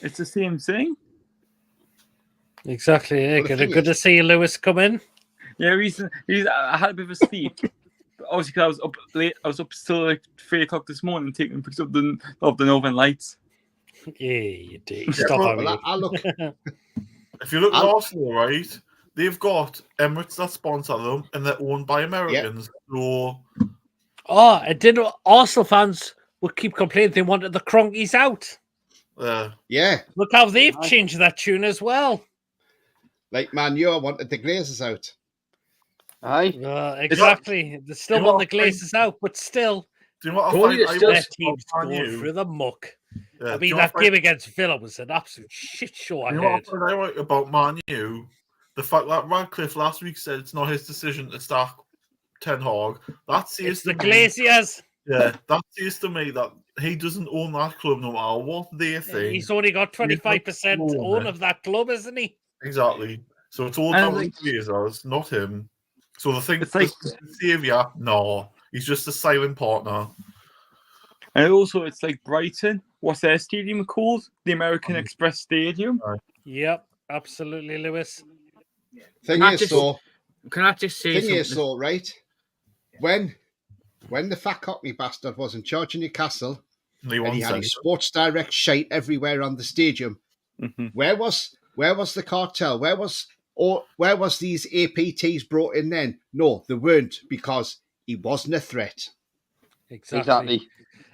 It's the same thing. Exactly. Yeah. Well, the Good thing to is- see Lewis come in. Yeah, I had a bit of a sleep. Obviously, 'cause I was up late. I was up till like 3 o'clock this morning taking pictures of the Northern Lights. Yeah, you do. Yeah, Stop well, on Well, me. I look. If you look at I'll- Arsenal, right, they've got Emirates that sponsor them, and they're owned by Americans. So Oh, I did. Arsenal fans would keep complaining they wanted the Cronkies out. Yeah, Look how they've changed that tune as well. like Man U, I wanted the Glazers out. Aye. Exactly. They still You know want what the I find- Glazers out, but still, do you know what I Tony, find? it's I still- their watched team's Man going U. through the muck. Yeah, I do mean, you know what that I game find- against Villa was an absolute shit show. I You know what heard. I find out about Man U? The fact that Radcliffe last week said it's not his decision to start Ten Hag. That says It's to the me, Glaziers. yeah, that says to me that he doesn't own that club no matter what they think. He's only got 25% own own it. of that club, isn't he? Exactly. So it's all And down to like- the Glazers, not him. So the thing, It's like- the savior, no, he's just a silent partner. And also, it's like Brighton. What's their stadium called? The American Express Stadium. Yep, absolutely, Lewis. Thing Can I is, just- so Can I just say thing is, something? so right when the fat cockney bastard was in charge of Newcastle And he and he wants had it. his Sports Direct shite everywhere on the stadium, Mhm. where was the cartel? Where was these APTs brought in then? No, they weren't, because he wasn't a threat. Exactly.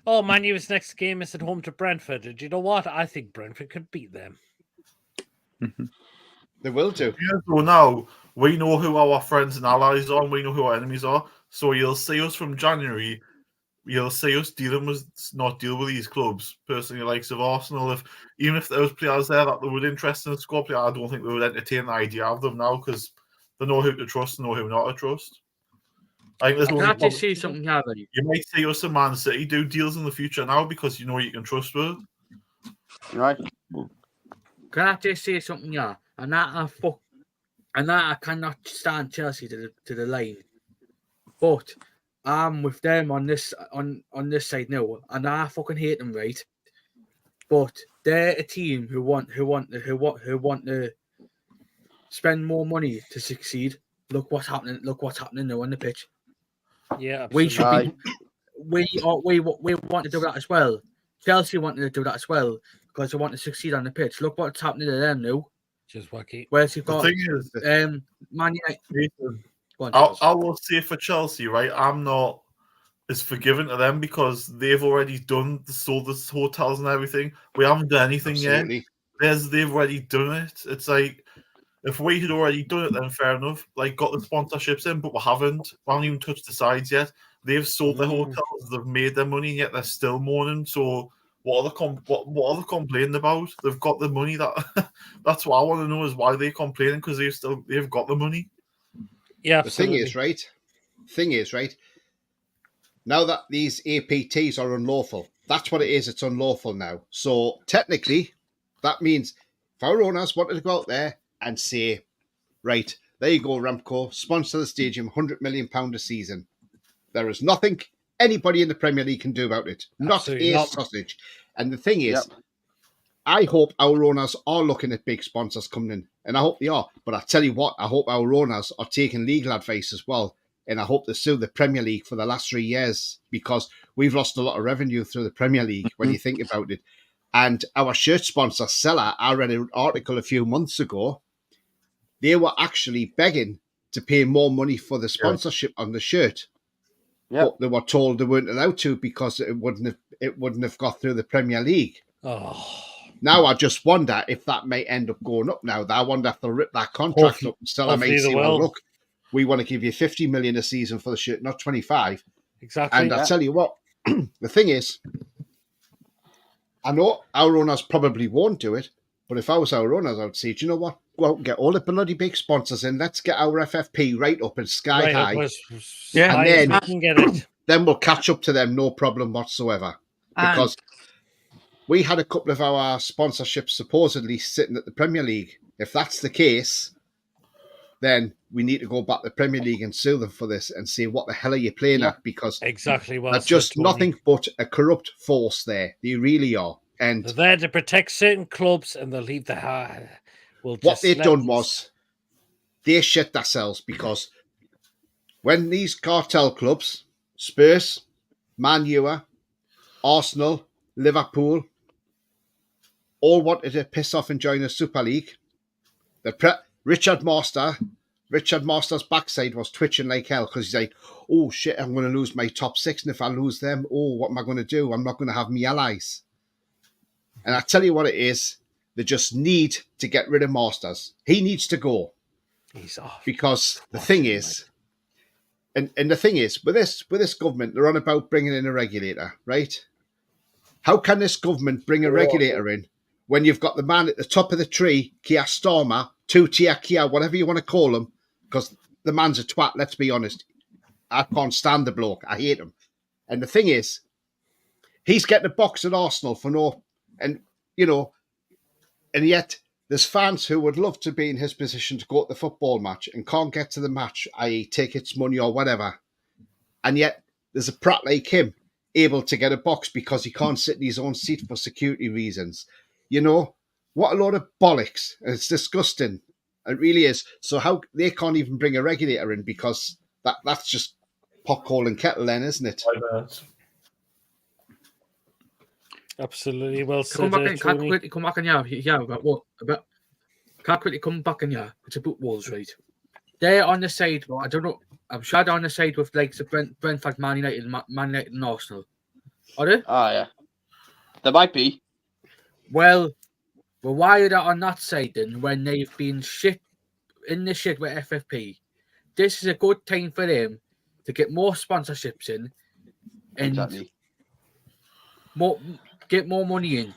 Oh, Man U's next game is at home to Brentford. And you know what? I think Brentford could beat them. They will do. Yeah, so now we know who our friends and allies are, and we know who our enemies are. So you'll see us from January. You'll see us not deal with these clubs. Personally, likes of Arsenal, even if there was players there that they would interest in the squad player, I don't think they would entertain the idea of them now because they know who to trust and know who not to trust. I think there's Can only I just say something here, buddy? you might see us and Man City do deals in the future now because you know you can trust with. Right. Can I just say something here? And that I cannot stand Chelsea to the line, but I'm with them on this side now, and I fucking hate them, right? But they're a team who want to spend more money to succeed. Look what's happening. Look what's happening now on the pitch. Yeah, We absolutely. should be. We want to do that as well. Chelsea want to do that as well because they want to succeed on the pitch. Look what's happening to them now. Just wacky. Whereas you've The got thing is, Man United. Go on, I Charles. will say for Chelsea, right? I'm not as forgiving to them because they've already sold the hotels and everything. We haven't done anything Absolutely. yet. They've already done it. It's like if we had already done it, then fair enough. Like got the sponsorships in, but we haven't. We haven't even touched the sides yet. They've sold their hotels. They've made their money, yet they're still mourning. So what are they complaining about? They've got the money. That's what I want to know is why they're complaining because they've got the money. Yeah, The thing is, right? Now that these APTs are unlawful, that's what it is. It's unlawful now. So technically, that means if our owners wanted to go out there and say, right, there you go, Ramco, sponsor the stadium, £100 million a season. There is nothing anybody in the Premier League can do about it. Absolutely Not a not. sausage. And the thing is, Yep. I hope our owners are looking at big sponsors coming in, and I hope they are. But I tell you what, I hope our owners are taking legal advice as well, and I hope they sue the Premier League for the last 3 years because we've lost a lot of revenue through the Premier League when you think about it. And our shirt sponsor, Seller, I read an article a few months ago. They were actually begging to pay more money for the sponsorship on the shirt. Yep. But they were told they weren't allowed to because it wouldn't have got through the Premier League. Oh, Now I just wonder if that may end up going up now. I wonder if they'll rip that contract Hopefully- up and still I may hopefully they say, well, will. look, we want to give you 50 million a season for the shirt, not 25. exactly. And I'll tell you what, the thing is, I know our owners probably won't do it, but if I was our owners, I would say, do you know what? Go out and get all the bloody big sponsors in. Let's get our FFP right up and sky Right, high. Yeah. high as And we can get it. Then we'll catch up to them, no problem whatsoever. Because we had a couple of our sponsorships supposedly sitting at the Premier League, if that's the case, then we need to go back to the Premier League and sue them for this and say, what the hell are you playing at? Because Exactly. Well, they're just nothing but a corrupt force there. They really are. And they're there to protect certain clubs, and they'll leave the. What they've done was they shit themselves, because when these cartel clubs, Spurs, Man U, Arsenal, Liverpool, all wanted to piss off and join the Super League, Richard Master's backside was twitching like hell, because he's like, oh shit, I'm going to lose my top 6, and if I lose them, oh, what am I going to do? I'm not going to have me allies. And I tell you what it is, they just need to get rid of Masters. He needs to go. He's off. Because the thing is, and the thing is, with this government, they're on about bringing in a regulator, right? How can this government bring a regulator in when you've got the man at the top of the tree, Keir Starmer, two-tier Keir, whatever you want to call him, because the man's a twat, let's be honest. I can't stand the bloke. I hate him. And the thing is, he's getting a box at Arsenal for no... And, you know, and yet there's fans who would love to be in his position to go to the football match and can't get to the match, i.e. tickets, money or whatever. And yet there's a prat like him able to get a box because he can't sit in his own seat for security reasons. You know, what a load of bollocks. And it's disgusting. It really is. So how they can't even bring a regulator in, because that's just pot calling kettle then, isn't it? Absolutely. Well said. Come back in, can't quickly come back in about what? Can't quickly come back in it's about Wolves, right? They're on the side, well, I don't know, I'm sure they're on the side with like the Brentford, Man United and Arsenal. Are they? Oh, yeah. There might be. Well, why are they on that side then when they've been in the shit with FFP? This is a good time for them to get more sponsorships in and get more money in,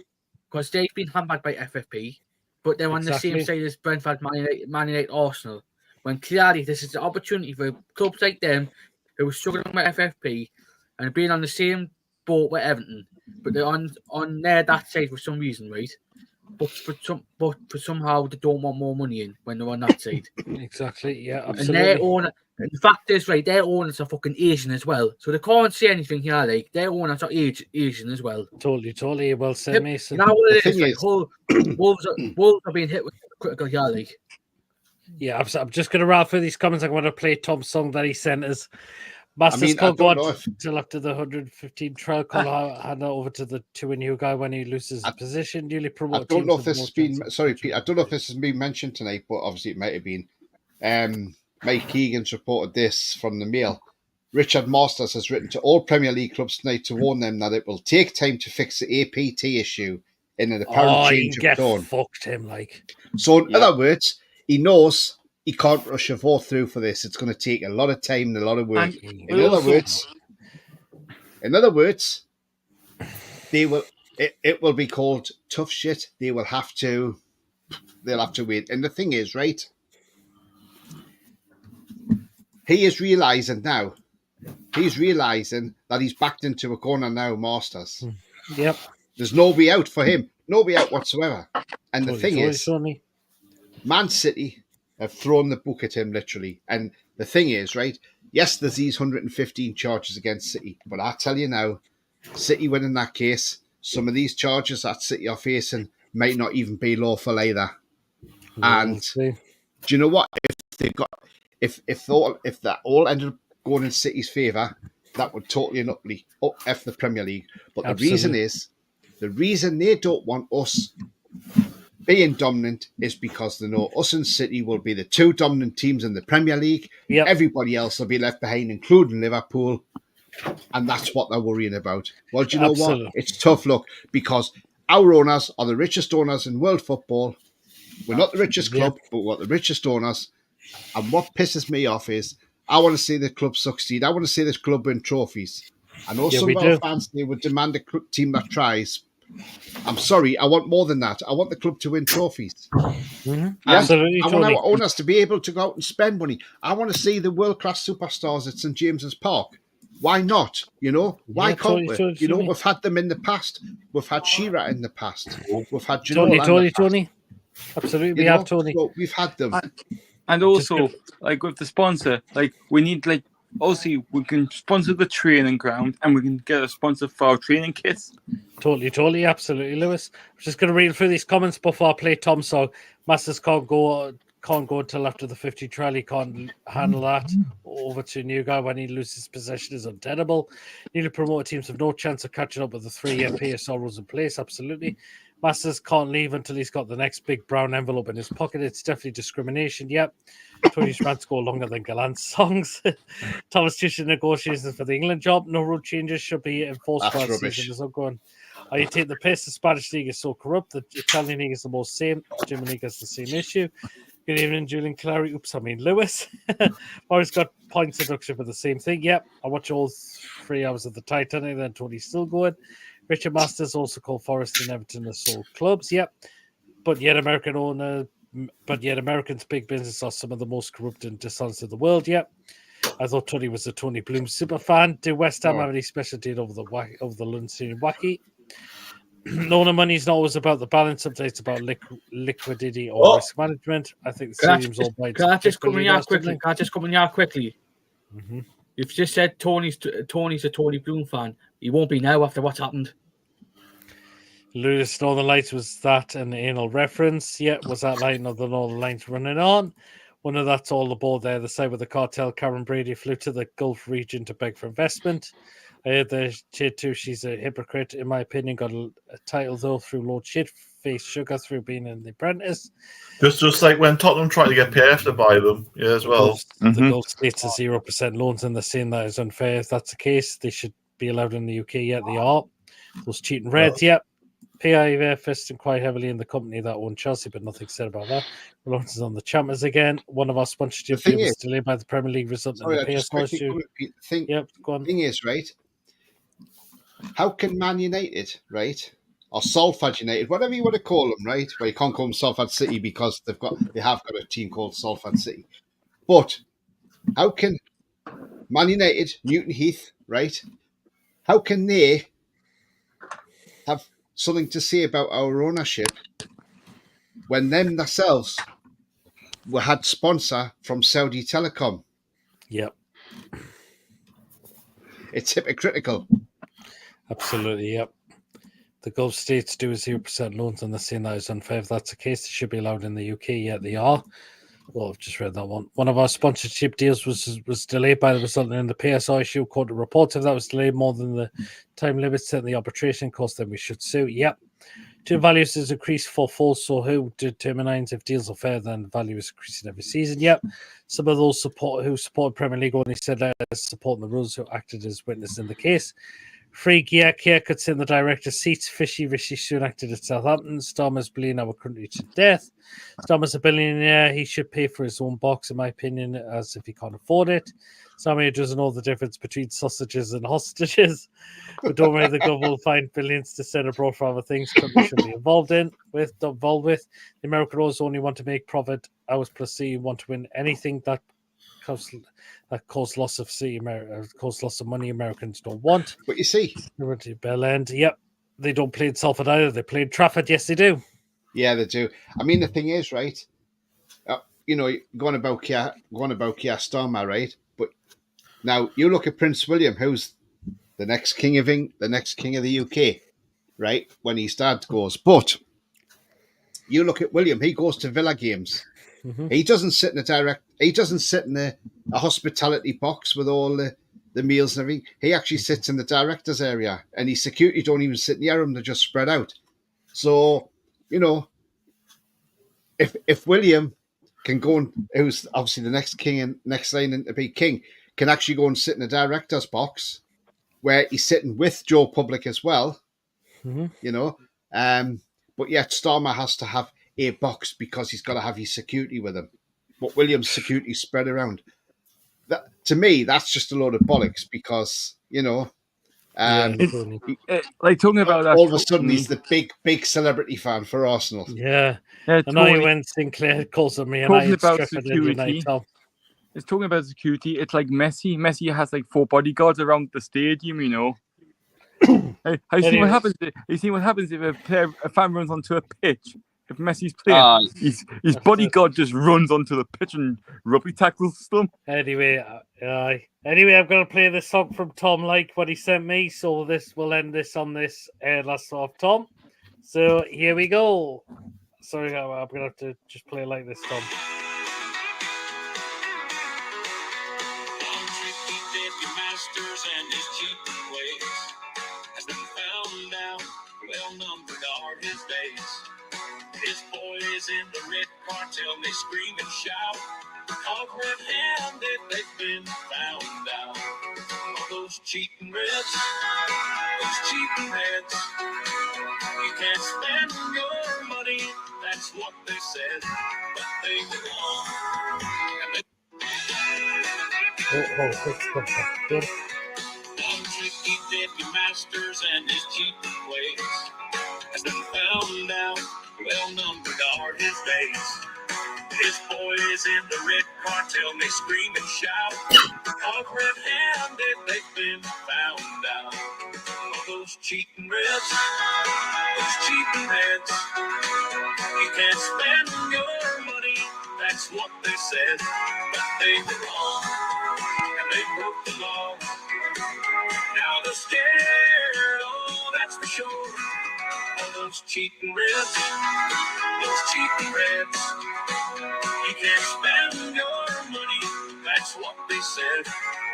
because they've been hammered by FFP, but they're on the same side as Brentford, Man United, Arsenal. When clearly this is the opportunity for clubs like them who are struggling with FFP and being on the same boat with Everton, but they're on that side for some reason, right? But for somehow they don't want more money in when they're on that side. Exactly, yeah, absolutely. And their owner, the fact is, right, their owners are fucking Asian as well, so they can't say anything here. Like, their owners are Asian as well. Totally well said, Mason. You know what it is? Like, Wolves are being hit with critical here, like. Yeah, I'm just going to wrap through these comments. I'm going to play Tom's song that he sent us. Masters I don't know if... till after the 115 trial call, hand over to the two new guy when he loses his position. Newly promoted. I don't know if this has been... Sorry, Pete. I don't know if this has been mentioned tonight, but obviously it might have been. Mike Keegan's reported this from the Mail. Richard Masters has written to all Premier League clubs tonight to warn them that it will take time to fix the APT issue in an apparent change of tone. Fucked him, like. So in other words, he knows he can't rush a vote through for this. It's going to take a lot of time and a lot of work. In other words, they will. It will be called tough shit. They'll have to wait. And the thing is, right? He is realizing now. He's realizing that he's backed into a corner now, Masters. Yep. There's nobody out for him. Nobody out whatsoever. And the thing is, Man City have thrown the book at him, literally. And the thing is, right, yes, there's these 115 charges against City. But I tell you now, City winning that case, some of these charges that City are facing might not even be lawful either. And do you know what? If that all ended up going in City's favour, that would totally and utterly F the Premier League. But the reason they don't want us being dominant is because they know us and City will be the two dominant teams in the Premier League. Yep. Everybody else will be left behind, including Liverpool. And that's what they're worrying about. Well, do you know what? It's tough luck, because our owners are the richest owners in world football. We're not the richest club, but we're the richest owners. And what pisses me off is I want to see the club succeed. I want to see this club win trophies. I know some of our fans, they would demand a team that tries. I'm sorry, I want more than that. I want the club to win trophies. Mm-hmm. Absolutely, I want our owners to be able to go out and spend money. I want to see the world-class superstars at St. James's Park. Why not? You know, why can't we? You know, we've had them in the past. We've had Shearer in the past. We've had Ginola Tony. Absolutely, You we know, have, Tony. so we've had them. And also, like with the sponsor, like we need like obviously we can sponsor the training ground and we can get a sponsor for our training kits. Totally, absolutely, Lewis. I'm just going to read through these comments before I play Tom. So, Masters can't go until after the 50 trial. He can't handle that. Over to new guy when he loses possession is untenable. Newly promoted teams have no chance of catching up with the 3-year PSL rules in place. Absolutely. Masters can't leave until he's got the next big brown envelope in his pocket. It's definitely discrimination. Yep. Tony's rants go longer than Gallant's songs. Thomas Tuchel negotiations for the England job. No rule changes should be enforced for That's our rubbish. season is ongoing. You take the piss. The Spanish league is so corrupt. The Italian league is the most same. German league has the same issue. Good evening, Julian Clary. Oops, I mean Lewis. Always got points deduction for the same thing. Yep, I watch all 3 hours of the Titanic. Then Tony's still going. Richard Masters also called Forest and Everton as sole clubs. Yep, but yet Americans' big business are some of the most corrupt and dishonest in the world. Yep. I thought Tony was a Tony Bloom super fan. Do West Ham have any special deal over the London Stadium wacky? No, the money's not always about the balance. Sometimes it's about liquidity or risk management. I think the stadium's all by. Can I just come in here quickly? Mm-hmm. You've just said Tony's a Tony Bloom fan. He won't be now after what's happened. Lewis Northern Lights was that an anal reference? Yeah, was that line of the Northern Lights running on? One of that's all aboard there. The side with the cartel, Karen Brady flew to the Gulf region to beg for investment. I heard the shit too. She's a hypocrite, in my opinion. Got a title though through Lord Shitface Sugar through being in The Apprentice. Just like when Tottenham tried to get PF to buy them, as well. The Gulf states are 0% loans, and they're saying that is unfair. If that's the case, they should be allowed in the UK. Yet they are. Those cheating Reds, yep. PIV investing quite heavily in the company that owned Chelsea, but nothing said about that. Reluctance on the Champions again. One of our sponsorship deals was delayed by the Premier League, resulting in the PSL issue. Thing is, right? How can Man United, right, or Salford United, whatever you want to call them, right? Well, you can't call them Salford City because they have got a team called Salford City. But how can Man United, Newton Heath, right? How can they have something to say about our ownership when them themselves had sponsor from Saudi Telecom? Yep. It's hypocritical. Absolutely, yep. The Gulf states do 0% loans, and they're saying that is unfair. If that's the case, they should be allowed in the UK. Yet they are. Well, I've just read that one. One of our sponsorship deals was delayed by the resulting in the PSI issue. According to reports, if that was delayed more than the time limit set in the arbitration cost, then we should sue. Yep. Two values is increased for full, so who determines if deals are fair, then the value is increasing every season. Yep. Some of those who support Premier League only said that supporting the rules who acted as witness in the case. Freak, yeah, haircuts in the director's seats. Fishy, Rishi soon acted at Southampton. Stormer's bleeding our country to death. Stormer's a billionaire. He should pay for his own box, in my opinion, as if he can't afford it. Somebody doesn't know the difference between sausages and hostages. But don't worry, the government will find billions to send abroad for other things countries should be involved with. The American owners only want to make profit. Ours plus C want to win anything that cause loss of money Americans don't want. But you see, Bell End, yep, they don't play in Salford either. They play in Trafford. Yes, they do. Yeah, they do. I mean, the thing is, right? Going about Keir Starmer, right? But now you look at Prince William, who's the next king of the UK, right? When his dad goes, but you look at William, he goes to Villa games. Mm-hmm. He doesn't sit in a hospitality box with all the meals and everything. He actually sits in the director's area, and his security don't even sit near him; they're just spread out. So, if William can go and, who's obviously the next king and next line to be king, can actually go and sit in the director's box where he's sitting with Joe Public as well, mm-hmm. But yet Starmer has to have a box because he's got to have his security with him. But William's security spread around. That, to me, that's just a load of bollocks because, like talking about that. All of a sudden, he's the big celebrity fan for Arsenal. Yeah. I know when Sinclair calls him me. Talking about security. It's talking about security. It's like Messi. Messi has like 4 bodyguards around the stadium, Have you seen what happens? You see what happens if a fan runs onto a pitch if Messi's playing, his That's bodyguard just runs onto the pitch and rugby tackles them. Anyway, I'm going to play this song from Tom, like what he sent me. So this will end this on this last off Tom. So here we go. Sorry, I'm going to have to just play like this, Tom. Masters and his cheating ways has been found out. Well numbered are his days. His boys in the red cartel, they scream and shout. Caught red-handed, they've been found out. All those cheating reds, those cheating heads. You can't spend your money, that's what they said. But they were wrong. And they tricky Debbie Masters and his cheating ways has been found out. Well numbered are his days. His boys in the red cartel, they scream and shout. Caught red-handed, they've been found out. All those cheating reds, those cheating heads. You can't spend your money, that's what they said. But they were wrong, and they broke the law. Now they're scared, oh, that's for sure. All those cheating reds, those cheating reds. You can't spend your money, that's what they said.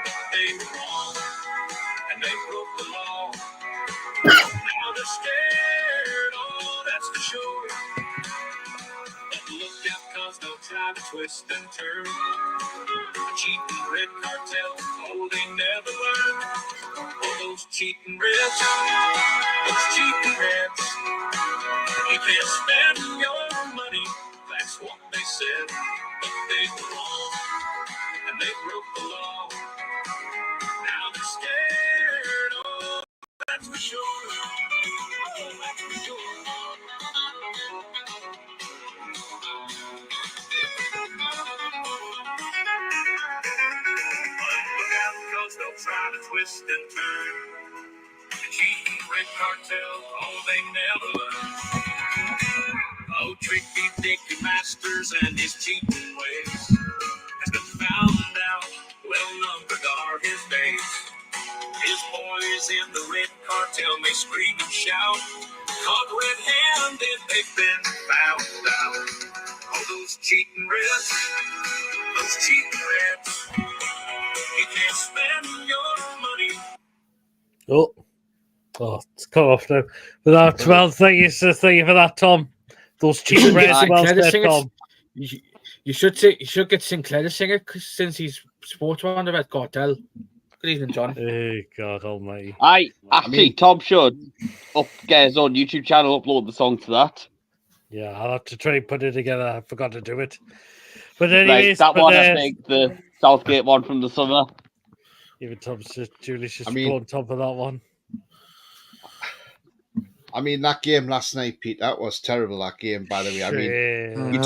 But they were wrong, and they broke the law. Now they're scared, oh, that's for sure. But look out, cause they'll try to twist and turn. The cheating red cartel, oh, they never learn. Oh, those cheating reds, those cheating reds. You can't spend your money, that's what they said. But they were wrong, and they broke the law. Now they're scared, oh, that's for sure. Oh, that's for sure. Look out, cause they'll try to twist and turn. The cheating red cartel, oh, they never learn. Oh, tricky Dickie Masters and his cheating ways has been found out. Well numbered are his days. His boys in the red cartel, they scream and shout. Caught red-handed, they've been found out. Oh, those cheating reds, those cheating reds. You can't spend your money. Oh, it's cut off now. But well, thank you for that, Tom. Those cheap reds, well said, Tom. You should get Sinclair to sing it since he's sports on the red cartel. Good evening, John. Hey, God Almighty! Tom should get his own YouTube channel, upload the song to that. Yeah, I'll have to try and put it together. I forgot to do it. But anyways, that one, I think the Southgate one from the summer. Even Julie's just on top of that one. I mean, that game last night, Pete, that was terrible, that game, by the way. I mean,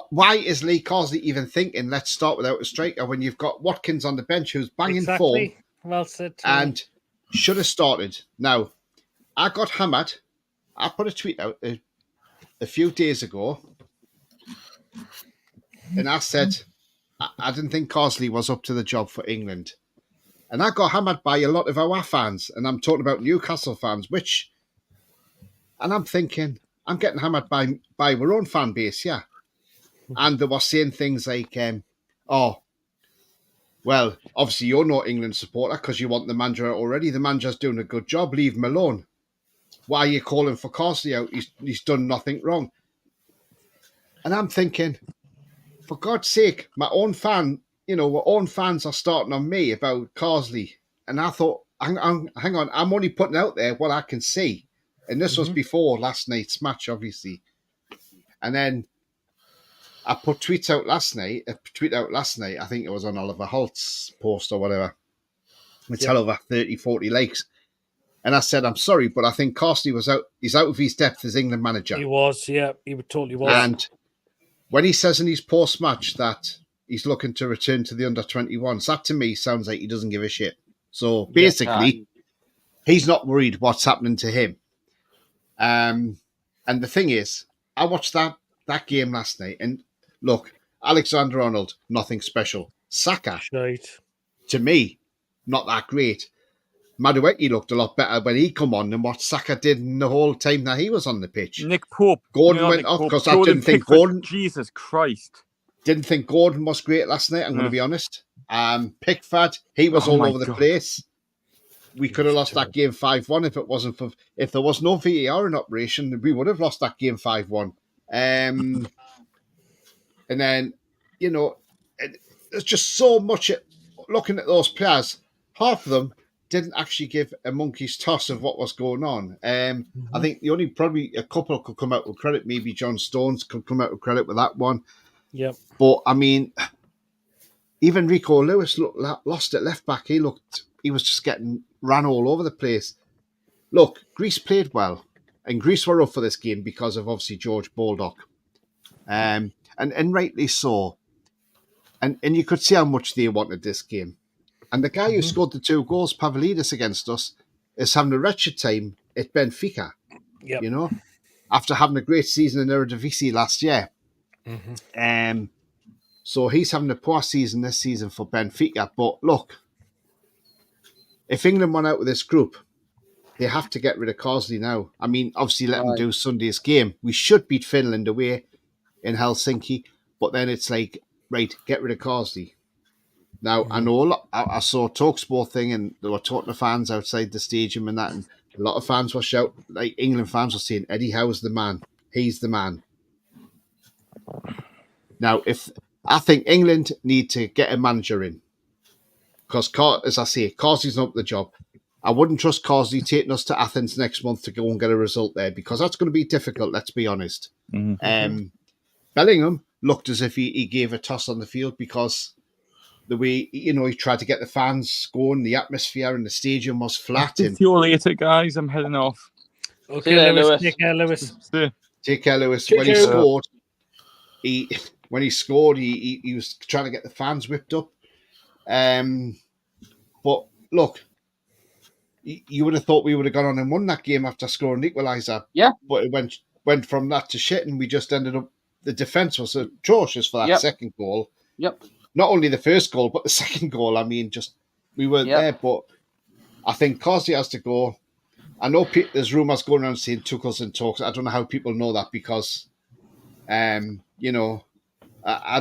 why is Lee Carsley even thinking, let's start without a striker when you've got Watkins on the bench who's banging form? Well said. And should have started. Now, I got hammered. I put a tweet out a few days ago, and I said I didn't think Carsley was up to the job for England. And I got hammered by a lot of our fans, and I'm talking about Newcastle fans, and I'm thinking, I'm getting hammered by our own fan base, yeah. And they were saying things like, well, obviously you're not England supporter because you want the manager out already. The manager's doing a good job, leave him alone. Why are you calling for Carsley out? He's done nothing wrong. And I'm thinking, for God's sake, my own fan... our own fans are starting on me about Carsley. And I thought, hang on, I'm only putting out there what I can see. And this was before last night's match, obviously. And then I put a tweet out last night. I think it was on Oliver Holt's post or whatever. It's had over 30, 40 likes. And I said, I'm sorry, but I think Carsley he's out of his depth as England manager. He was, yeah. He totally was. And when he says in his post-match that he's looking to return to the under-21s, that to me sounds like he doesn't give a shit. So basically, he's not worried what's happening to him. And the thing is, I watched that game last night, and look, Alexander-Arnold, nothing special. Saka, Right. to me, not that great. Madueke looked a lot better when he come on than what Saka did in the whole time that he was on the pitch. Nick Pope. Gordon You're not went Nick off Pope. because I Jordan didn't think Pickford. Gordon. Jesus Christ. Didn't think Gordon was great last night. I'm going to be honest. Pickford, he was Oh all my over the God. place. We could have lost that game 5-1 if there was no VAR in operation. We would have lost that game 5-1. And then, there's just so much. Looking at those players, half of them didn't actually give a monkey's toss of what was going on. I think the only probably a couple could come out with credit. Maybe John Stones could come out with credit with that one. Yep. But I mean, even Rico Lewis lost at left back. He was just getting ran all over the place. Look, Greece played well, and Greece were up for this game because of obviously George Baldock, and rightly so. And you could see how much they wanted this game. And the guy who scored the 2 goals, Pavlidis, against us, is having a wretched time at Benfica. Yep. After having a great season in Eredivisie last year. So he's having a poor season this season for Benfica. But look, if England went out with this group, they have to get rid of Carsley now. I mean, obviously let them do Sunday's game. We should beat Finland away in Helsinki, but then it's like, right, get rid of Carsley. Now, I know I saw a TalkSport thing, and they were talking to fans outside the stadium and that, and a lot of fans were shouting, like England fans were saying, Eddie Howe's the man. He's the man. Now, I think England need to get a manager in, because, as I say, Carsley's not the job. I wouldn't trust Carsley taking us to Athens next month to go and get a result there, because that's going to be difficult, let's be honest. Bellingham looked as if he gave a toss on the field, because the way, he tried to get the fans going, the atmosphere in the stadium was flat. See you later, guys. I'm heading off. Okay, Lewis. Take care, Lewis. Take care, Lewis. Take when care. he scored, he was trying to get the fans whipped up. But look, you would have thought we would have gone on and won that game after scoring an equaliser. Yeah. But it went from that to shit, and we just ended up. The defence was atrocious for that second goal. Yep. Not only the first goal, but the second goal. I mean, we weren't there. But I think Carsley has to go. I know there's rumours going around saying Tuchel's in talks. I don't know how people know that, because, I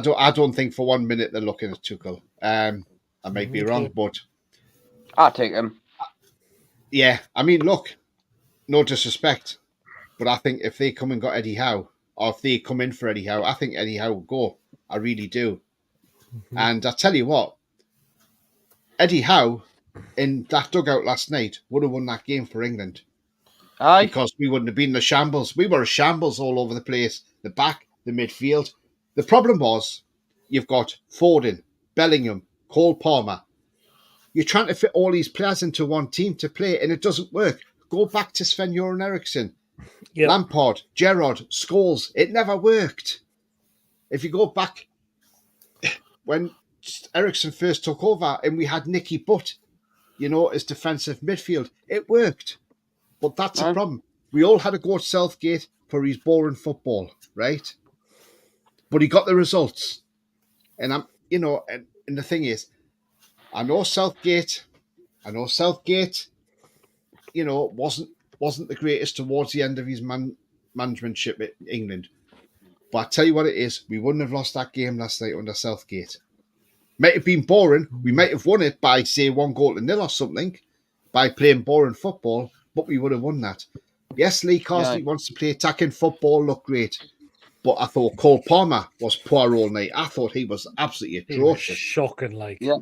don't think for 1 minute they're looking at Tuchel. I might be wrong, but I'll take him. Yeah, I mean, look, no disrespect, but I think if they come and got Eddie Howe, or if they come in for Eddie Howe, I think Eddie Howe will go. I really do. And I tell you what, Eddie Howe in that dugout last night would have won that game for England. Aye. Because we wouldn't have been the shambles. We were a shambles all over the place. The back, the midfield. The problem was, you've got Foden, Bellingham, Cole Palmer. You're trying to fit all these players into one team to play, and it doesn't work. Go back to Sven-Göran Eriksson, Lampard, Gerrard, Scholes. It never worked. If you go back, when Eriksson first took over and we had Nicky Butt, as defensive midfield, it worked. But that's a problem. We all had to go to Southgate for his boring football, right? But he got the results. And and the thing is, I know Southgate, wasn't the greatest towards the end of his managementship at England. But I tell you what it is, we wouldn't have lost that game last night under Southgate. Might have been boring. We might have won it by, say, 1-0 or something, by playing boring football, but we would have won that. Yes, Lee Carsley wants to play attacking football, look great. But I thought Cole Palmer was poor all night. I thought he was absolutely atrocious. Shocking, like. Yeah.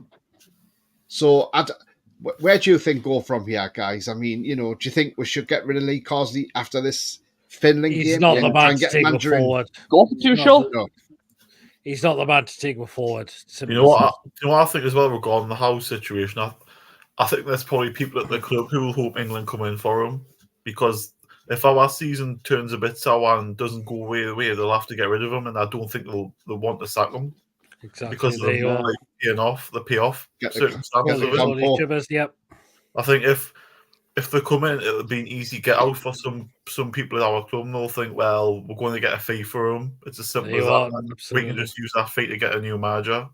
So, where do you think go from here, guys? I mean, do you think we should get rid of Lee Carsley after this Finland game? He's not the man to take him forward. Go for Tuchel. No. He's not the man to take him forward. You know what I think as well regarding the Howe situation? I think there's probably people at the club who will hope England come in for him, because if our season turns a bit sour and doesn't go the way, they'll have to get rid of him, and I don't think they'll want to sack him. Exactly. Because of the payoff Get circumstances of it. Yep. I think if if they come in, it'll be an easy get out for some people at our club. And they'll think, well, we're going to get a fee for them. It's as simple There as you are, that. We absolutely. can just use that fee to get a new manager.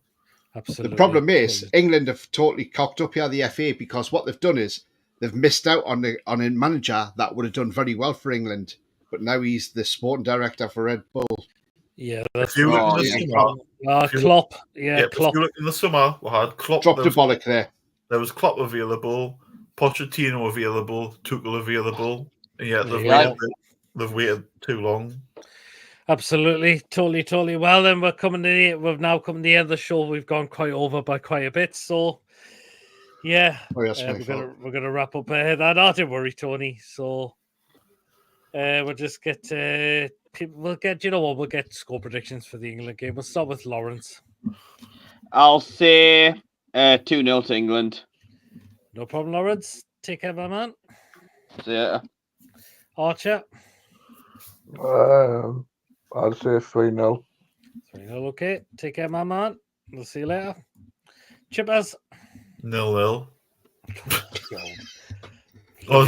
Absolutely. The problem is Totally. England have totally cocked up here, the FA, because what they've done is they've missed out on a manager that would have done very well for England, but now he's the sporting director for Red Bull. Yeah, If that's you look in Oh, the yeah. summer, if you look- Klopp. Yeah, yeah, Klopp. if you look in the summer, we had Klopp. Dropped a bollock there. There was Klopp available, Pochettino available, Tuchel available, and yet There they've you waited. go. They've waited too long. Absolutely, totally. Well, then we've now come to the end of the show. We've gone quite over by quite a bit, so yeah, Oh, that's my fault. we're gonna wrap up that. Don't worry, Tony. So we'll just get people. We'll get we'll get score predictions for the England game. We'll start with Lawrence. I'll say 2-0 to England. No problem, Lawrence. Take care, my man. See ya. Archer. I'd say 3-0. 3-0, okay. Take care, my man. We'll see you later. Chippers. 0-0. Oh,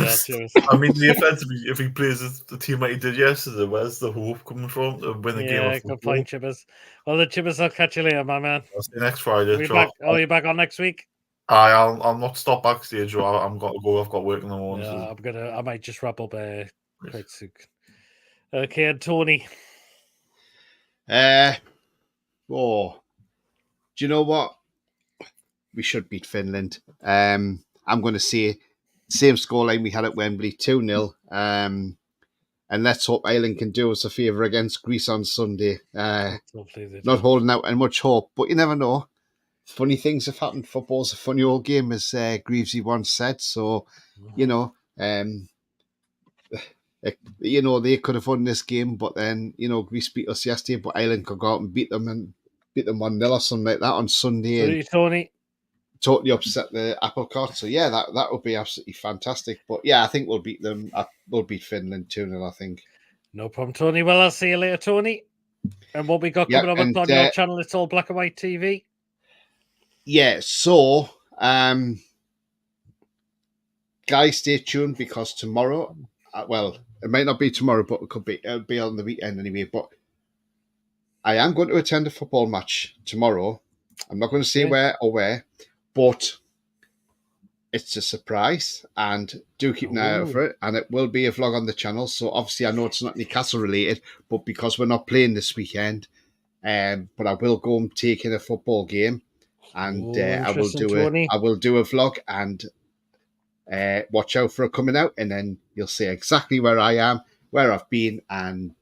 I mean, the offense, if he plays the team like he did yesterday, where's the hope coming from to win a game of football? Good point, Chippers. Well, the Chippers, I'll catch you later, my man. I'll see you next Friday. You're back on next week? I'll not stop backstage. I'm got to go. I've got work in the morning. Yeah, I might just wrap up quite soon. Okay, and Tony. Do you know what? We should beat Finland. I'm going to say same scoreline we had at Wembley, 2-0. And let's hope Ireland can do us a favour against Greece on Sunday. Not holding out any much hope, but you never know. Funny things have happened. Football's a funny old game, as Greavesy once said. So, they could have won this game, but then, Greece beat us yesterday, but Ireland could go out and beat them 1-0 or something like that on Sunday. Tony. Totally upset the apple cart. So, yeah, that would be absolutely fantastic. But, yeah, I think we'll beat them. We'll beat Finland 2-0, I think. No problem, Tony. Well, I'll see you later, Tony. And what we got coming up on your channel, it's all Black and White TV. Yeah, so, guys, stay tuned because tomorrow, it might not be tomorrow, but it'll be on the weekend anyway. But I am going to attend a football match tomorrow. I'm not going to say where, but it's a surprise, and do keep an eye out for it. And it will be a vlog on the channel. So obviously, I know it's not Newcastle related, but because we're not playing this weekend, but I will go and take in a football game, and I will do a vlog and. Watch out for it coming out, and then you'll see exactly where I am, where I've been, and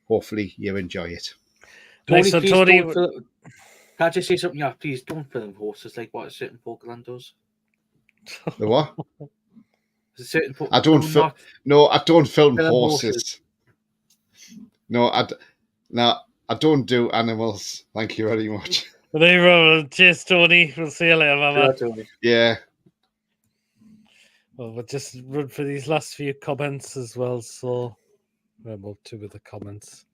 hopefully you enjoy it. Tony, can I just say something? Yeah, please don't film horses like what a certain Pokemon does. The what? A certain I don't film. No, I don't film horses. No, I don't do animals. Thank you very much. Cheers, Tony. We'll see you later, Mama. Yeah. Well, we'll just run for these last few comments as well. So, we're up to with the comments.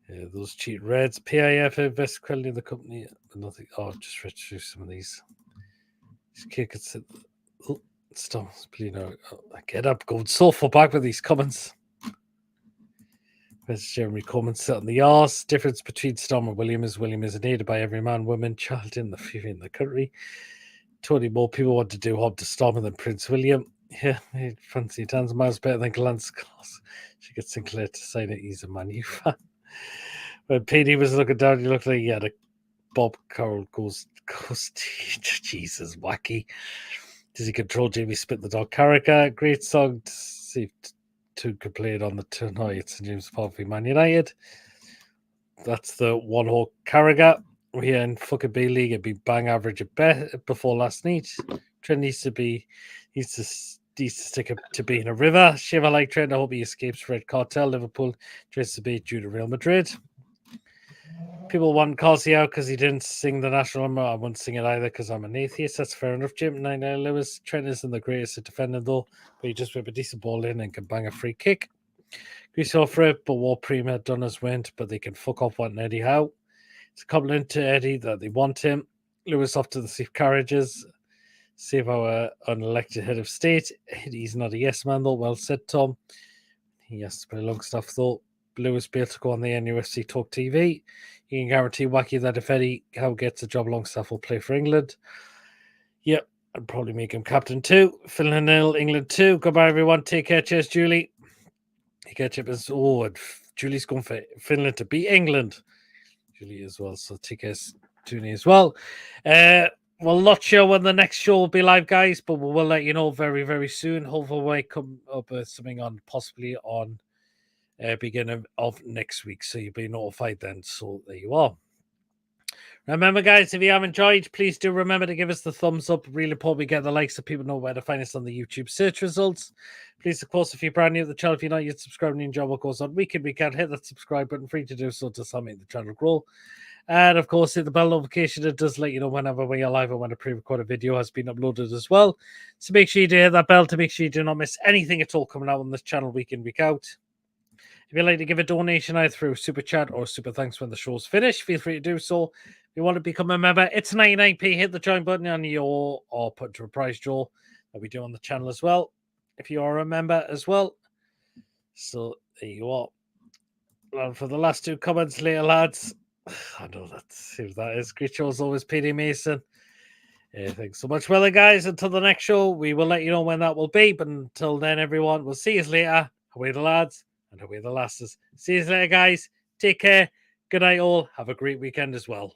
Yeah, those cheat reds. PIF invest credit in the company. Nothing. Oh, just read through some of these. This kid could sit. Oh, stop. Get up. Going so far back with these comments. Where's Jeremy Coleman sit on the arse? Difference between Storm and William is needed by every man, woman, child in the country. Tony, more people want to do Hob to Stormer than Prince William. Yeah, Fancy Dan's miles better than Glance Claus. She gets Sinclair to say that he's a Man U fan. When PD was looking down, he looked like he had a Bob Carroll goes Jesus, wacky. Does he control Jamie Spit the Dog character? Great song to see to play it on the tonight. St James Park v Man United. That's the one hole Carragher. We're here in fucking B League. It'd be bang average at best before last night. Trent needs to stick to being a river. Shiver like Trent. I hope he escapes Red Cartel. Liverpool tries to beat due to Real Madrid. People want Carsey out because he didn't sing the national anthem. I wouldn't sing it either because I'm an atheist. That's fair enough, Jim. 9 Lewis. Trent isn't the greatest at defending though, but he just whip a decent ball in and can bang a free kick. Grease off for it, but War Premier done as went, but they can fuck off wanting Eddie Howe. It's a compliment to Eddie that they want him. Lewis off to the safe carriages. Save our unelected head of state. He's not a yes man, though. Well said, Tom. He has to play long stuff, though. Lewis be able to go on the NUFC Talk TV. You can guarantee Wacky that if Eddie Howe gets a job, Longstaff will play for England. Yep, I'd probably make him captain too. Finland 0, England 2. Goodbye, everyone. Take care. Cheers, Julie. And Julie's going for Finland to beat England. Julie as well. So take care, Julie as well. We're not sure when the next show will be live, guys, but we'll let you know very, very soon. Hopefully, we come up with something on possibly on beginning of next week, so you'll be notified then. So there you are. Remember, guys, if you have enjoyed, please do remember to give us the thumbs up. Really important we get the likes so people know where to find us on the YouTube search results. Please, of course, if you're brand new to the channel, if you're not yet subscribed and you enjoy what goes on week in, week out, hit that subscribe button. Free to do so to help make the channel grow. And of course, hit the bell notification. It does let you know whenever we are live or when a pre-recorded video has been uploaded as well. So make sure you do hit that bell to make sure you do not miss anything at all coming out on this channel week in, week out. If you'd like to give a donation either through Super Chat or Super Thanks when the show's finished, feel free to do so. If you want to become a member, it's 99p. Hit the join button on your or put to a prize draw that we do on the channel as well. If you are a member as well. So there you are. And for the last two comments later, lads. I know that's who that is. Great show as always, PD Mason. Thanks so much. Well, then, guys, until the next show, we will let you know when that will be. But until then, everyone, we'll see you later. Away the lads. And away the lasses. See you later, guys. Take care. Good night, all. Have a great weekend as well.